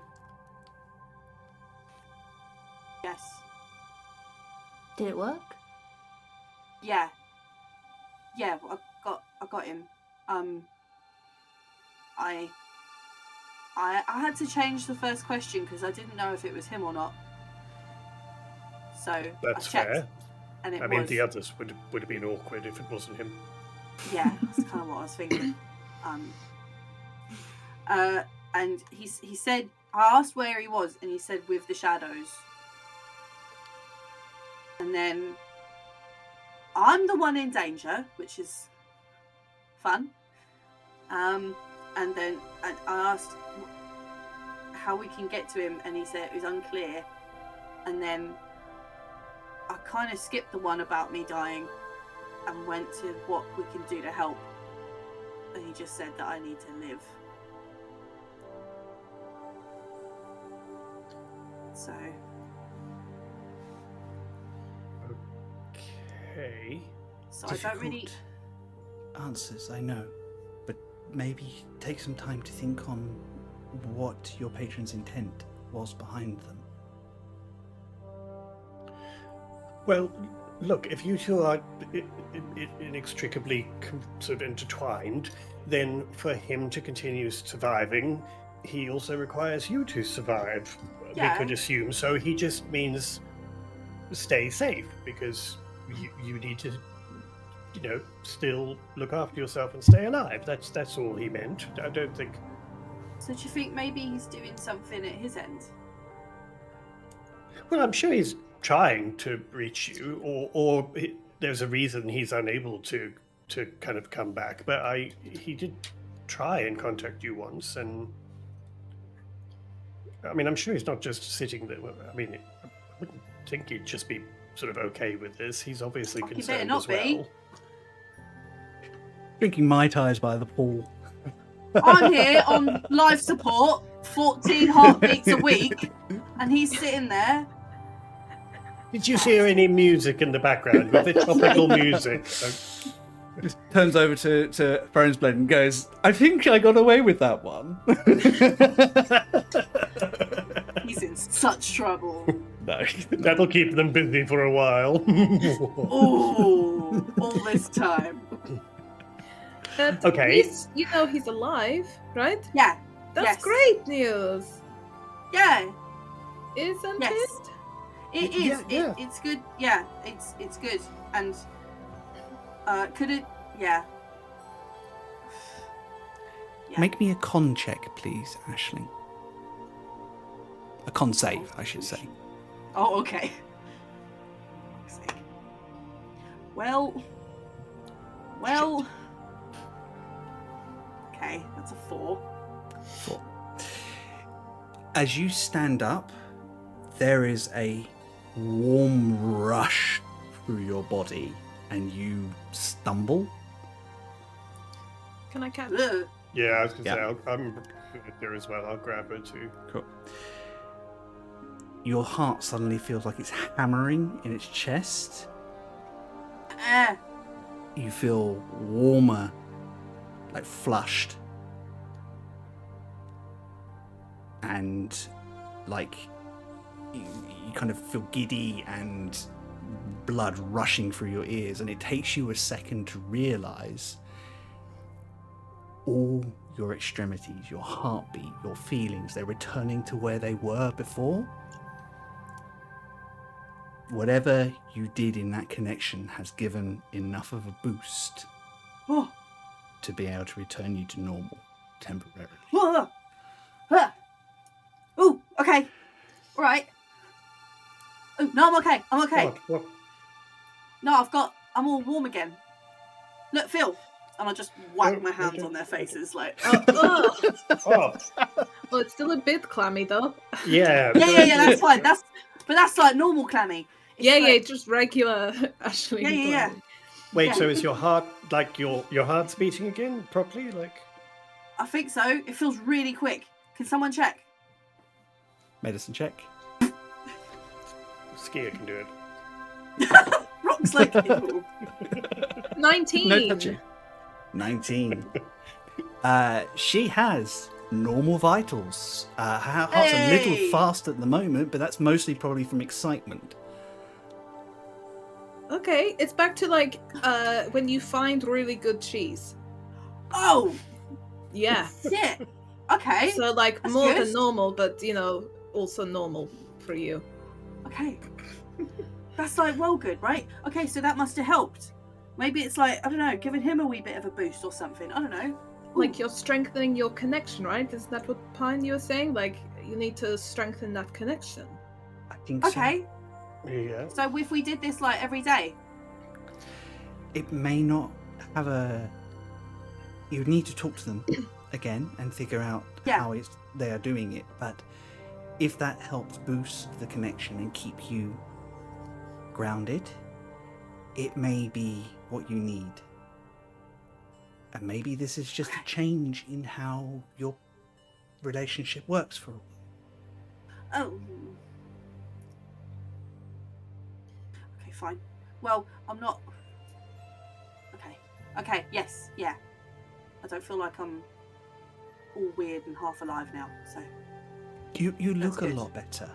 Yes. Did it work? Yeah. Yeah, I got him. I had to change the first question because I didn't know if it was him or not. So That's I checked, fair. and it I was. mean, the others would have been awkward if it wasn't him. Yeah, that's kind of what I was thinking. And he said, I asked where he was, and he said with the shadows. And then I'm the one in danger, which is fun. And then I asked how we can get to him, and he said it was unclear. And then I kind of skipped the one about me dying and went to what we can do to help. And he just said that I need to live. So Okay. I don't really. Difficult answers, I know, but maybe take some time to think on what your patron's intent was behind them. Well, look, if you two are inextricably sort of intertwined, then for him to continue surviving, he also requires you to survive. Yeah. We could assume. So he just means stay safe, because you need to, still look after yourself and stay alive. That's all he meant. I don't think. So do you think maybe he's doing something at his end? Well, I'm sure he's trying to reach you, or there's a reason he's unable to kind of come back. But he did try and contact you once, and I mean, I'm sure he's not just sitting there. I mean, I wouldn't think he'd just be sort of okay with this. He's obviously He better concerned not as well. be. Drinking Mai Tais by the pool. I'm here on life support, 14 heartbeats a week, and he's sitting there. Did you hear any music in the background with the tropical music? Just turns over to Thronesblade and goes, I think I got away with that one. He's in such trouble. No, that'll keep them busy for a while. Ooh, all this time. At Okay. least you know he's alive, right? Yeah, That's Yes. great news, yeah, isn't yes. it? It is. Yeah. It's good. Yeah, it's good. And could it? Yeah. Yeah. Make me a con check, please, Aisling. A con save, I should say. Oh, okay. Fuck's sake. Well. Okay, that's a 4. 4. As you stand up, there is a warm rush through your body, and you stumble. Can I catch? Ugh. Yeah, I was going to Yeah. say, I'm there as well. I'll grab her too. Cool. Your heart suddenly feels like it's hammering in its chest. Eh. You feel warmer, like flushed. And like you kind of feel giddy and blood rushing through your ears, and it takes you a second to realize all your extremities, your heartbeat, your feelings, they're returning to where they were before. Whatever you did in that connection has given enough of a boost Oh. to be able to return you to normal temporarily. Whoa. Ah. Ooh, okay. All right. Oh, no, I'm okay. I'm okay. What? No, I'm all warm again. Look, Phil. And I just whack Oh, my hands okay. on their faces like, Oh, Oh, well, it's still a bit clammy though. yeah. yeah, that's fine. That's like normal clammy. It's Yeah, like- just regular. Actually, Yeah. Wait, Yeah. so is your heart, like, your heart's beating again properly? Like, I think so. It feels really quick. Can someone check? Medicine check. Skier can do it. Rock's like, ew. 19. No touching. 19. She has normal vitals. Her heart's a little Hey! fast at the moment, but that's mostly probably from excitement. Okay, it's back to like when you find really good cheese. Oh, Yeah. shit. Okay. So like That's more good. than normal, but also normal for you. Okay. That's like well good, right? Okay, so that must have helped. Maybe it's like, I don't know, giving him a wee bit of a boost or something. I don't know. Like you're strengthening your connection, right? Is that what Pine you were saying? Like you need to strengthen that connection. I think so. Okay. Yeah. So if we did this like every day, It may not have a... You need to talk to them again and figure out Yeah. how they are doing it. But if that helps boost the connection and keep you grounded, it may be what you need. And maybe this is just a change in how your relationship works for a while. oh, fine. Well, I'm not. Okay. Yes. Yeah. I don't feel like I'm all weird and half alive now. So. You look a good. lot better.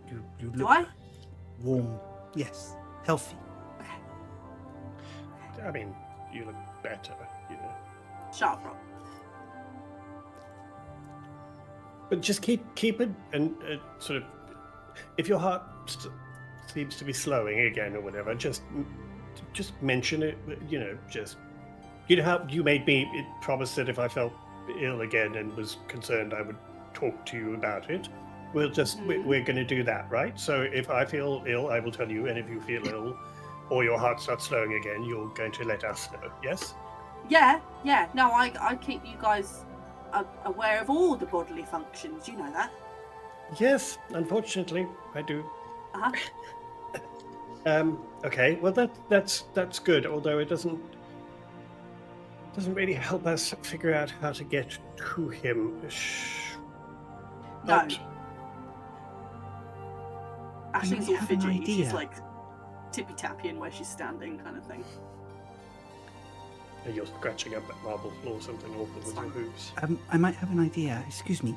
You look Do I? warm. Yes, healthy. Okay. I mean, you look better, you know. Shut up, Rob. But just keep it and sort of, if your heart seems to be slowing again or whatever, just mention it. You know, you know how you made me promise that if I felt ill again and was concerned, I would talk to you about it. We're going to do that, right? So if I feel ill, I will tell you, and if you feel ill, or your heart starts slowing again, you're going to let us know. Yes? Yeah. No, I keep you guys aware of all the bodily functions. You know that. Yes, unfortunately, I do. Okay, well that's good. Although it doesn't really help us figure out how to get to him. No. But Ashley's we all have an fidgety. idea. She's like tippy tapping where she's standing, kind of thing. you're scratching up that marble floor, something awful with your hooves. I might have an idea. Excuse me.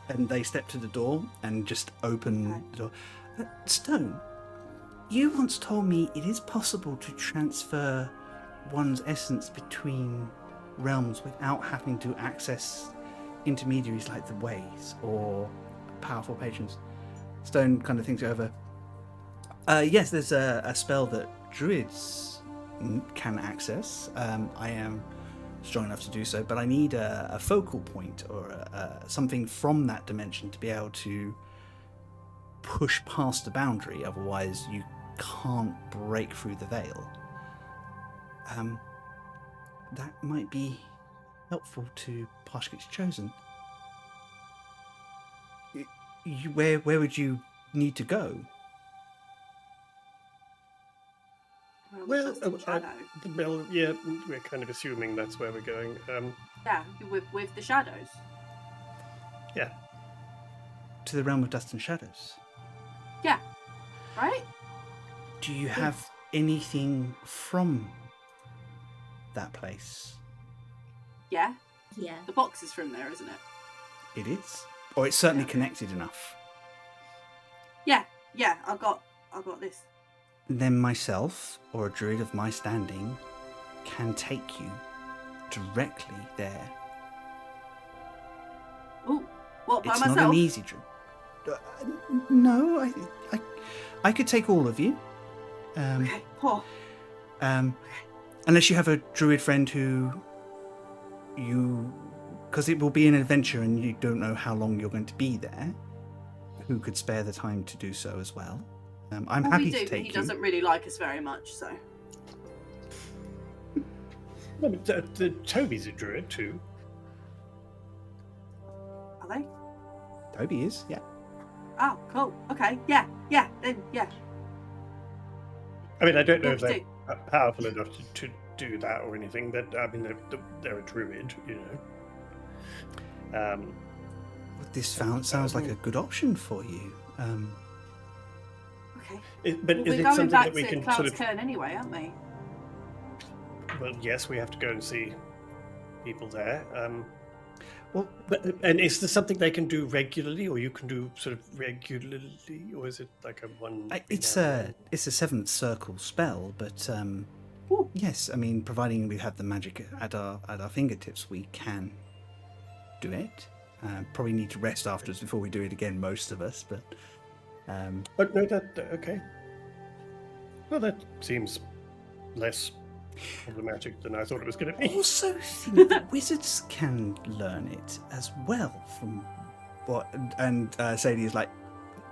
And they step to the door and just open the door. Stone, you once told me it is possible to transfer one's essence between realms without having to access intermediaries like the Ways or powerful patrons. Stone kind of thinks it over. Yes, there's a spell that druids can access. I am strong enough to do so, but I need a focal point or something from that dimension to be able to push past the boundary. Otherwise, you can't break through the veil. That might be helpful to Pashkit's Chosen. Where would you need to go? Well, shadow. yeah, we're kind of assuming that's where we're going. Yeah, with the shadows. Yeah. To the realm of dust and shadows. Yeah. Right? Do you have anything from that place? Yeah. Yeah. The box is from there, isn't it? It is, or it's certainly connected enough. Yeah. I got this. Then myself, or a druid of my standing, can take you directly there. Ooh, what, by It's myself? not an easy druid. No, I could take all of you. Okay. Oh. Unless you have a druid friend who because it will be an adventure and you don't know how long you're going to be there, who could spare the time to do so as well. I'm happy we to do, take but he you. doesn't really like us very much, so. No, but Toby's a druid too. Are they? Toby is, yeah. Oh, cool. Okay. Yeah. Then, yeah. I mean, I don't know if Yes, they're powerful enough to do that or anything, but I mean, they're a druid, you know. This sounds like a good option for you. Okay. But Well, is we're it going something back that we to can Cloud's sort of? Cairn anyway, aren't we? Well, yes, we have to go and see people there. Well, and is this something they can do regularly, or you can do sort of regularly, or is it like a one? it's a seventh circle spell, but yes, I mean, providing we have the magic at our fingertips, we can do it. Probably need to rest afterwards before we do it again, most of us, but. But no, okay. Well, that seems less problematic than I thought it was going to be. Also think that wizards can learn it as well from what. And Sadie is like,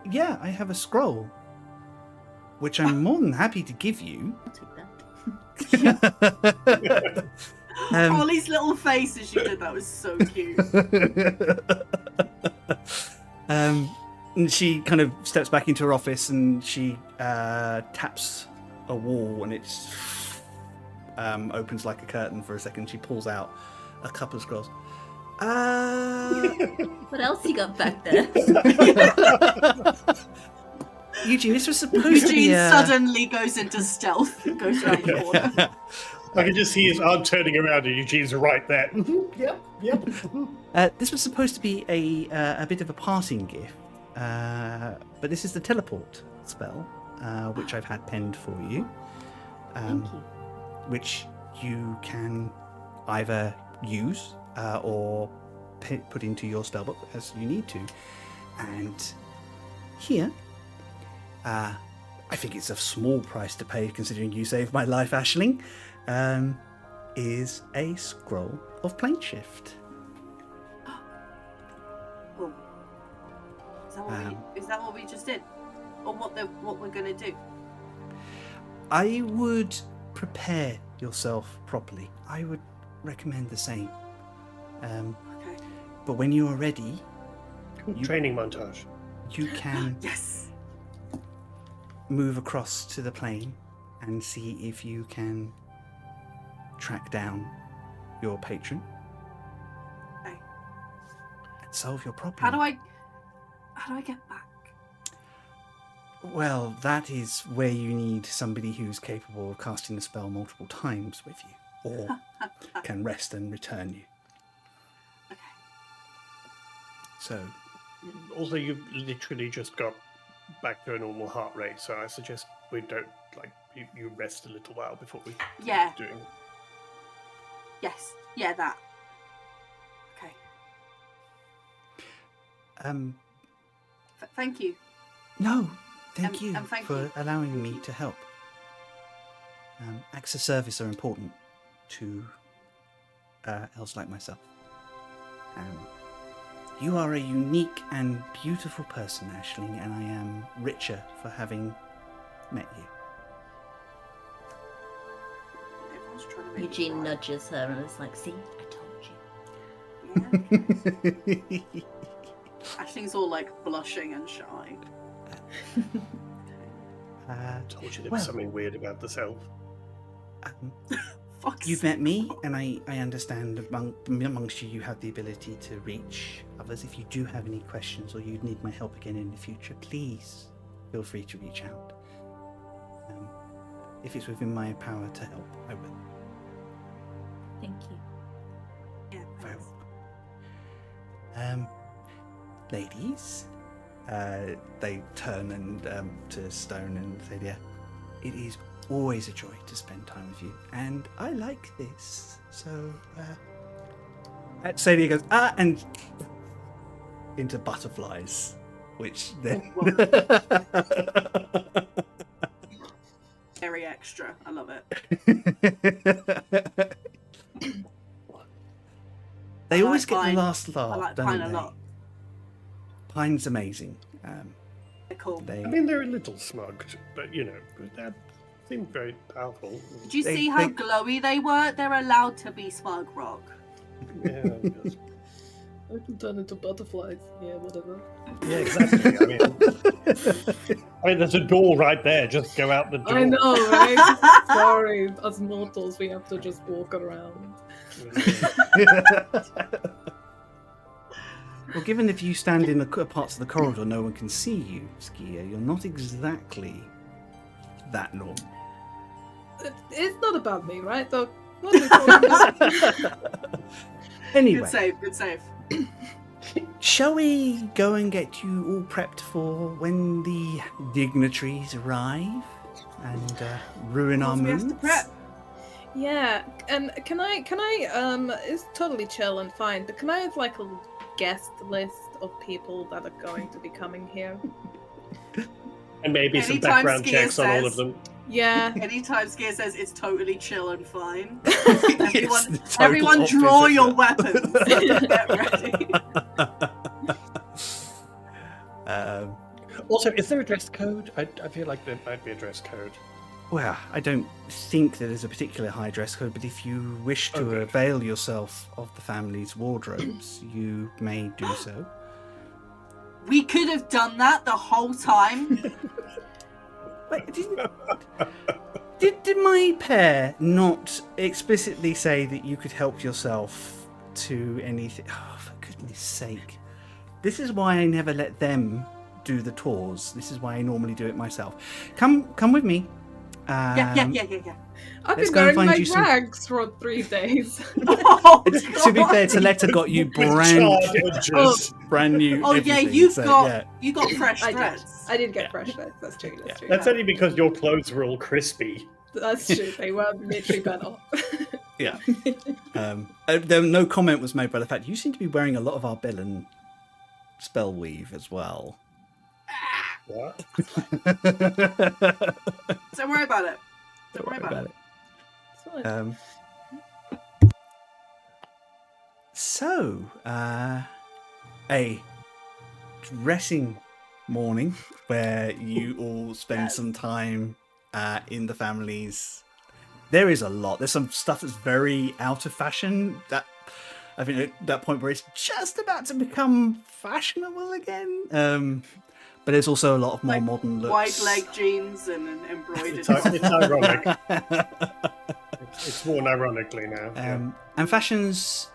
yeah, I have a scroll, which I'm more than happy to give you. I'll take that. Ollie's little face as she did that was so cute. And she kind of steps back into her office and she taps a wall and it's opens like a curtain for a second. She pulls out a couple of scrolls. What else you got back there? Eugene, this was supposed to be Eugene suddenly goes into stealth, goes around the corner. I can just see his arm turning around and Eugene's right there. This was supposed to be a bit of a parting gift, but this is the teleport spell, which I've had penned for you. Thank you. Which you can either use or put into your spellbook as you need to. And here, I think it's a small price to pay considering you saved my life, Aisling, is a scroll of plane shift. Well, is that what we just did? Or what we're going to do? I would prepare yourself properly. I would recommend the same. Okay. But when you are ready, Training montage. you can Yes. move across to the plane and see if you can track down your patron Okay. and solve your problem. How do I get back? Well, that is where you need somebody who's capable of casting the spell multiple times with you, or can rest and return you. Okay. So, Also, you've literally just got back to a normal heart rate, so I suggest we don't, you rest a little while before we Yeah. keep doing. Yes. Yeah, that. Okay. Thank you. no, thank you thank for you. allowing me to help. Acts of service are important to elves like myself. You are a unique and beautiful person, Aisling, and I am richer for having met you. Everyone's trying to make Eugene me cry. nudges her and is like, see, I told you. Yeah. Ashling's all like blushing and shy. Told you there well, was something weird about this elf. Fuck's You've met me, and I understand amongst you have the ability to reach others. If you do have any questions or you need my help again in the future, please feel free to reach out. If it's within my power to help, I will. Thank you. Yeah, Very thanks. well. Ladies, they turn and to Stone and say, "Yeah, it is always a joy to spend time with you, and I like this." So, Sadie goes, and into butterflies, which then. Very extra. I love it. They I always like get Pine. the last laugh, I like don't Pine they? a lot. Pine's amazing. They're cool. They, I mean, they're a little smugged, but that seemed very powerful. Did you they- see how they- glowy they were? They're allowed to be smug, Rock. Yeah, I can turn into butterflies. Yeah, whatever. yeah, exactly. I mean, there's a door right there. Just go out the door. I know, right? Sorry, as mortals, we have to just walk around. Well, given if you stand in the parts of the corridor no one can see you, Skia, you're not exactly that normal. It's not about me, right? Though. What are we talking about? Anyway, Good save. Good save. shall we go and get you all prepped for when the dignitaries arrive and ruin our Of course we have moods? to prep. Yeah, and can I it's totally chill and fine, but can I have like a guest list of people that are going to be coming here? And maybe some Anytime background Skia checks on all of says- them. Yeah. Anytime Skier says it's totally chill and fine, It's the total everyone opposite, draw isn't your it? weapons. Get ready. Also, is there a dress code? I feel like there might be a dress code. Well, I don't think that there's a particular high dress code, but if you wish to Okay. avail yourself of the family's wardrobes, you may do so. We could have done that the whole time. Wait, did my pair not explicitly say that you could help yourself to anything? Oh, for goodness sake. This is why I never let them do the tours. This is why I normally do it myself. Come with me. Yeah. I've Let's been go and wearing find my you some- rags for 3 days. Oh, To be fair, Taletta got you With brand charred edges. new. Oh yeah, everything, you've so, got yeah. you got fresh I did. threads. I did get Yeah. fresh threads. That's true. That's true. That's only because your clothes were all crispy. That's true. They were literally burnt off. Yeah. No comment was made by the fact you seem to be wearing a lot of Arbellan spell weave as well. What? Don't worry about it. Don't worry about it. It's fine. So, a dressing morning where you all spend some time in the families. There is a lot. There's some stuff that's very out of fashion. That I think at that point where it's just about to become fashionable again. But there's also a lot of more Like modern looks. Wide leg jeans and an embroidered. It's ironic. It's worn ironically now. And fashions,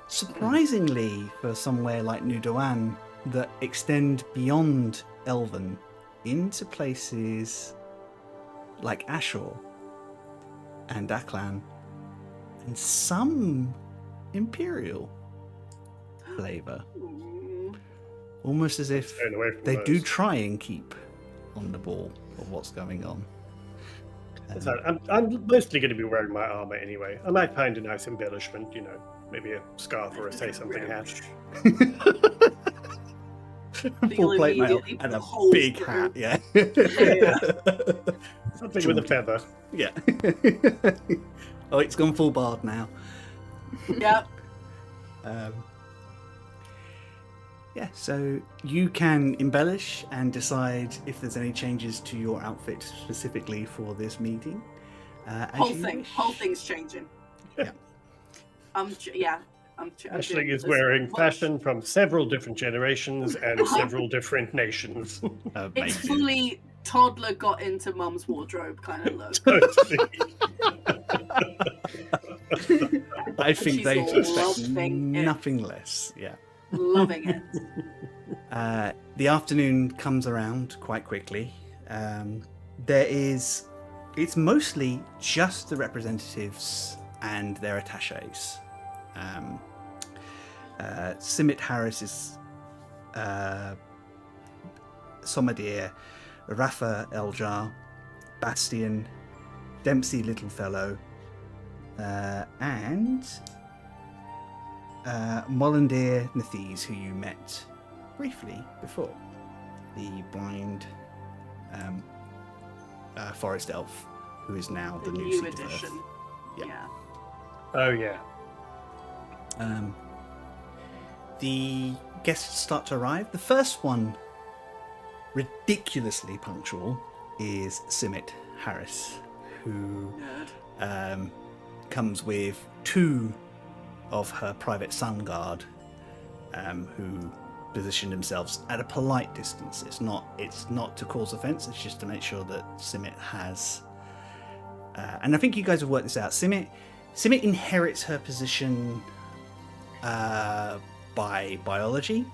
surprisingly, for somewhere like New Doan, that extend beyond Elven into places like Ashur and Aklan, and some Imperial flavour. Almost as if Staying away from they those. do try and keep on the ball of what's going on. So I'm mostly going to be wearing my armor anyway. I might find a nice embellishment, maybe a scarf or a say something hat. Full plate mail immediately and a holes big through. hat, yeah. Something with a feather. Yeah. Oh, it's gone full bard now. Yep. Yeah, so you can embellish and decide if there's any changes to your outfit specifically for this meeting. As Whole you wish. thing's changing. Yeah. I'm Ashley doing is as wearing much- fashion from several different generations and several different nations. It's Amazing. fully toddler got into mum's wardrobe kind of look. Totally. I think She's they expect loving it. nothing less. Yeah. Loving it. The afternoon comes around quite quickly. It's mostly just the representatives and their attaches. Simit Harris is Somadir, Rafa Eljar, Bastian, Dempsey Littlefellow, and Molandir Nathes, who you met briefly before, the blind forest elf, who is now the, The new new seat of Earth. edition. Yeah. Yeah. Oh, yeah. The guests start to arrive. The first one, ridiculously punctual, is Simit Harris, who Nerd. comes with 2 of her private sun guard, who position themselves at a polite distance. It's not to cause offence. It's just to make sure that Simit has. And I think you guys have worked this out. Simit inherits her position by biology.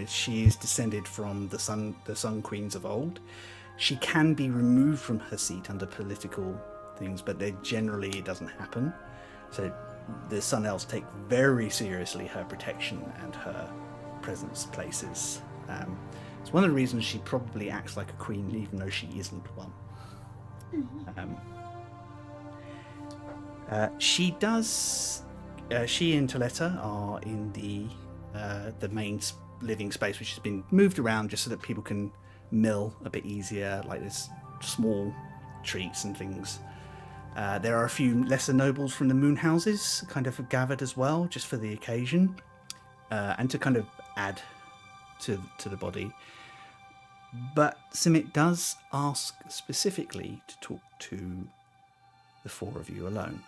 She is descended from the Sun Queens of old. She can be removed from her seat under political things, but it doesn't happen. So the Sun Elves take very seriously her protection and her presence places. It's one of the reasons she probably acts like a queen, even though she isn't one. She and Taletta are in the main living space, which has been moved around just so that people can mill a bit easier, like there's small treats and things. There are a few lesser nobles from the moon houses kind of gathered as well, just for the occasion, and to kind of add to the body. But Simit does ask specifically to talk to the 4 of you alone.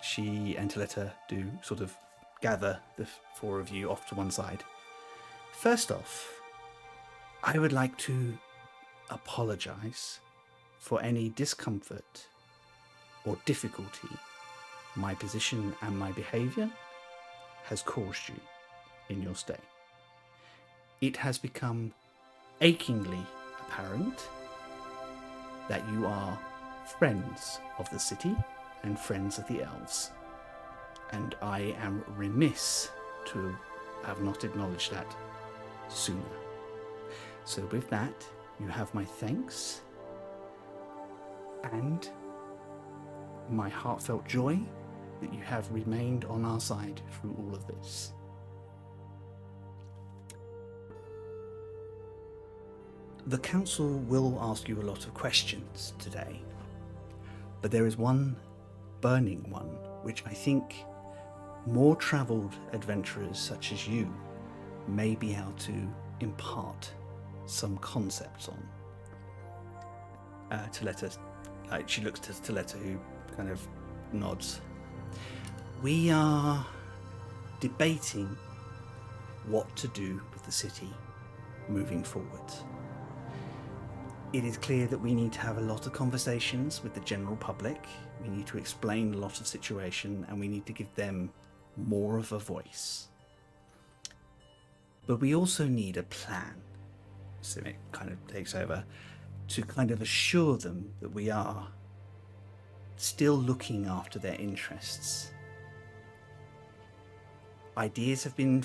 She and Taletta do sort of gather the 4 of you off to one side. First off, I would like to apologise for any discomfort or difficulty my position and my behaviour has caused you in your stay. It has become achingly apparent that you are friends of the city and friends of the elves, and I am remiss to have not acknowledged that sooner. So with that, you have my thanks and my heartfelt joy that you have remained on our side through all of this. The council will ask you a lot of questions today, but there is one burning one which I think more travelled adventurers such as you may be able to impart some concepts on. Taletta, she looks to Taletta, who kind of nods. We are debating what to do with the city moving forward. It is clear that we need to have a lot of conversations with the general public. We need to explain a lot of the situation, and we need to give them more of a voice. But we also need a plan. Simic kind of takes over to kind of assure them that we are still looking after their interests. Ideas have been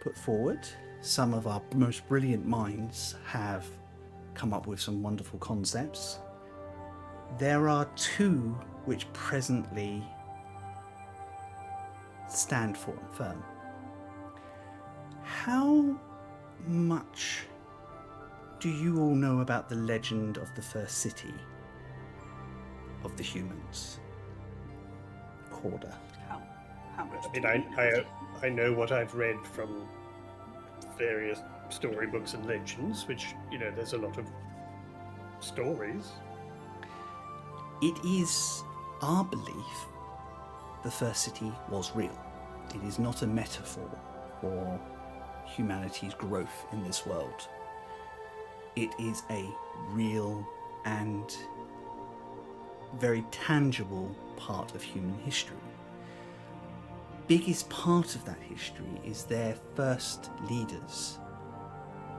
put forward. Some of our most brilliant minds have come up with some wonderful concepts. There are two which presently stand firm. How much do you all know about the legend of the first city of the humans? Corda. How much? I mean, I know what I've read from various storybooks and legends, which, you know, there's a lot of stories. It is our belief the first city was real. It is not a metaphor for humanity's growth in this world. It is a real and very tangible part of human history. Biggest part of that history is their first leaders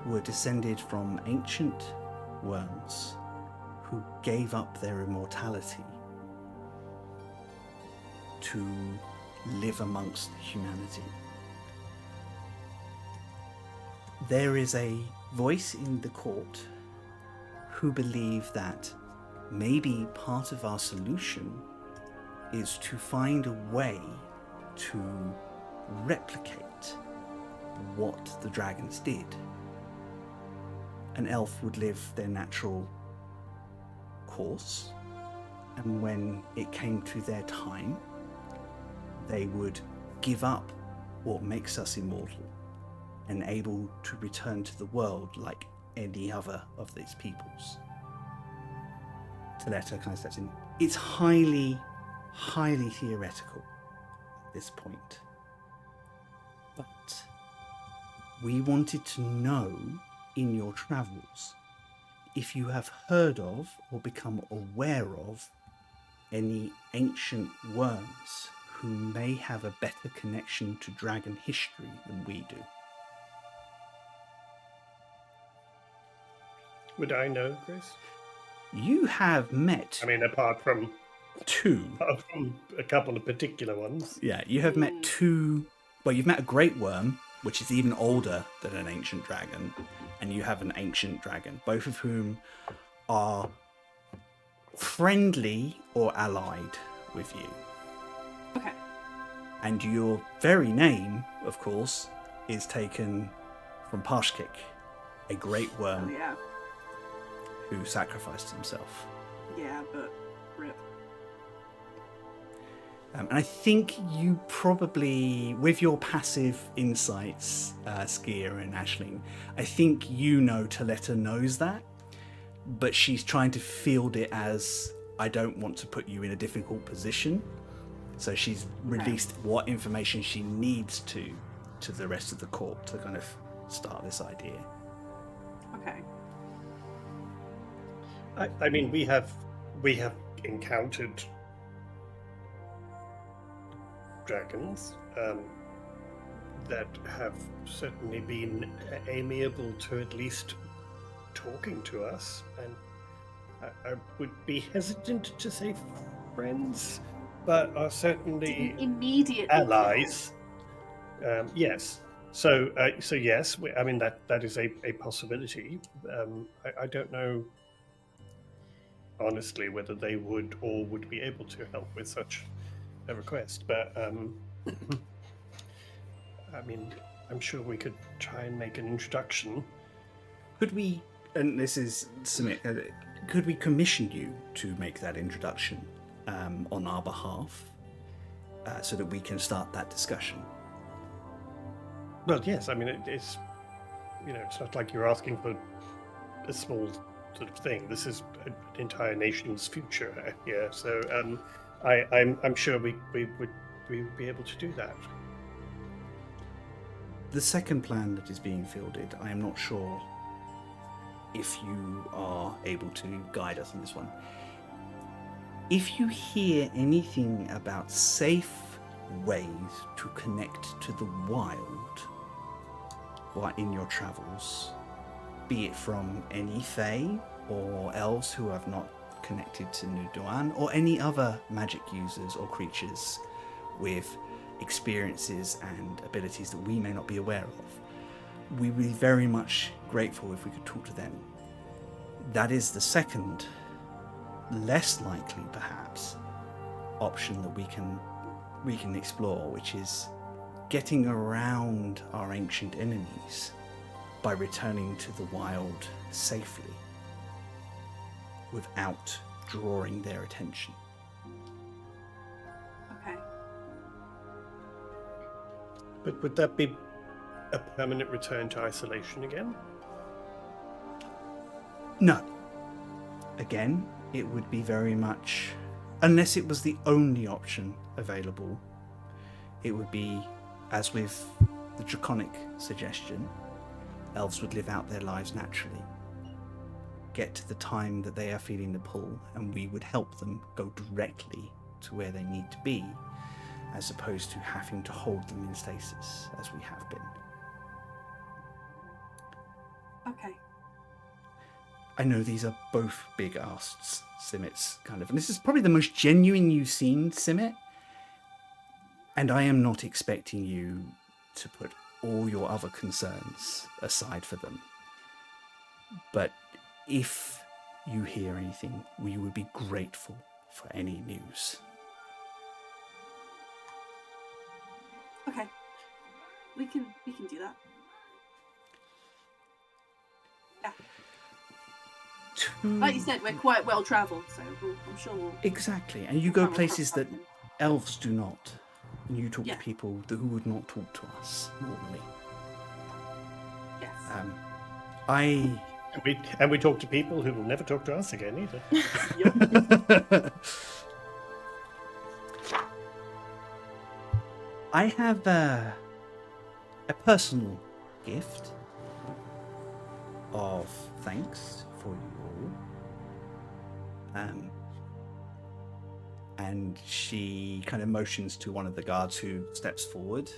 were descended from ancient worms who gave up their immortality to live amongst humanity. There is a voice in the court who believe that maybe part of our solution is to find a way to replicate what the dragons did. An elf would live their natural course, and when it came to their time, they would give up what makes us immortal and able to return to the world like any other of these peoples. Taletta kind of steps in. It's highly, highly theoretical at this point. But we wanted to know in your travels if you have heard of or become aware of any ancient worms who may have a better connection to dragon history than we do. Would I know, Chris? You have met I mean, apart from a couple of particular ones. Yeah, you have met two. Well, you've met a great worm, which is even older than an ancient dragon, and you have an ancient dragon, both of whom are friendly or allied with you. Okay. And your very name, of course, is taken from Parshkik, a great worm Oh, yeah. who sacrificed himself. Yeah, but rip. And I think you probably, with your passive insights, Skier and Aisling, I think you know Taletta knows that, but she's trying to field it as, I don't want to put you in a difficult position. So she's released what information she needs to the rest of the court to kind of start this idea. Okay. I mean, we have encountered dragons. that have certainly been amiable to at least talking to us, and I would be hesitant to say friends, but are certainly Didn't immediately allies. Yes. So yes, I mean that is a possibility. I don't know, honestly, whether they would or would be able to help with such a request. But I mean, I'm sure we could try and make an introduction. Could we, and this is Sumit, could we commission you to make that introduction on our behalf so that we can start that discussion? Well, yes. I mean, it's it's not like you're asking for a small sort of thing. This is an entire nation's future here. So I'm sure we would be able to do that. The second plan that is being fielded, I am not sure if you are able to guide us on this one. If you hear anything about safe ways to connect to the wild while in your travels, be it from any Fae or elves who have not connected to Nuduan, or any other magic users or creatures with experiences and abilities that we may not be aware of, we would be very much grateful if we could talk to them. That is the second, less likely perhaps, option that we can explore, which is getting around our ancient enemies by returning to the wild safely without drawing their attention. Okay. But would that be a permanent return to isolation again? No. Again, it would be very much, unless it was the only option available, it would be, as with the draconic suggestion, elves would live out their lives naturally, get to the time that they are feeling the pull, and we would help them go directly to where they need to be, as opposed to having to hold them in stasis, as we have been. Okay. I know these are both big asks, Simit's kind of, and this is probably the most genuine you've seen, Simit, and I am not expecting you to put all your other concerns aside for them. But if you hear anything, we would be grateful for any news. Okay. We can do that. Yeah. Like you said, we're quite well travelled, so I'm sure we'll... Exactly, and you go Come places across that something. elves do not. And you talk Yeah. to people who would not talk to us normally. Yes. And we talk to people who will never talk to us again either. I have a personal gift of thanks for you all. And she kind of motions to one of the guards who steps forward.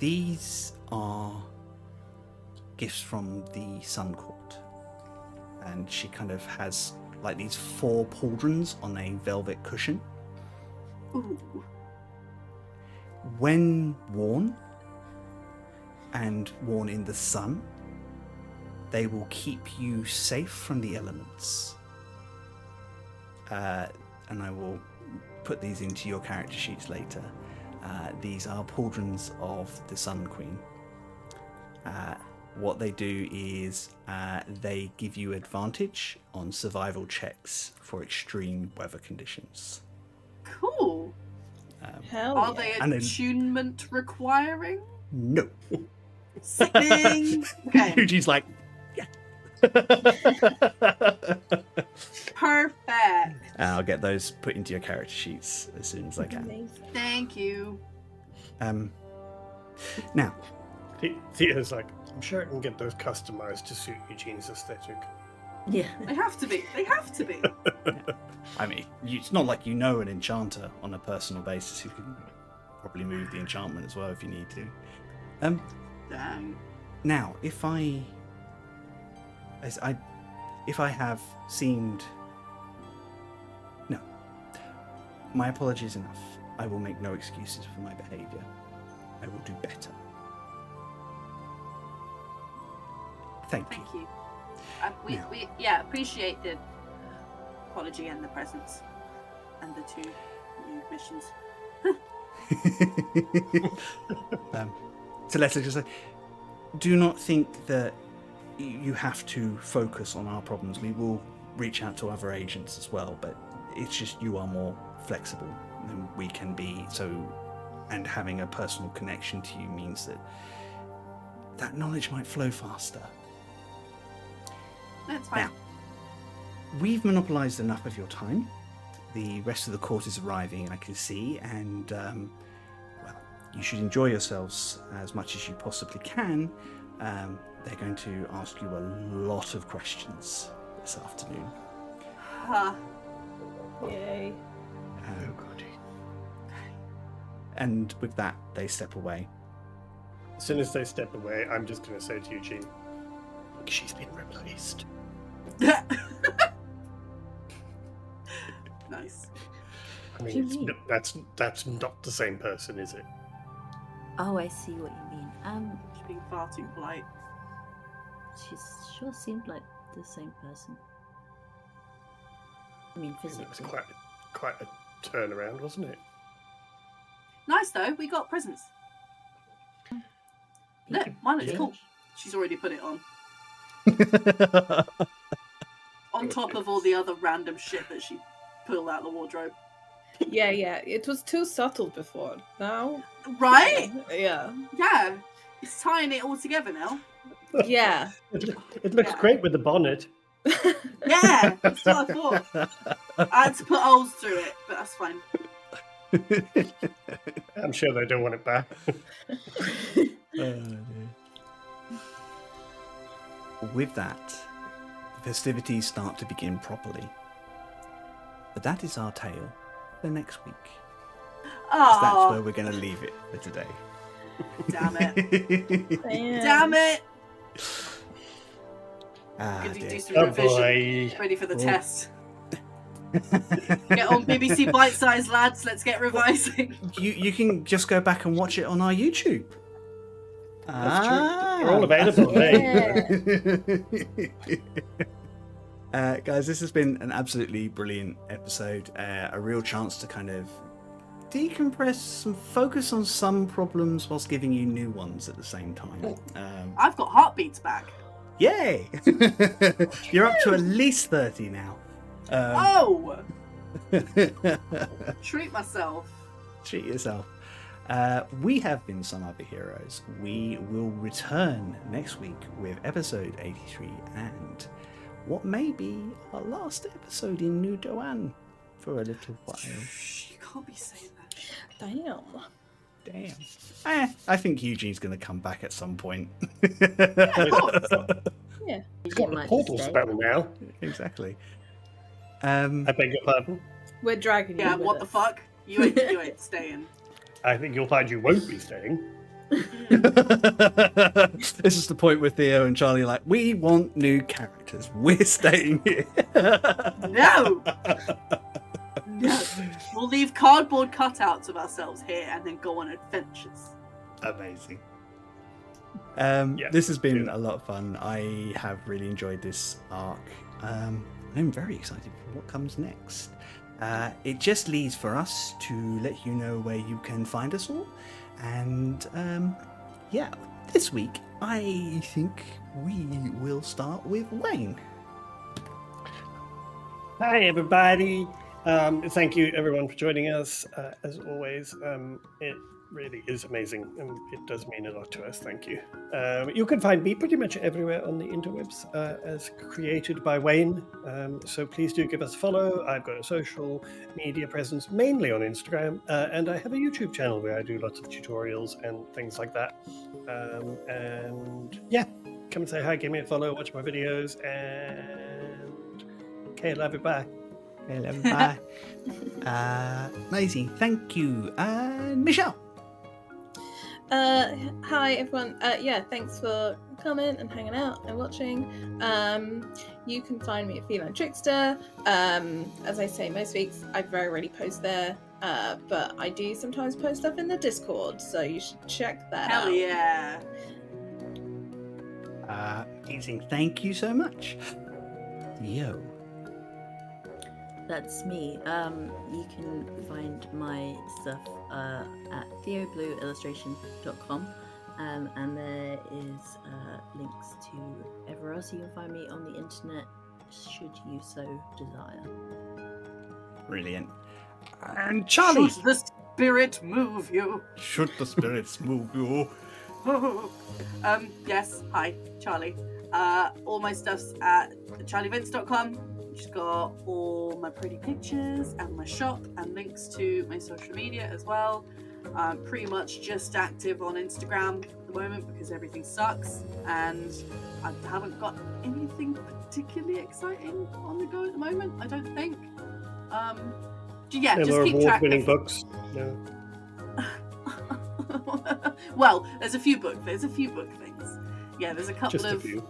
These are gifts from the Sun Court. And she kind of has like these 4 pauldrons on a velvet cushion. Ooh. When worn, and worn in the sun, they will keep you safe from the elements. And I will put these into your character sheets later. These are pauldrons of the Sun Queen. What they do is they give you advantage on survival checks for extreme weather conditions. Cool. Hell Are yeah. they And then- attunement requiring? No. Sickening. Okay. Yuji's like, yeah. Perfect. I'll get those put into your character sheets as soon as I can. Amazing. Thank you. Thea's like, I'm sure I can get those customized to suit Eugene's aesthetic. Yeah. They have to be. They have to be. I mean, it's not like you know an enchanter on a personal basis who can probably move the enchantment as well if you need to. Dang. Now, if I have seemed... No. My apologies enough. I will make no excuses for my behaviour. I will do better. Thank you. Thank you. Now. We appreciate the apology and the presents and the 2 new missions. So let's just say, do not think that you have to focus on our problems. We will reach out to other agents as well, but it's just you are more flexible than we can be. So, and having a personal connection to you means that knowledge might flow faster. That's fine. Now, we've monopolized enough of your time. The rest of the court is arriving, I can see, and well, you should enjoy yourselves as much as you possibly can. They're going to ask you a lot of questions this afternoon. Yay. Oh, goody. And with that, they step away. As soon as they step away, I'm just going to say to Eugene, look, she's been replaced. Nice. I What do you mean, mean? that's not the same person, is it? Oh, I see what you mean. She's being far too polite. She sure seemed like the same person. I mean, It was physically. quite a turnaround, wasn't it? Nice though. We got presents. Look, mine looks Yeah. cool. She's already put it on. On top of all the other random shit that she pulled out of the wardrobe. Yeah, it was too subtle before. Now, Right? yeah, Yeah. It's tying it all together now. yeah. It looks Yeah. great with the bonnet. Yeah, that's what I thought. I had to put holes through it, but that's fine. I'm sure they don't want it back. With that, the festivities start to begin properly. But that is our tale for next week. 'Cause that's where Oh, we're going to leave it for today. damn it. Damn. Damn it. Ah, Could you do dear. some Oh revision? boy. Ready for the Oh. test. Get on BBC Bite Size, lads. Let's get revising. You can just go back and watch it on our YouTube. That's true. They're all available Yeah. Guys, this has been an absolutely brilliant episode. A real chance to kind of decompress and focus on some problems whilst giving you new ones at the same time. I've got heartbeats back. Yay! You're up to at least 30 now. Oh! Treat myself. Treat yourself. We have been Some Other Heroes. We will return next week with episode 83 and what may be our last episode in New Doan for a little while. Shh, you can't be saying that. Damn. Damn. I think Eugene's going to come back at some point. Of course. Yeah. He's got the Might portal stay. spell now. Exactly. I beg your pardon. We're dragging you Yeah, with what the us. fuck? You ain't staying. I think you'll find you won't be staying. This is the point where Theo and Charlie are like, we want new characters. We're staying here. No! No. We'll leave cardboard cutouts of ourselves here and then go on adventures. Amazing. Yeah, This has been yeah. a lot of fun. I have really enjoyed this arc. I'm very excited for what comes next. It just leaves for us to let you know where you can find us all. And yeah, this week I think we will start with Wayne. Hi, everybody. Thank you, everyone, for joining us. As always, it really is amazing, and it does mean a lot to us. Thank you. You can find me pretty much everywhere on the interwebs as created by Wayne. So please do give us a follow. I've got a social media presence, mainly on Instagram, and I have a YouTube channel where I do lots of tutorials and things like that. And yeah, come and say hi, give me a follow, watch my videos, and Okay, love you. Bye. Hello, bye. Amazing. Thank you. Michelle. Hi everyone. Yeah, thanks for coming and hanging out and watching. You can find me at Feline Trickster. As I say, most weeks I very rarely post there, but I do sometimes post stuff in the Discord, so you should check that out. Hell yeah. Amazing. Thank you so much. Yo. That's me. You can find my stuff at theoblueillustration.com, and there is links to everywhere else you can find me on the internet, should you so desire. Brilliant. And Charlie. Should the spirit move you? Should the spirits move you? Yes, hi, Charlie. All my stuff's at charlievince.com. Which has got all my pretty pictures and my shop and links to my social media as well. I'm pretty much just active on Instagram at the moment because everything sucks and I haven't got anything particularly exciting on the go at the moment, I don't think. Yeah, No just more keep track award-winning of... books. No. Well, there's a few book things. Yeah, there's a couple Just a of... few.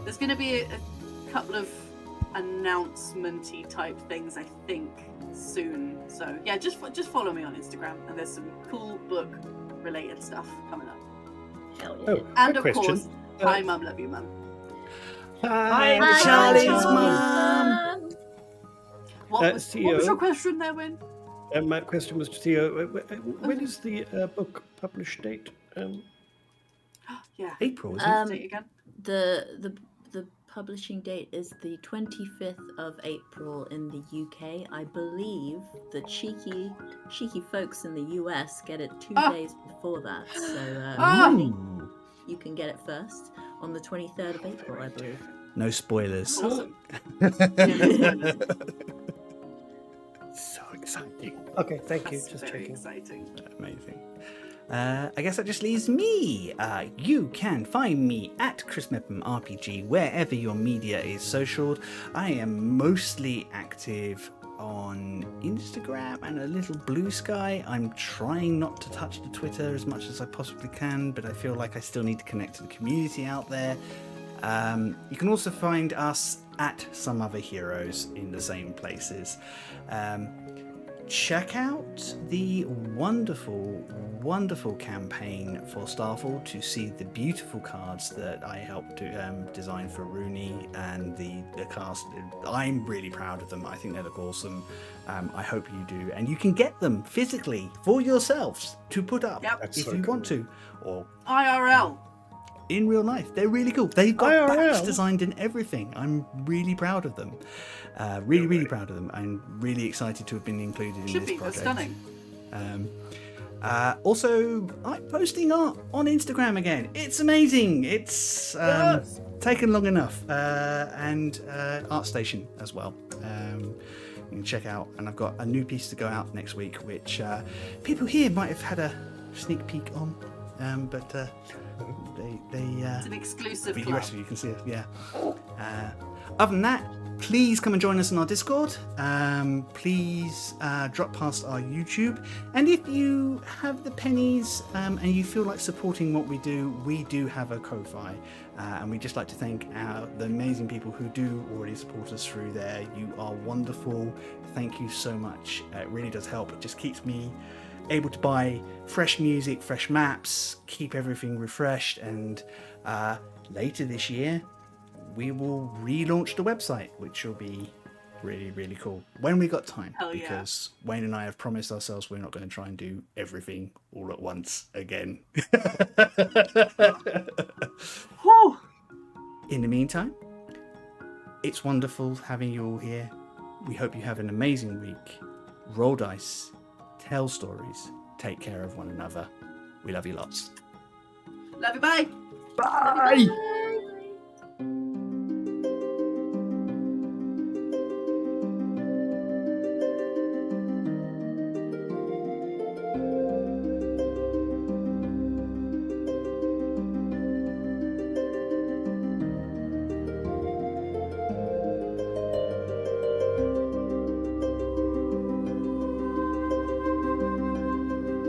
There's going to be a couple of announcement-y type things, I think, soon. So yeah, just follow me on Instagram, and there's some cool book-related stuff coming up. Hell yeah. Oh, And quick of question. course, hi mum, love you mum. Hi, Hi, Charlie's Charlie. mum. What was Theo. your question there, Win? My question was to Theo. When is the book publish date? Yeah. April, isn't it? Say it again. The publishing date is the 25th of April in the UK. I believe the cheeky folks in the US get it 2 days before that. So Ooh. you can get it first on the 23rd of April, I believe. No spoilers. Awesome. So exciting. Okay, thank you. That's Just very checking. exciting. Amazing. I guess that just leaves me. You can find me at Chris Mepham RPG wherever your media is socialed. I am mostly active on Instagram and a little Blue Sky. I'm trying not to touch the Twitter as much as I possibly can, but I feel like I still need to connect to the community out there. You can also find us at Some Other Heroes in the same places. Check out the wonderful campaign for Starfall to see the beautiful cards that I helped to design for Rooney and the cast. I'm really proud of them. I think they look awesome. I hope you do. And you can get them physically for yourselves to put up That's if so you cool. want to. Or IRL. in real life. They're really cool. They've got IRL. backs designed and everything. I'm really proud of them. Really proud of them. I'm really excited to have been included in Should this be. They're project. stunning. Also, I'm posting art on Instagram again. It's amazing. It's taken long enough. And ArtStation as well. You can check out. And I've got a new piece to go out next week, which people here might have had a sneak peek on. But It's an exclusive the club. rest of you can see it, yeah. Other than that, please come and join us on our Discord. Please drop past our YouTube. And if you have the pennies and you feel like supporting what we do have a Ko-Fi. And we'd just like to thank the amazing people who do already support us through there. You are wonderful. Thank you so much. It really does help. It just keeps me able to buy fresh music, fresh maps, keep everything refreshed, and later this year we will relaunch the website, which will be really cool when we got time. Hell yeah. Because Wayne and I have promised ourselves we're not going to try and do everything all at once again. Whew. In the meantime, it's wonderful having you all here. We hope you have an amazing week. Roll dice, tell stories, take care of one another. We love you lots. Love you, bye. Bye.